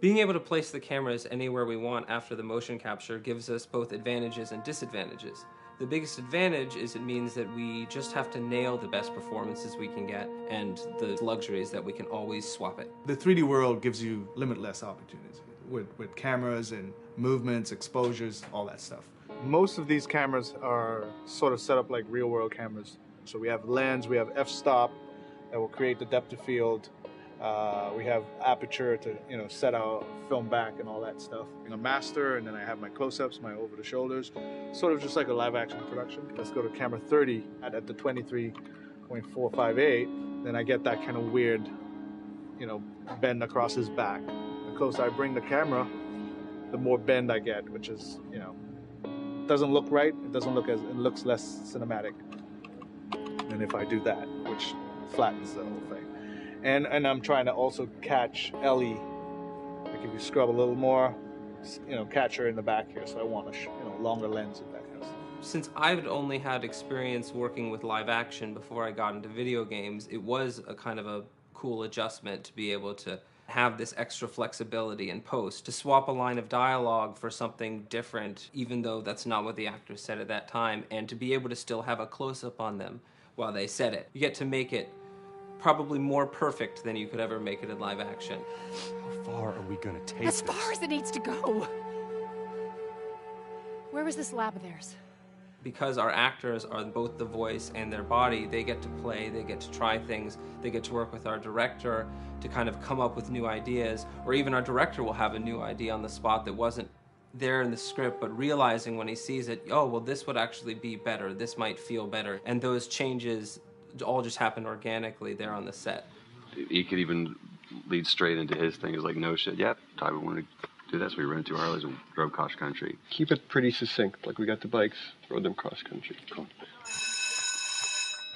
Being able to place the cameras anywhere we want after the motion capture gives us both advantages and disadvantages. The biggest advantage is it means that we just have to nail the best performances we can get, and the luxury is that we can always swap it. The 3D world gives you limitless opportunities with cameras and movements, exposures, all that stuff. Most of these cameras are sort of set up like real world cameras. So we have lens, we have f-stop that will create the depth of field. We have aperture to set out, film back, and all that stuff. A master, and then I have my close-ups, my over-the-shoulders, sort of just like a live-action production. Let's go to camera 30 at the 23.458. Then I get that kind of weird, bend across his back. The closer I bring the camera, the more bend I get, which is, doesn't look right. It looks less cinematic than if I do that, which flattens the whole thing. And I'm trying to also catch Ellie. Like if you scrub a little more, catch her in the back here. So I want a longer lens of that kind of stuff. Since I've only had experience working with live action before I got into video games, it was a kind of a cool adjustment to be able to have this extra flexibility in post, to swap a line of dialogue for something different, even though that's not what the actors said at that time, and to be able to still have a close-up on them while they said it. You get to make it probably more perfect than you could ever make it in live action. How far are we gonna take As far as it needs to go. Where was this lab of theirs? Because our actors are both the voice and their body, they get to play, they get to try things, they get to work with our director to kind of come up with new ideas, or even our director will have a new idea on the spot that wasn't there in the script, but realizing when he sees it, oh, well, this would actually be better, this might feel better. And those changes all just happen organically there on the set. He could even lead straight into his thing. It's like, no shit, yep, Ty, we want to do that, so we rented 2 Harleys and drove cross country. Keep it pretty succinct. Like, we got the bikes, rode them cross country. Cool.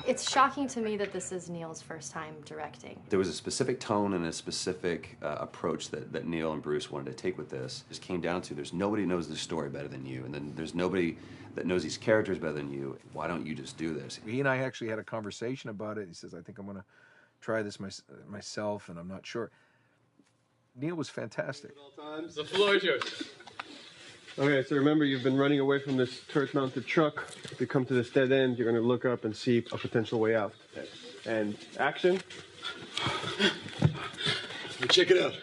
It's shocking to me that this is Neil's first time directing. There was a specific tone and a specific approach that Neil and Bruce wanted to take with this. It just came down to there's nobody who knows the story better than you, and then there's nobody that knows these characters better than you. Why don't you just do this? He and I actually had a conversation about it. He says, I think I'm going to try this myself, and I'm not sure. Neil was fantastic. The floor is yours. Okay, so remember, you've been running away from this turret-mounted truck. If you come to this dead end, you're going to look up and see a potential way out. And action. Check it out.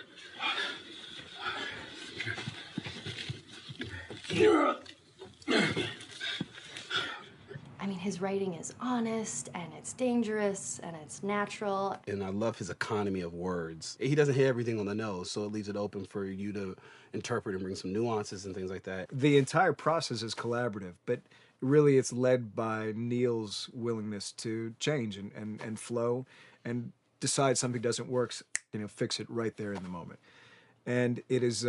I mean, his writing is honest, and it's dangerous, and it's natural. And I love his economy of words. He doesn't hit everything on the nose, so it leaves it open for you to interpret and bring some nuances and things like that. The entire process is collaborative, but really it's led by Neil's willingness to change and flow and decide something doesn't work, fix it right there in the moment. And it is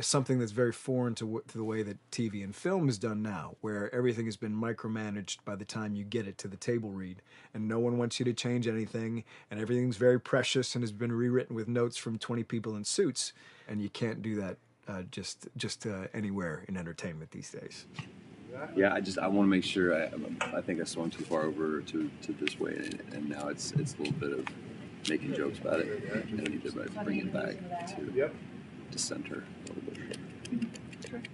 something that's very foreign to the way that TV and film is done now, where everything has been micromanaged by the time you get it to the table read, and no one wants you to change anything, and everything's very precious and has been rewritten with notes from 20 people in suits, and you can't do that just anywhere in entertainment these days. Yeah, I want to make sure. I think I swung too far over to this way, and now it's a little bit of making jokes about it. And I need to bring it back to center a little bit.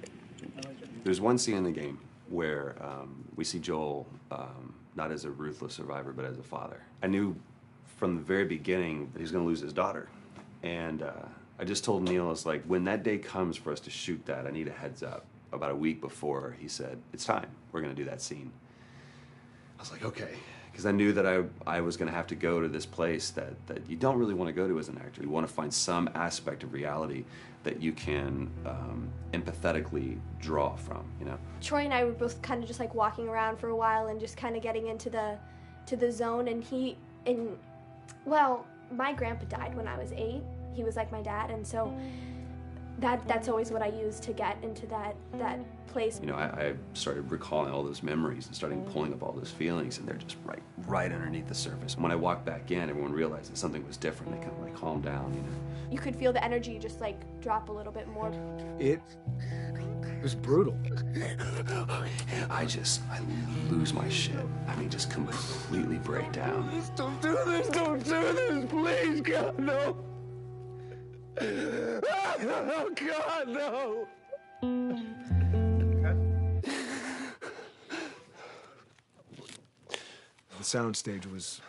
There's one scene in the game where we see Joel not as a ruthless survivor, but as a father. I knew from the very beginning that he was going to lose his daughter, and I just told Neil, I was like, when that day comes for us to shoot that, I need a heads up. About a week before, he said, it's time. We're going to do that scene. I was like, okay. Because I knew that I was going to have to go to this place that you don't really want to go to as an actor. You want to find some aspect of reality that you can empathetically draw from, Troy and I were both kind of just like walking around for a while and just kind of getting into the zone. And well, my grandpa died when I was 8. He was like my dad, and so that's always what I use to get into that place. I started recalling all those memories and starting pulling up all those feelings, and they're just right underneath the surface. When I walked back in, everyone realized that something was different. They kind of calmed down, You could feel the energy just drop a little bit more. It was brutal. I lose my shit. I mean, just completely break down. Don't do this, please, God, no. Oh, God, no! The soundstage was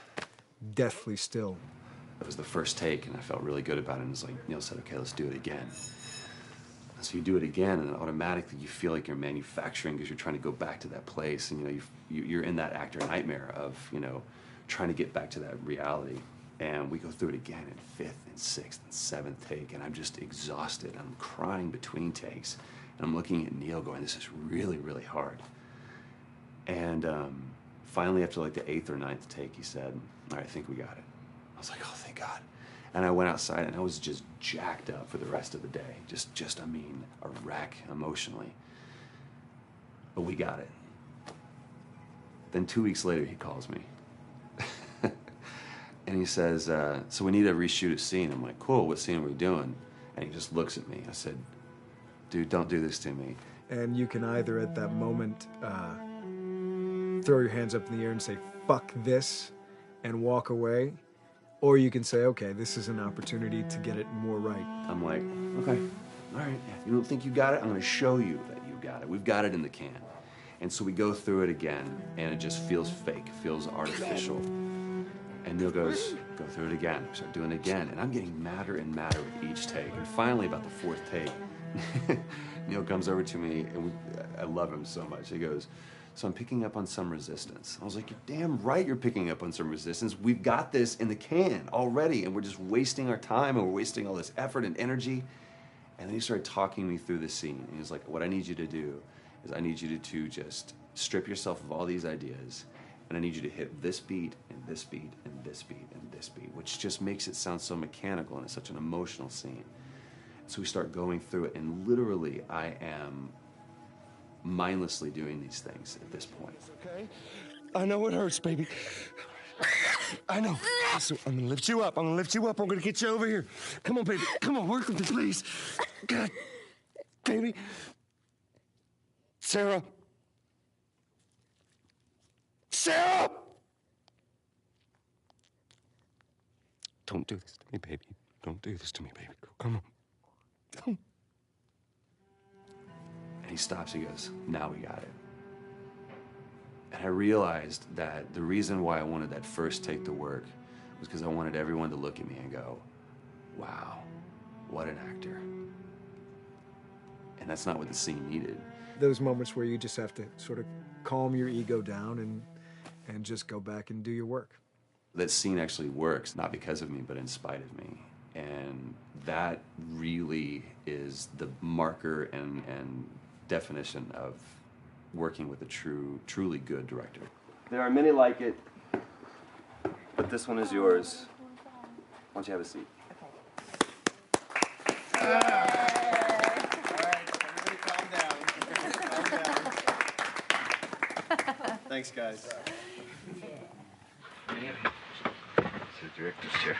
deathly still. It was the first take, and I felt really good about it. And it's like Neil said, okay, let's do it again. So you do it again, and automatically you feel like you're manufacturing because you're trying to go back to that place, and you're in that actor nightmare of trying to get back to that reality. And we go through it again in 5th and 6th and 7th take, and I'm just exhausted. I'm crying between takes, and I'm looking at Neil going, this is really, really hard. And finally, after the 8th or 9th take, he said, all right, I think we got it. I was like, oh, thank God. And I went outside, and I was just jacked up for the rest of the day. Just a wreck emotionally. But we got it. Then 2 weeks later, he calls me. And he says, so we need to reshoot a scene. I'm like, cool, what scene are we doing? And he just looks at me. I said, dude, don't do this to me. And you can either at that moment throw your hands up in the air and say, fuck this, and walk away, or you can say, okay, this is an opportunity to get it more right. I'm like, okay, all right, you don't think you got it? I'm gonna show you that you got it. We've got it in the can. And so we go through it again, and it just feels fake, it feels artificial. And Neil goes, go through it again. We start doing it again, and I'm getting madder and madder with each take. And finally, about the fourth take, Neil comes over to me, and I love him so much. He goes, so I'm picking up on some resistance. I was like, you're damn right you're picking up on some resistance. We've got this in the can already, and we're just wasting our time, and we're wasting all this effort and energy. And then he started talking me through the scene. And he was like, what I need you to do is I need you to just strip yourself of all these ideas, and I need you to hit this beat, and this beat, and this beat, and this beat, which just makes it sound so mechanical, and it's such an emotional scene. So we start going through it, and literally I am mindlessly doing these things at this point. Okay? I know it hurts, baby. I know. So I'm gonna lift you up. I'm gonna lift you up. I'm gonna get you over here. Come on, baby. Come on, work with me, please. God, baby. Sarah. Sarah! Don't do this to me, baby. Don't do this to me, baby. Come on. Come. And he stops, he goes, now we got it. And I realized that the reason why I wanted that first take to work was because I wanted everyone to look at me and go, wow, what an actor. And that's not what the scene needed. Those moments where you just have to sort of calm your ego down and just go back and do your work. That scene actually works, not because of me, but in spite of me. And that really is the marker and definition of working with a truly good director. There are many like it, but this one is yours. Why don't you have a seat? Thanks, guys. It's the director's chair.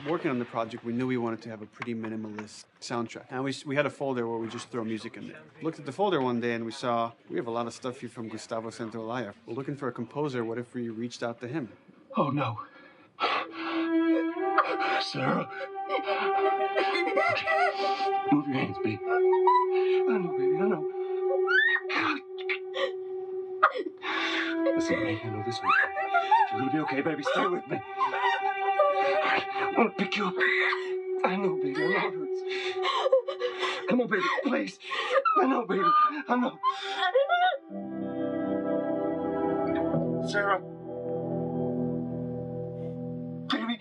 Working on the project, we knew we wanted to have a pretty minimalist soundtrack. And we had a folder where we just throw music in there. Looked at the folder one day and we saw, we have a lot of stuff here from Gustavo Santaolalla. We're looking for a composer. What if we reached out to him? Oh, no. Sarah. Move your hands, baby. I know, baby, I know. Listen, baby, I know this one. You're gonna be okay, baby. Stay with me. I want to pick you up. I know, baby. I know it hurts. Come on, baby. Please. I know, baby. I know. Sarah. Baby.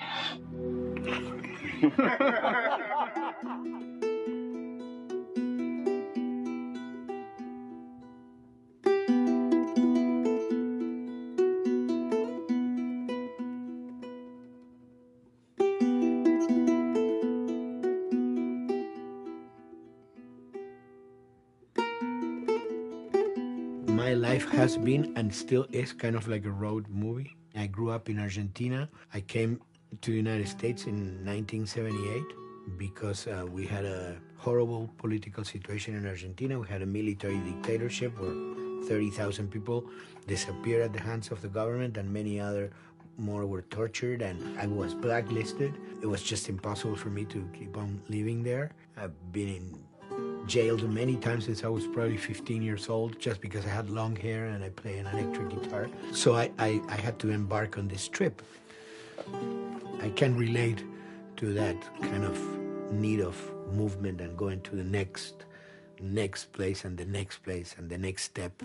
My life has been and still is kind of like a road movie. I grew up in Argentina. I came to the United States in 1978 because we had a horrible political situation in Argentina. We had a military dictatorship where 30,000 people disappeared at the hands of the government and many other more were tortured, and I was blacklisted. It was just impossible for me to keep on living there. I've been in jailed many times since I was probably 15 years old just because I had long hair and I play an electric guitar. So I had to embark on this trip. I can relate to that kind of need of movement and going to the next place and the next place and the next step.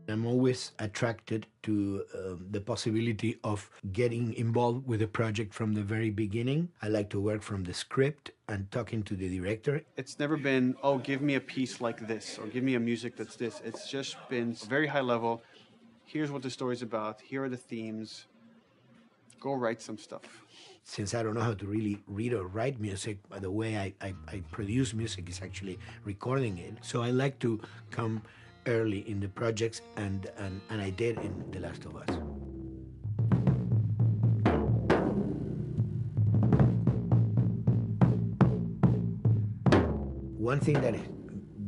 I'm always attracted to the possibility of getting involved with a project from the very beginning. I like to work from the script and talking to the director. It's never been, oh, give me a piece like this or give me a music that's this. It's just been very high level. Here's what the story's about. Here are the themes. Go write some stuff. Since I don't know how to really read or write music, the way I produce music is actually recording it. So I like to come early in the projects, and I did in The Last of Us. One thing that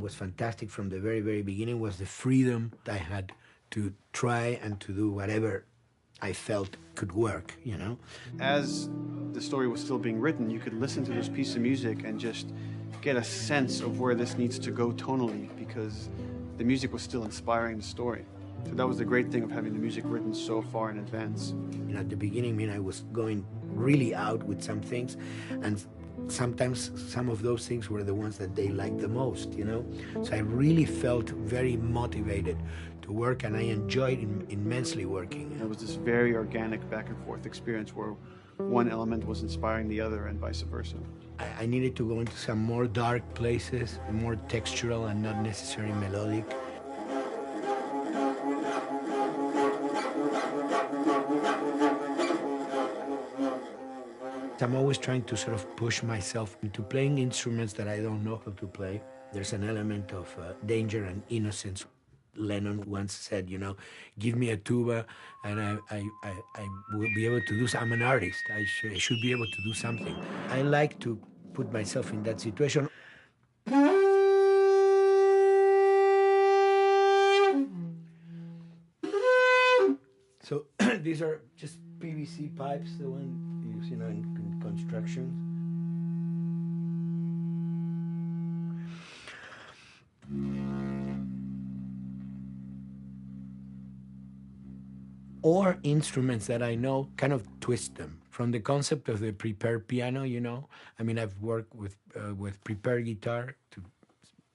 was fantastic from the very, very beginning was the freedom I had to try and to do whatever I felt could work, you know? As the story was still being written, you could listen to this piece of music and just get a sense of where this needs to go tonally, because the music was still inspiring the story. So that was the great thing of having the music written so far in advance. You know, at the beginning, I was going really out with some things, and sometimes some of those things were the ones that they liked the most, you know? So I really felt very motivated to work, and I enjoyed immensely working. It was this very organic back and forth experience where one element was inspiring the other and vice versa. I needed to go into some more dark places, more textural and not necessarily melodic. I'm always trying to sort of push myself into playing instruments that I don't know how to play. There's an element of danger and innocence. Lennon once said, you know, give me a tuba and I will be able to do I'm an artist. I should be able to do something. I like to put myself in that situation. So these are just PVC pipes, the one used, you know, in construction. Or instruments that I know, kind of twist them. From the concept of the prepared piano, you know, I mean, I've worked with prepared guitar to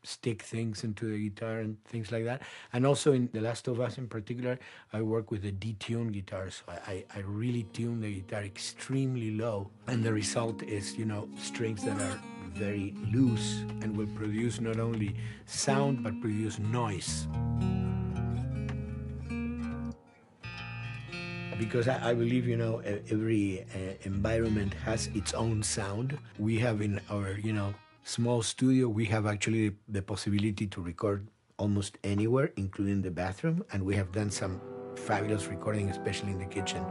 stick things into the guitar and things like that. And also in The Last of Us in particular, I work with a detuned guitar. So I really tune the guitar extremely low. And the result is, you know, strings that are very loose and will produce not only sound, but produce noise. Because I believe, you know, every environment has its own sound. We have in our, you know, small studio, we have actually the possibility to record almost anywhere, including the bathroom, and we have done some fabulous recording, especially in the kitchen.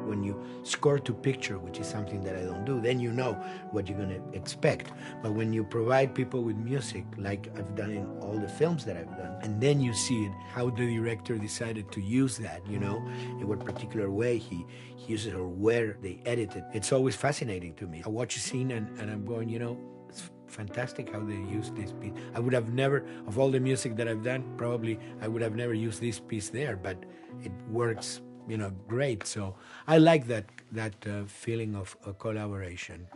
When you score to picture, which is something that I don't do, then you know what you're going to expect. But when you provide people with music, like I've done in all the films that I've done, and then you see it, how the director decided to use that, you know, in what particular way he uses or where they edit it. It's always fascinating to me. I watch a scene and I'm going, you know, it's fantastic how they use this piece. I would have never, of all the music that I've done, probably I would have never used this piece there, but it works, you know, great. So I like that feeling of a collaboration.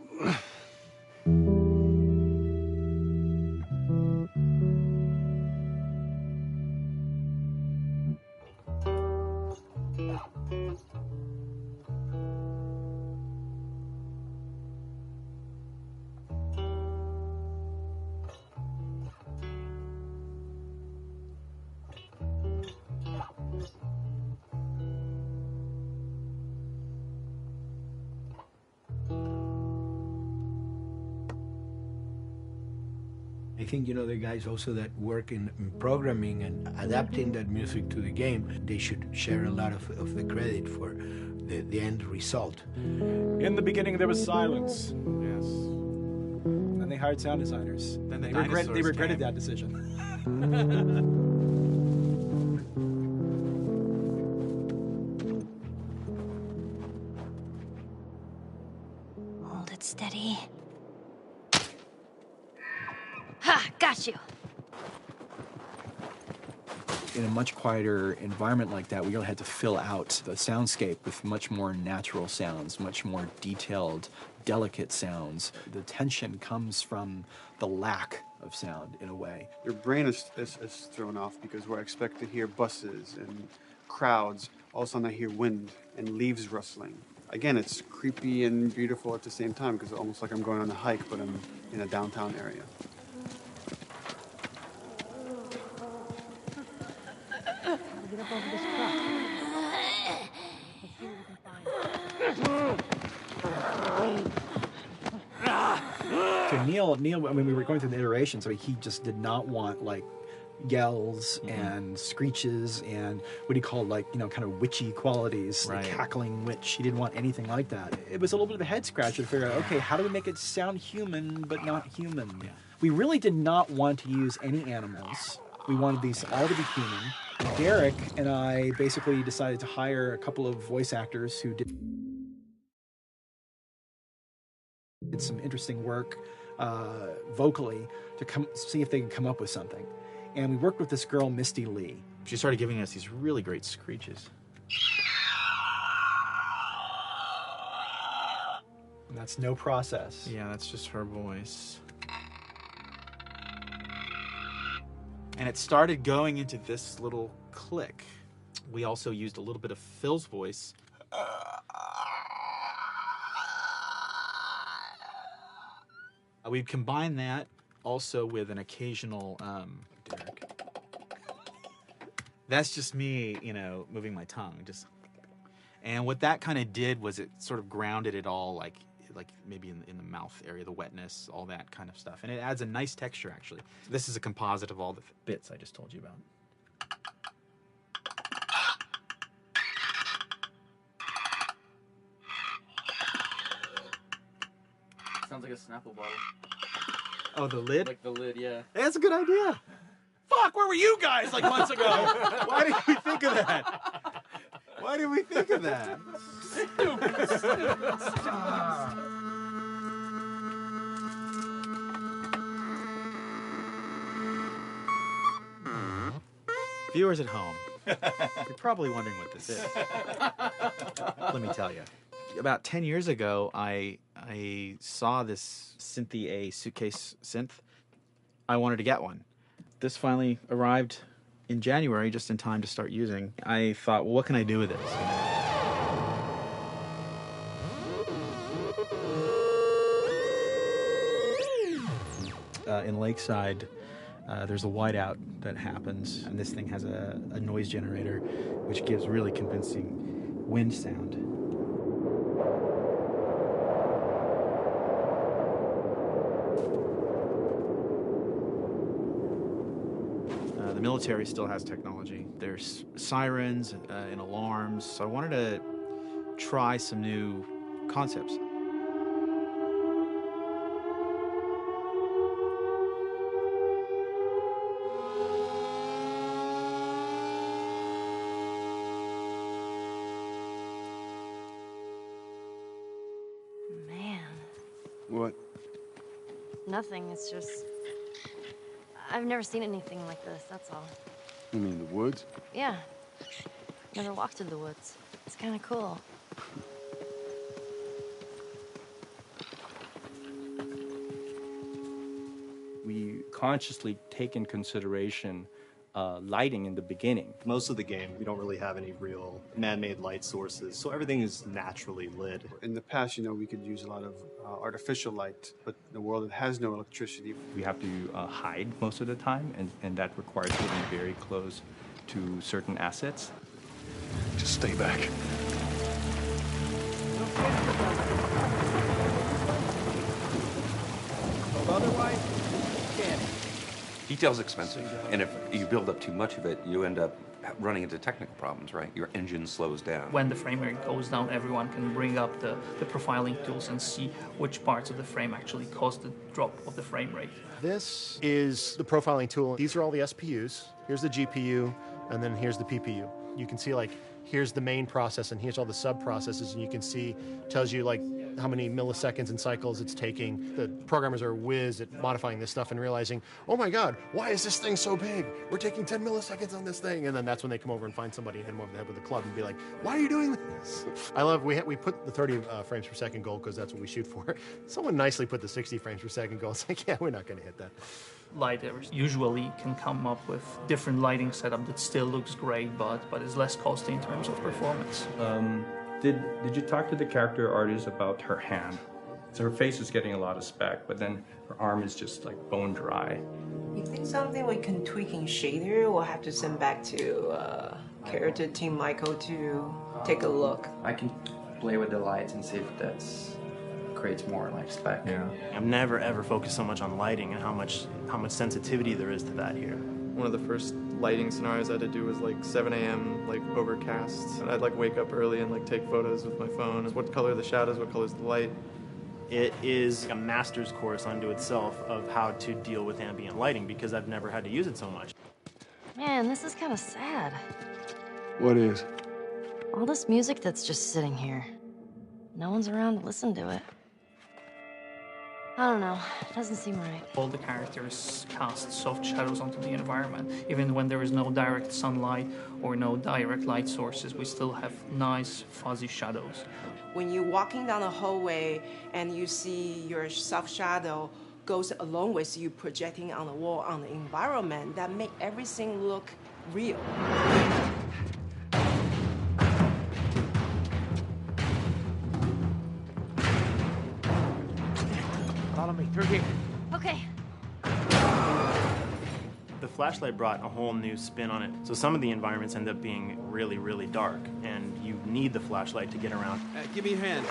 I think, you know, the guys also that work in programming and adapting that music to the game, they should share a lot of the credit for the end result. In the beginning, there was silence. Yes. Then they hired sound designers. Then they regretted that decision. Hold it steady. Ha! Got you! In a much quieter environment like that, we really had to fill out the soundscape with much more natural sounds, much more detailed, delicate sounds. The tension comes from the lack of sound, in a way. Your brain is thrown off because where I expect to hear buses and crowds, all of a sudden I hear wind and leaves rustling. Again, it's creepy and beautiful at the same time because it's almost like I'm going on a hike, but I'm in a downtown area. Get up over this truck. To Neil, I mean, we were going through the iterations, so he just did not want, like, yells and screeches and what he called, like, you know, kind of witchy qualities, Right. the cackling witch. He didn't want anything like that. It was a little bit of a head scratcher to figure out, okay, how do we make it sound human but not human? Yeah. We really did not want to use any animals. We wanted these all to be human. Derek and I basically decided to hire a couple of voice actors who did some interesting work vocally to see if they could come up with something. And we worked with this girl, Misty Lee. She started giving us these really great screeches. And that's no process. Yeah, that's just her voice. And it started going into this little click. We also used a little bit of Phil's voice. We'd combine that also with an occasional, Derek. That's just me, you know, moving my tongue. And what that kind of did was it sort of grounded it all, like maybe in the mouth area, the wetness, all that kind of stuff. And it adds a nice texture, actually. This is a composite of all the bits I just told you about. Sounds like a Snapple bottle. Oh, the lid? Like the lid, yeah. That's a good idea. Fuck, where were you guys like months ago? Why did we think of that? Why did we think of that? Viewers at home, you're probably wondering what this is. Let me tell you. About 10 years ago, I saw this Synthy A suitcase synth. I wanted to get one. This finally arrived in January, just in time to start using. I thought, well, what can I do with this? In Lakeside, there's a whiteout that happens, and this thing has a noise generator, which gives really convincing wind sound. The military still has technology. There's sirens and alarms, so I wanted to try some new concepts. Man, What? nothing. It's just... I've never seen anything like this, that's all. You mean the woods? Yeah. Never walked through the woods. It's kind of cool. We consciously take in consideration lighting in the beginning. Most of the game, we don't really have any real man-made light sources, so everything is naturally lit. In the past, you know, we could use a lot of artificial light, but in a world that has no electricity, We have to hide most of the time, and that requires getting very close to certain assets. Just stay back. Otherwise, can't. Detail's expensive, and if you build up too much of it, you end up running into technical problems, right? Your engine slows down. When the frame rate goes down, everyone can bring up the profiling tools and see which parts of the frame actually cause the drop of the frame rate. This is the profiling tool. These are all the SPUs. Here's the GPU, and then here's the PPU. You can see, like, here's the main process, and here's all the sub-processes, and you can see, tells you, like, how many milliseconds and cycles it's taking. The programmers are whiz at modifying this stuff and realizing, oh my God, why is this thing so big? We're taking 10 milliseconds on this thing. And then that's when they come over and find somebody and hit them over the head with a club and be like, why are you doing this? I love, we put the 30 frames per second goal because that's what we shoot for. Someone nicely put the 60 frames per second goal. It's like, yeah, we're not going to hit that. Lighters usually can come up with different lighting setup that still looks great, but is less costly in terms of performance. Did you talk to the character artist about her hand? So her face is getting a lot of spec, but then her arm is just like bone dry. You think something we can tweak in shader? We'll have to send back to character team Michael to take a look. I can play with the lights and see if that's creates more like spec. Yeah. I've never ever focused so much on lighting and how much sensitivity there is to that here. One of the first lighting scenarios I had to do was like 7 a.m. like overcast, and I'd like wake up early and like take photos with my phone. What color are the shadows? What color is the light? It is a master's course unto itself of how to deal with ambient lighting because I've never had to use it so much. Man, this is kind of sad. What is? All this music that's just sitting here. No one's around to listen to it. I don't know. It doesn't seem right. All the characters cast soft shadows onto the environment. Even when there is no direct sunlight or no direct light sources, we still have nice fuzzy shadows. When you're walking down the hallway and you see your soft shadow goes along with you projecting on the wall on the environment, that make everything look real. Follow me through here. Okay. The flashlight brought a whole new spin on it. So some of the environments end up being really, really dark, and you need the flashlight to get around. Give me your hand.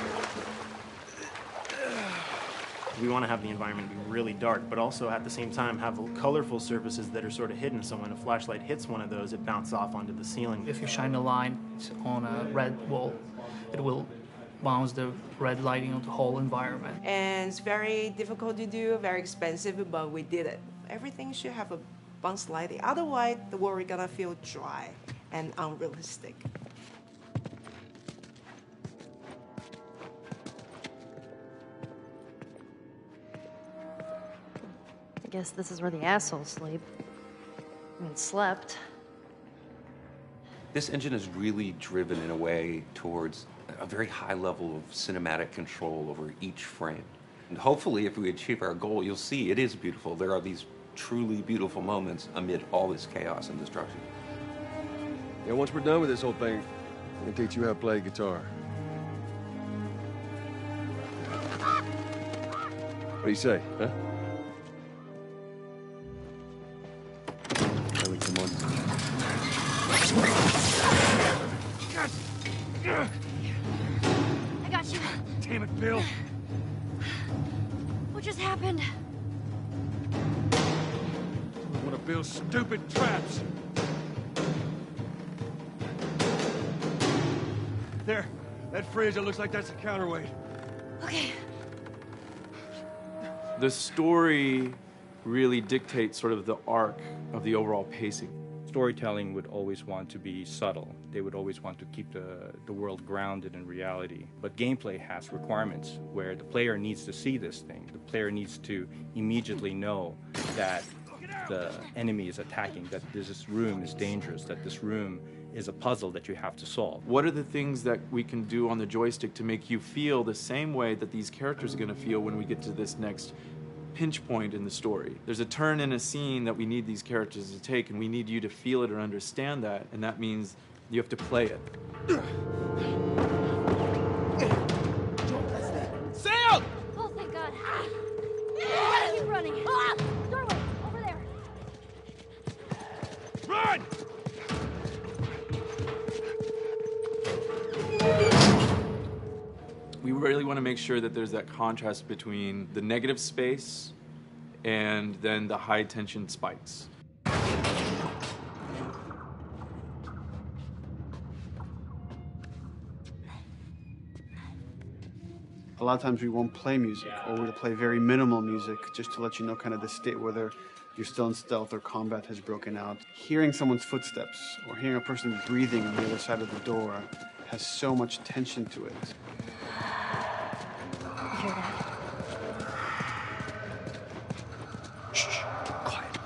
We want to have the environment be really dark, but also at the same time have colorful surfaces that are sort of hidden, so when a flashlight hits one of those, it bounces off onto the ceiling. If you shine a light on a red wall, it will bounce the red lighting on the whole environment. And it's very difficult to do, very expensive, but we did it. Everything should have a bounce lighting. Otherwise, the world is gonna feel dry and unrealistic. I guess this is where the assholes sleep. I mean, slept. This engine is really driven in a way towards a very high level of cinematic control over each frame. And hopefully, if we achieve our goal, you'll see it is beautiful. There are these truly beautiful moments amid all this chaos and destruction. Yeah, once we're done with this whole thing, I'm gonna teach you how to play guitar. What do you say, huh? Ellie, come on. I got you. Damn it, Bill. What just happened? One of Bill's stupid traps. There, that fridge, it looks like that's a counterweight. Okay. The story really dictates sort of the arc of the overall pacing. Storytelling would always want to be subtle. They would always want to keep the world grounded in reality. But gameplay has requirements where the player needs to see this thing. The player needs to immediately know that the enemy is attacking, that this room is dangerous, that this room is a puzzle that you have to solve. What are the things that we can do on the joystick to make you feel the same way that these characters are going to feel when we get to this next pinch point in the story? There's a turn in a scene that we need these characters to take, and we need you to feel it or understand that, and that means you have to play it. Sam! Oh, thank God. Gotta keep running. Ah! Doorway, over there. Run! We really want to make sure that there's that contrast between the negative space and then the high tension spikes. A lot of times we won't play music, or we'll play very minimal music just to let you know kind of the state, whether you're still in stealth or combat has broken out. Hearing someone's footsteps or hearing a person breathing on the other side of the door has so much tension to it. You hear that? Shh, quiet.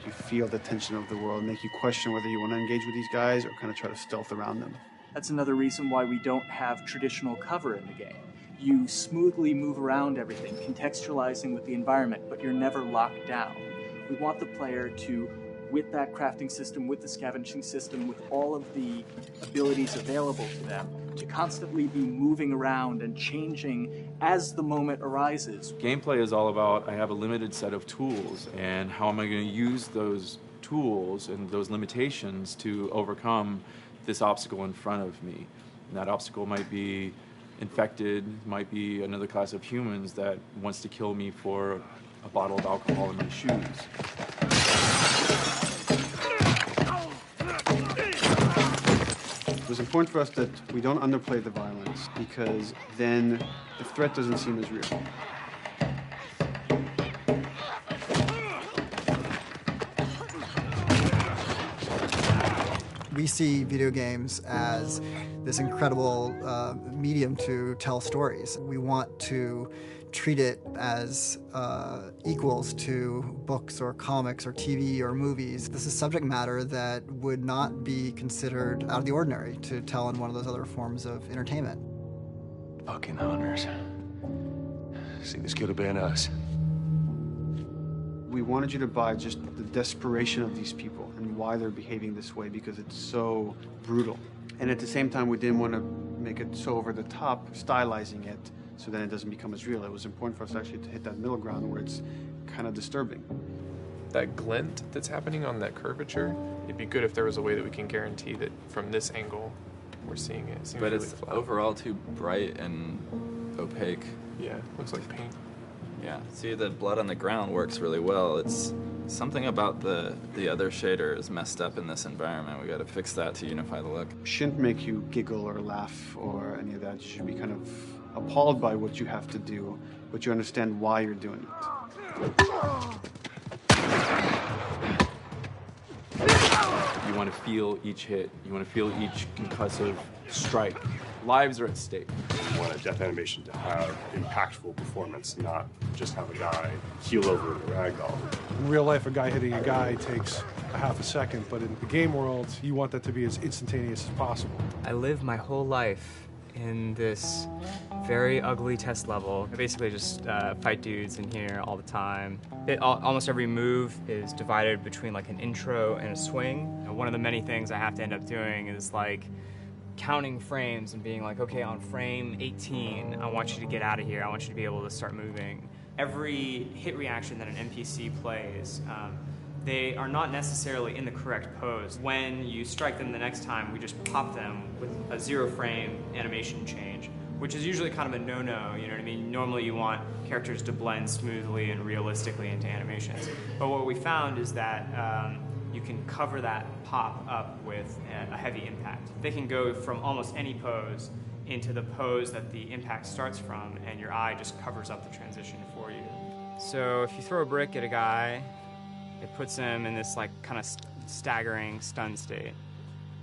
You feel the tension of the world, make you question whether you want to engage with these guys or kind of try to stealth around them. That's another reason why we don't have traditional cover in the game. You smoothly move around everything, contextualizing with the environment, but you're never locked down. We want the player to, with that crafting system, with the scavenging system, with all of the abilities available to them, to constantly be moving around and changing as the moment arises. Gameplay is all about, I have a limited set of tools, and how am I going to use those tools and those limitations to overcome this obstacle in front of me. And that obstacle might be infected, might be another class of humans that wants to kill me for a bottle of alcohol in my shoes. was important for us that we don't underplay the violence, because then the threat doesn't seem as real. We see video games as this incredible medium to tell stories. We want to treat it as equals to books or comics or TV or movies. This is subject matter that would not be considered out of the ordinary to tell in one of those other forms of entertainment. Fucking hunters. See, this could have been us. We wanted you to buy just the desperation of these people and why they're behaving this way, because it's so brutal. And at the same time, we didn't want to make it so over the top, stylizing it, so then it doesn't become as real. It was important for us actually to hit that middle ground where it's kind of disturbing. That glint that's happening on that curvature, it'd be good if there was a way that we can guarantee that from this angle, we're seeing it. It seems but really it's flat. overall too bright and opaque. Yeah, looks like paint. Yeah, see, the blood on the ground works really well. It's something about the other shader is messed up in this environment. We got to fix that to unify the look. Shouldn't make you giggle or laugh or any of that. You should be kind of appalled by what you have to do, but you understand why you're doing it. You want to feel each hit. You want to feel each concussive strike. Lives are at stake. You want a death animation to have impactful performance, not just have a guy keel over in a ragdoll. In real life, a guy hitting a guy takes a half a second, but in the game world, you want that to be as instantaneous as possible. I live my whole life in this very ugly test level. I basically just fight dudes in here all the time. Almost every move is divided between like an intro and a swing. And one of the many things I have to end up doing is like counting frames and being like, okay, on frame 18, I want you to get out of here. I want you to be able to start moving. Every hit reaction that an NPC plays, they are not necessarily in the correct pose. When you strike them the next time, we just pop them with a 0 frame animation change, which is usually kind of a no-no, you know what I mean? Normally you want characters to blend smoothly and realistically into animations. But what we found is that you can cover that pop up with a heavy impact. They can go from almost any pose into the pose that the impact starts from, and your eye just covers up the transition for you. So if you throw a brick at a guy, it puts him in this like kind of staggering stun state.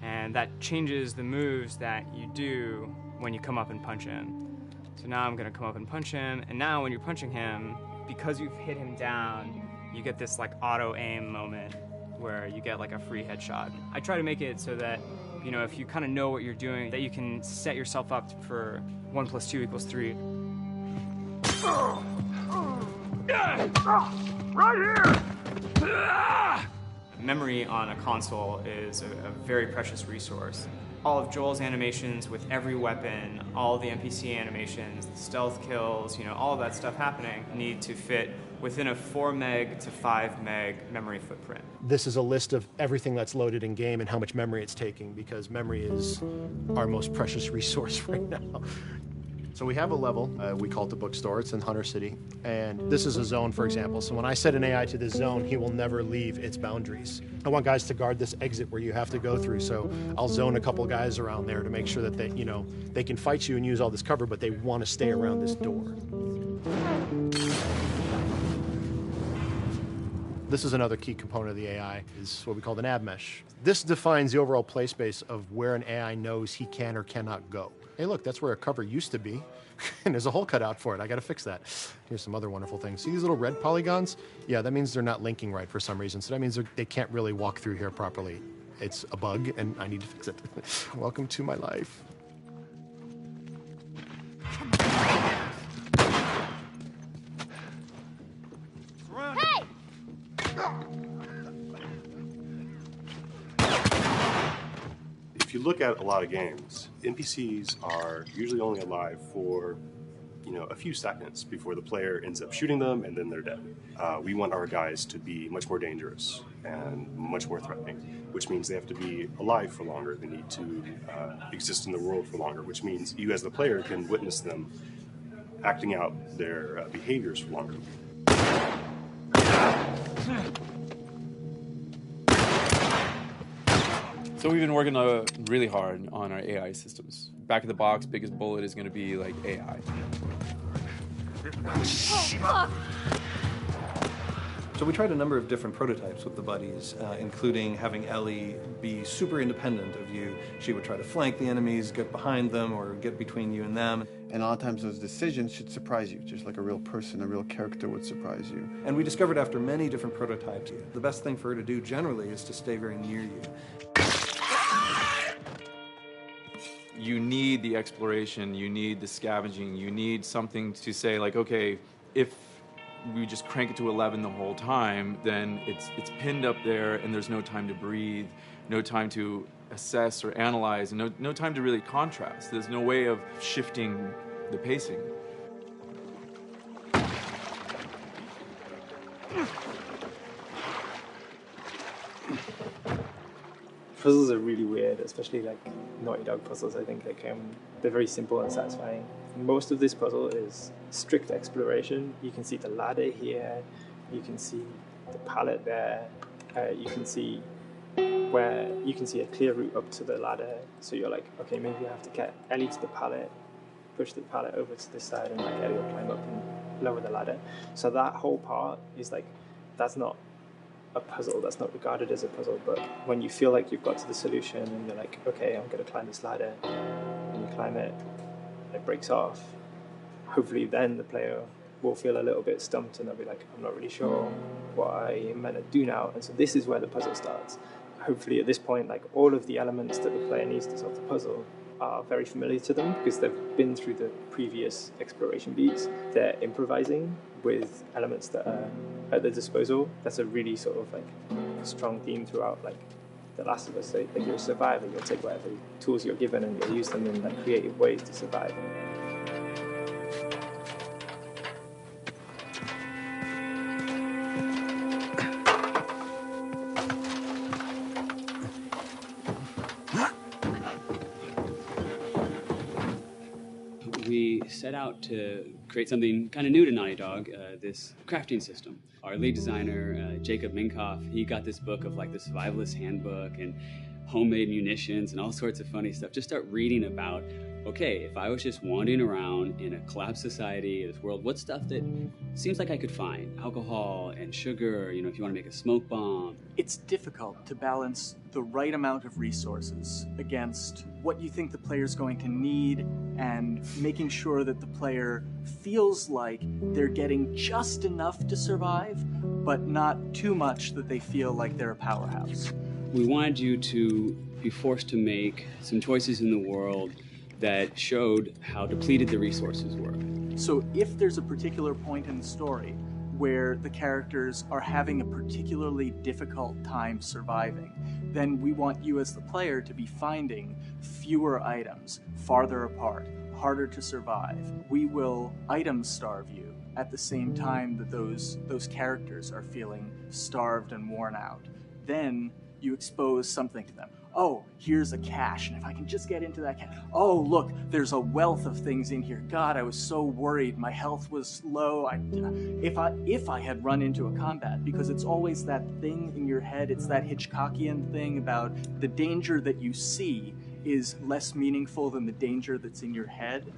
And that changes the moves that you do when you come up and punch him. So now I'm gonna come up and punch him, and now when you're punching him, because you've hit him down, you get this like auto aim moment where you get like a free headshot. I try to make it so that, you know, if you kind of know what you're doing, that you can set yourself up for 1 + 2 = 3. Right here! Memory on a console is a very precious resource. All of Joel's animations with every weapon, all the NPC animations, the stealth kills, you know, all of that stuff happening need to fit within a 4 meg to 5 meg memory footprint. This is a list of everything that's loaded in game and how much memory it's taking, because memory is our most precious resource right now. So we have a level, we call it the bookstore, it's in Hunter City, and this is a zone, for example. So when I set an AI to this zone, he will never leave its boundaries. I want guys to guard this exit where you have to go through, so I'll zone a couple guys around there to make sure that they, you know, they can fight you and use all this cover, but they want to stay around this door. This is another key component of the AI, is what we call the nav mesh. This defines the overall play space of where an AI knows he can or cannot go. Hey, look, that's where a cover used to be, and there's a hole cut out for it. I got to fix that. Here's some other wonderful things. See these little red polygons? Yeah, that means they're not linking right for some reason, so that means they can't really walk through here properly. It's a bug, and I need to fix it. Welcome to my life. Hey! If you look at a lot of games, NPCs are usually only alive for, you know, a few seconds before the player ends up shooting them and then they're dead. We want our guys to be much more dangerous and much more threatening, which means they have to be alive for longer. They need to exist in the world for longer, which means you as the player can witness them acting out their behaviors for longer. So So we've been working really hard on our AI systems. Back of the box, biggest bullet is going to be like AI. So we tried a number of different prototypes with the buddies, including having Ellie be super independent of you. She would try to flank the enemies, get behind them, or get between you and them. And a lot of times those decisions should surprise you, just like a real person, a real character would surprise you. And we discovered after many different prototypes, the best thing for her to do generally is to stay very near you. You need the exploration, you need the scavenging, you need something to say like, okay, if we just crank it to 11 the whole time, then it's pinned up there and there's no time to breathe, no time to assess or analyze, and no time to really contrast. There's no way of shifting the pacing. Puzzles are really weird, especially like Naughty Dog puzzles. I think they're very simple and satisfying. Most of this puzzle is strict exploration. You can see the ladder here, you can see the pallet there, you can see a clear route up to the ladder. So you're like, okay, maybe I have to get Ellie to the pallet, push the pallet over to this side, and like Ellie will climb up and lower the ladder. So that whole part is like, that's not a puzzle, that's not regarded as a puzzle, but when you feel like you've got to the solution and you're like, okay, I'm going to climb this ladder, and you climb it, and it breaks off, hopefully then the player will feel a little bit stumped and they'll be like, I'm not really sure what I am meant to do now. And so this is where the puzzle starts. Hopefully at this point, like all of the elements that the player needs to solve the puzzle are very familiar to them because they've been through the previous exploration beats. They're improvising with elements that are at their disposal. That's a really sort of like strong theme throughout like The Last of Us. So, like you're a survivor, you'll take whatever tools you're given and you'll use them in like creative ways to survive. We set out to create something kind of new to Naughty Dog, this crafting system. Our lead designer, Jacob Minkoff, he got this book of like the survivalist handbook and homemade munitions and all sorts of funny stuff. Just start reading about, okay, if I was just wandering around in a collapsed society, this world, what stuff that seems like I could find? Alcohol and sugar, you know, if you want to make a smoke bomb. It's difficult to balance the right amount of resources against what you think the player's going to need and making sure that the player feels like they're getting just enough to survive, but not too much that they feel like they're a powerhouse. We wanted you to be forced to make some choices in the world that showed how depleted the resources were. So if there's a particular point in the story where the characters are having a particularly difficult time surviving, then we want you as the player to be finding fewer items, farther apart, harder to survive. We will item starve you at the same time that those characters are feeling starved and worn out. Then you expose something to them. Oh, here's a cache, and if I can just get into that cache. Oh, look, there's a wealth of things in here. God, I was so worried. My health was low. If I had run into a combat, because it's always that thing in your head, it's that Hitchcockian thing about the danger that you see is less meaningful than the danger that's in your head.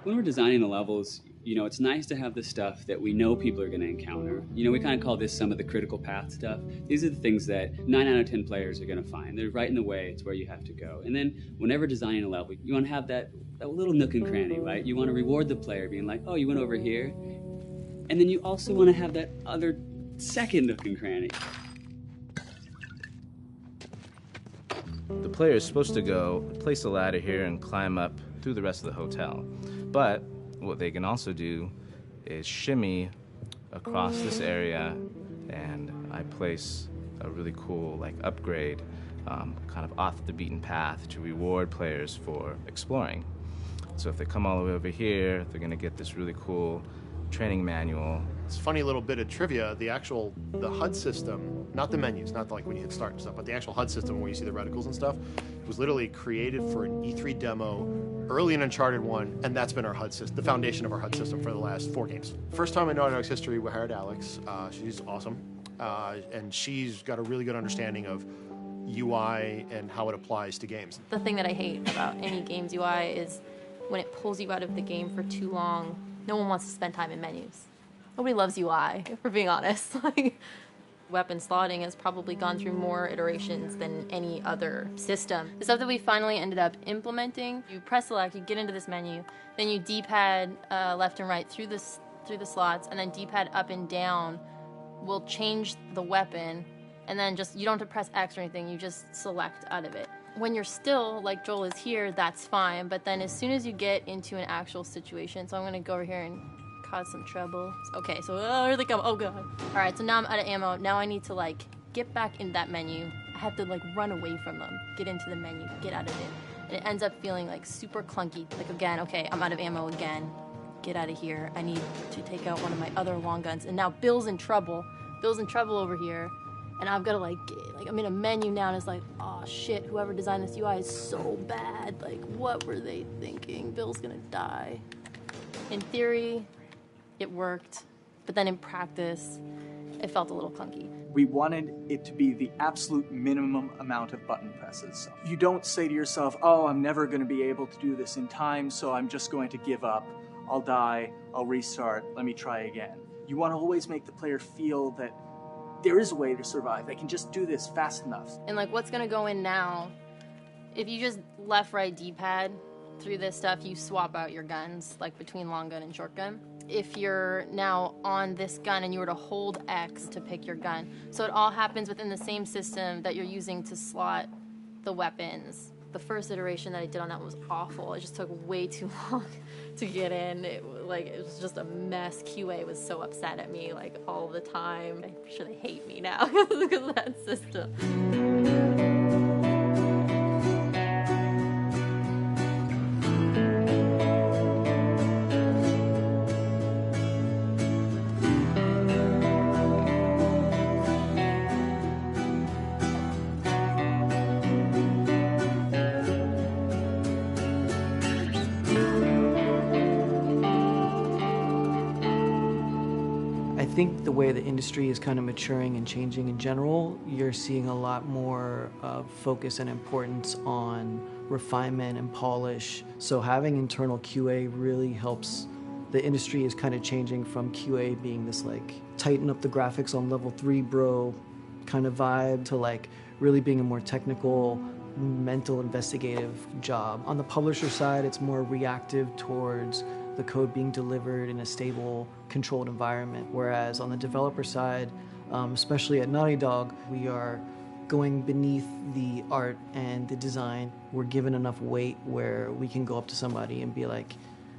When we're designing the levels, you know, it's nice to have the stuff that we know people are going to encounter. You know, we kind of call this some of the critical path stuff. These are the things that 9 out of 10 players are going to find. They're right in the way. It's where you have to go. And then whenever designing a level, you want to have that little nook and cranny, right? You want to reward the player being like, oh, you went over here. And then you also want to have that other second nook and cranny. The player is supposed to go place a ladder here and climb up through the rest of the hotel. But what they can also do is shimmy across this area, and I place a really cool like upgrade kind of off the beaten path to reward players for exploring. So if they come all the way over here, they're gonna get this really cool training manual. It's a funny little bit of trivia. The HUD system, not the menus, not like when you hit start and stuff, but the actual HUD system where you see the reticles and stuff, It was literally created for an E3 demo early in Uncharted 1, and that's been our HUD system, the foundation of our HUD system for the last 4 games. First time in Naughty Dog's history, we hired Alex. She's awesome, and she's got a really good understanding of UI and how it applies to games. The thing that I hate about any game's UI is when it pulls you out of the game for too long. No one wants to spend time in menus. Nobody loves UI, if we're being honest. Like, weapon slotting has probably gone through more iterations than any other system. The stuff that we finally ended up implementing, you press select, you get into this menu, then you D-pad left and right through the slots, and then D-pad up and down will change the weapon, and then just, you don't have to press X or anything, you just select out of it. When you're still, like Joel is here, that's fine, but then as soon as you get into an actual situation, so I'm gonna go over here and cause some trouble. Okay, so here they come. Oh god. All right, so now I'm out of ammo. Now I need to like get back in that menu. I have to like run away from them, get into the menu, get out of it. And it ends up feeling like super clunky. Like again, okay, I'm out of ammo again. Get out of here. I need to take out one of my other long guns. And now Bill's in trouble. Bill's in trouble over here. And I've got to like I'm in a menu now and it's like, oh shit, whoever designed this UI is so bad. Like, what were they thinking? Bill's gonna die. In theory, it worked, but then in practice, it felt a little clunky. We wanted it to be the absolute minimum amount of button presses. You don't say to yourself, oh, I'm never going to be able to do this in time, so I'm just going to give up. I'll die, I'll restart, let me try again. You want to always make the player feel that there is a way to survive. They can just do this fast enough. And like what's gonna go in now, if you just left, right, D-pad through this stuff, you swap out your guns, like between long gun and short gun. If you're now on this gun and you were to hold X to pick your gun. So it all happens within the same system that you're using to slot the weapons. The first iteration that I did on that was awful. It just took way too long to get in. It was just a mess. QA was so upset at me like all the time. I'm sure they hate me now because of that system. I think the way the industry is kind of maturing and changing in general, you're seeing a lot more focus and importance on refinement and polish. So having internal QA really helps. The industry is kind of changing from QA being this like tighten up the graphics on level 3 bro kind of vibe to like really being a more technical, mental, investigative job. On the publisher side, it's more reactive towards the code being delivered in a stable, controlled environment. Whereas on the developer side, especially at Naughty Dog, we are going beneath the art and the design. We're given enough weight where we can go up to somebody and be like,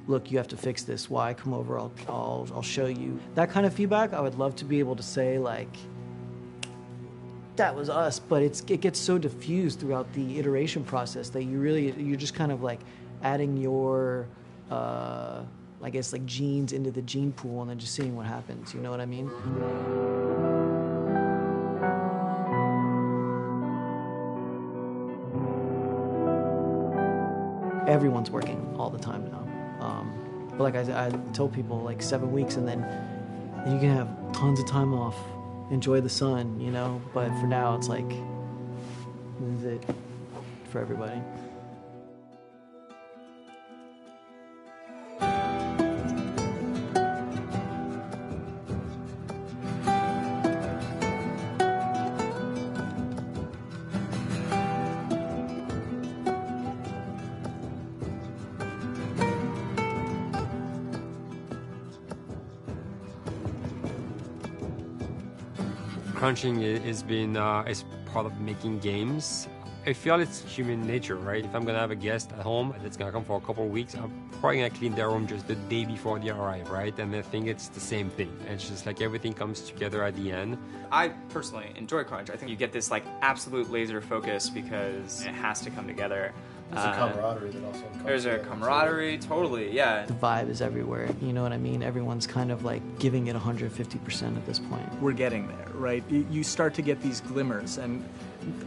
look, you have to fix this. Why? Come over, I'll show you. That kind of feedback, I would love to be able to say like, that was us, but it gets so diffused throughout the iteration process that you're just kind of like adding your I guess like genes into the gene pool and then just seeing what happens, you know what I mean? Everyone's working all the time now. But like I tell people, like 7 weeks and then you can have tons of time off, enjoy the sun, you know? But for now, it's like, this is it for everybody. Crunching is part of making games. I feel it's human nature, right? If I'm gonna have a guest at home that's gonna come for a couple of weeks, I'm probably gonna clean their room just the day before they arrive, right? And I think it's the same thing. It's just like everything comes together at the end. I personally enjoy crunch. I think you get this like absolute laser focus because it has to come together. There's a camaraderie that also comes There's a camaraderie, totally, yeah. The vibe is everywhere, you know what I mean? Everyone's kind of like giving it 150% at this point. We're getting there, right? You start to get these glimmers, and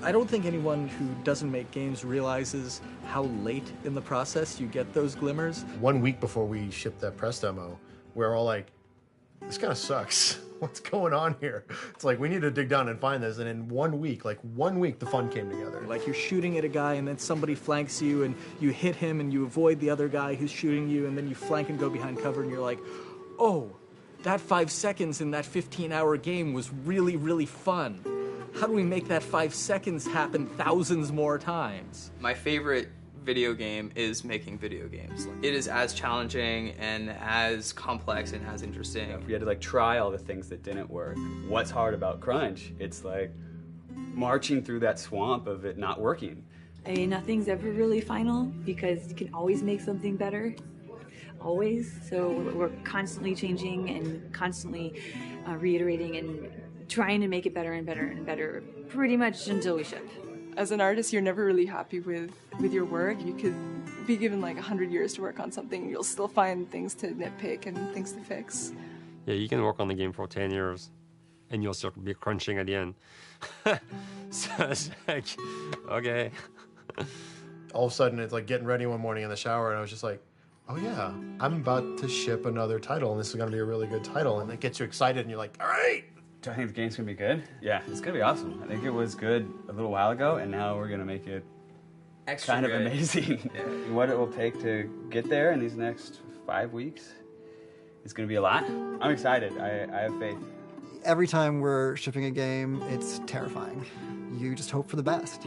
I don't think anyone who doesn't make games realizes how late in the process you get those glimmers. 1 week before we shipped that press demo, we're all like, this kind of sucks. What's going on here? It's like, we need to dig down and find this. And in 1 week, the fun came together. Like you're shooting at a guy and then somebody flanks you and you hit him and you avoid the other guy who's shooting you and then you flank and go behind cover and you're like, oh, that 5 seconds in that 15-hour game was really, really fun. How do we make that 5 seconds happen thousands more times? My favorite video game is making video games. It is as challenging and as complex and as interesting. If we had to like try all the things that didn't work, what's hard about Crunch? It's like marching through that swamp of it not working. I mean, nothing's ever really final because you can always make something better. Always. So we're constantly changing and constantly reiterating and trying to make it better and better and better pretty much until we ship. As an artist, you're never really happy with your work. You could be given like 100 years to work on something, you'll still find things to nitpick and things to fix. Yeah, you can work on the game for 10 years and you'll still be crunching at the end. So it's like, okay. All of a sudden, it's like getting ready one morning in the shower, and I was just like, oh yeah, I'm about to ship another title, and this is going to be a really good title, and it gets you excited, and you're like, all right. Do I think the game's gonna be good? Yeah, it's gonna be awesome. I think it was good a little while ago, and now we're gonna make it Extra kind of good. amazing. What it will take to get there in these next 5 weeks, it's gonna be a lot. I'm excited. I have faith. Every time we're shipping a game, it's terrifying. You just hope for the best.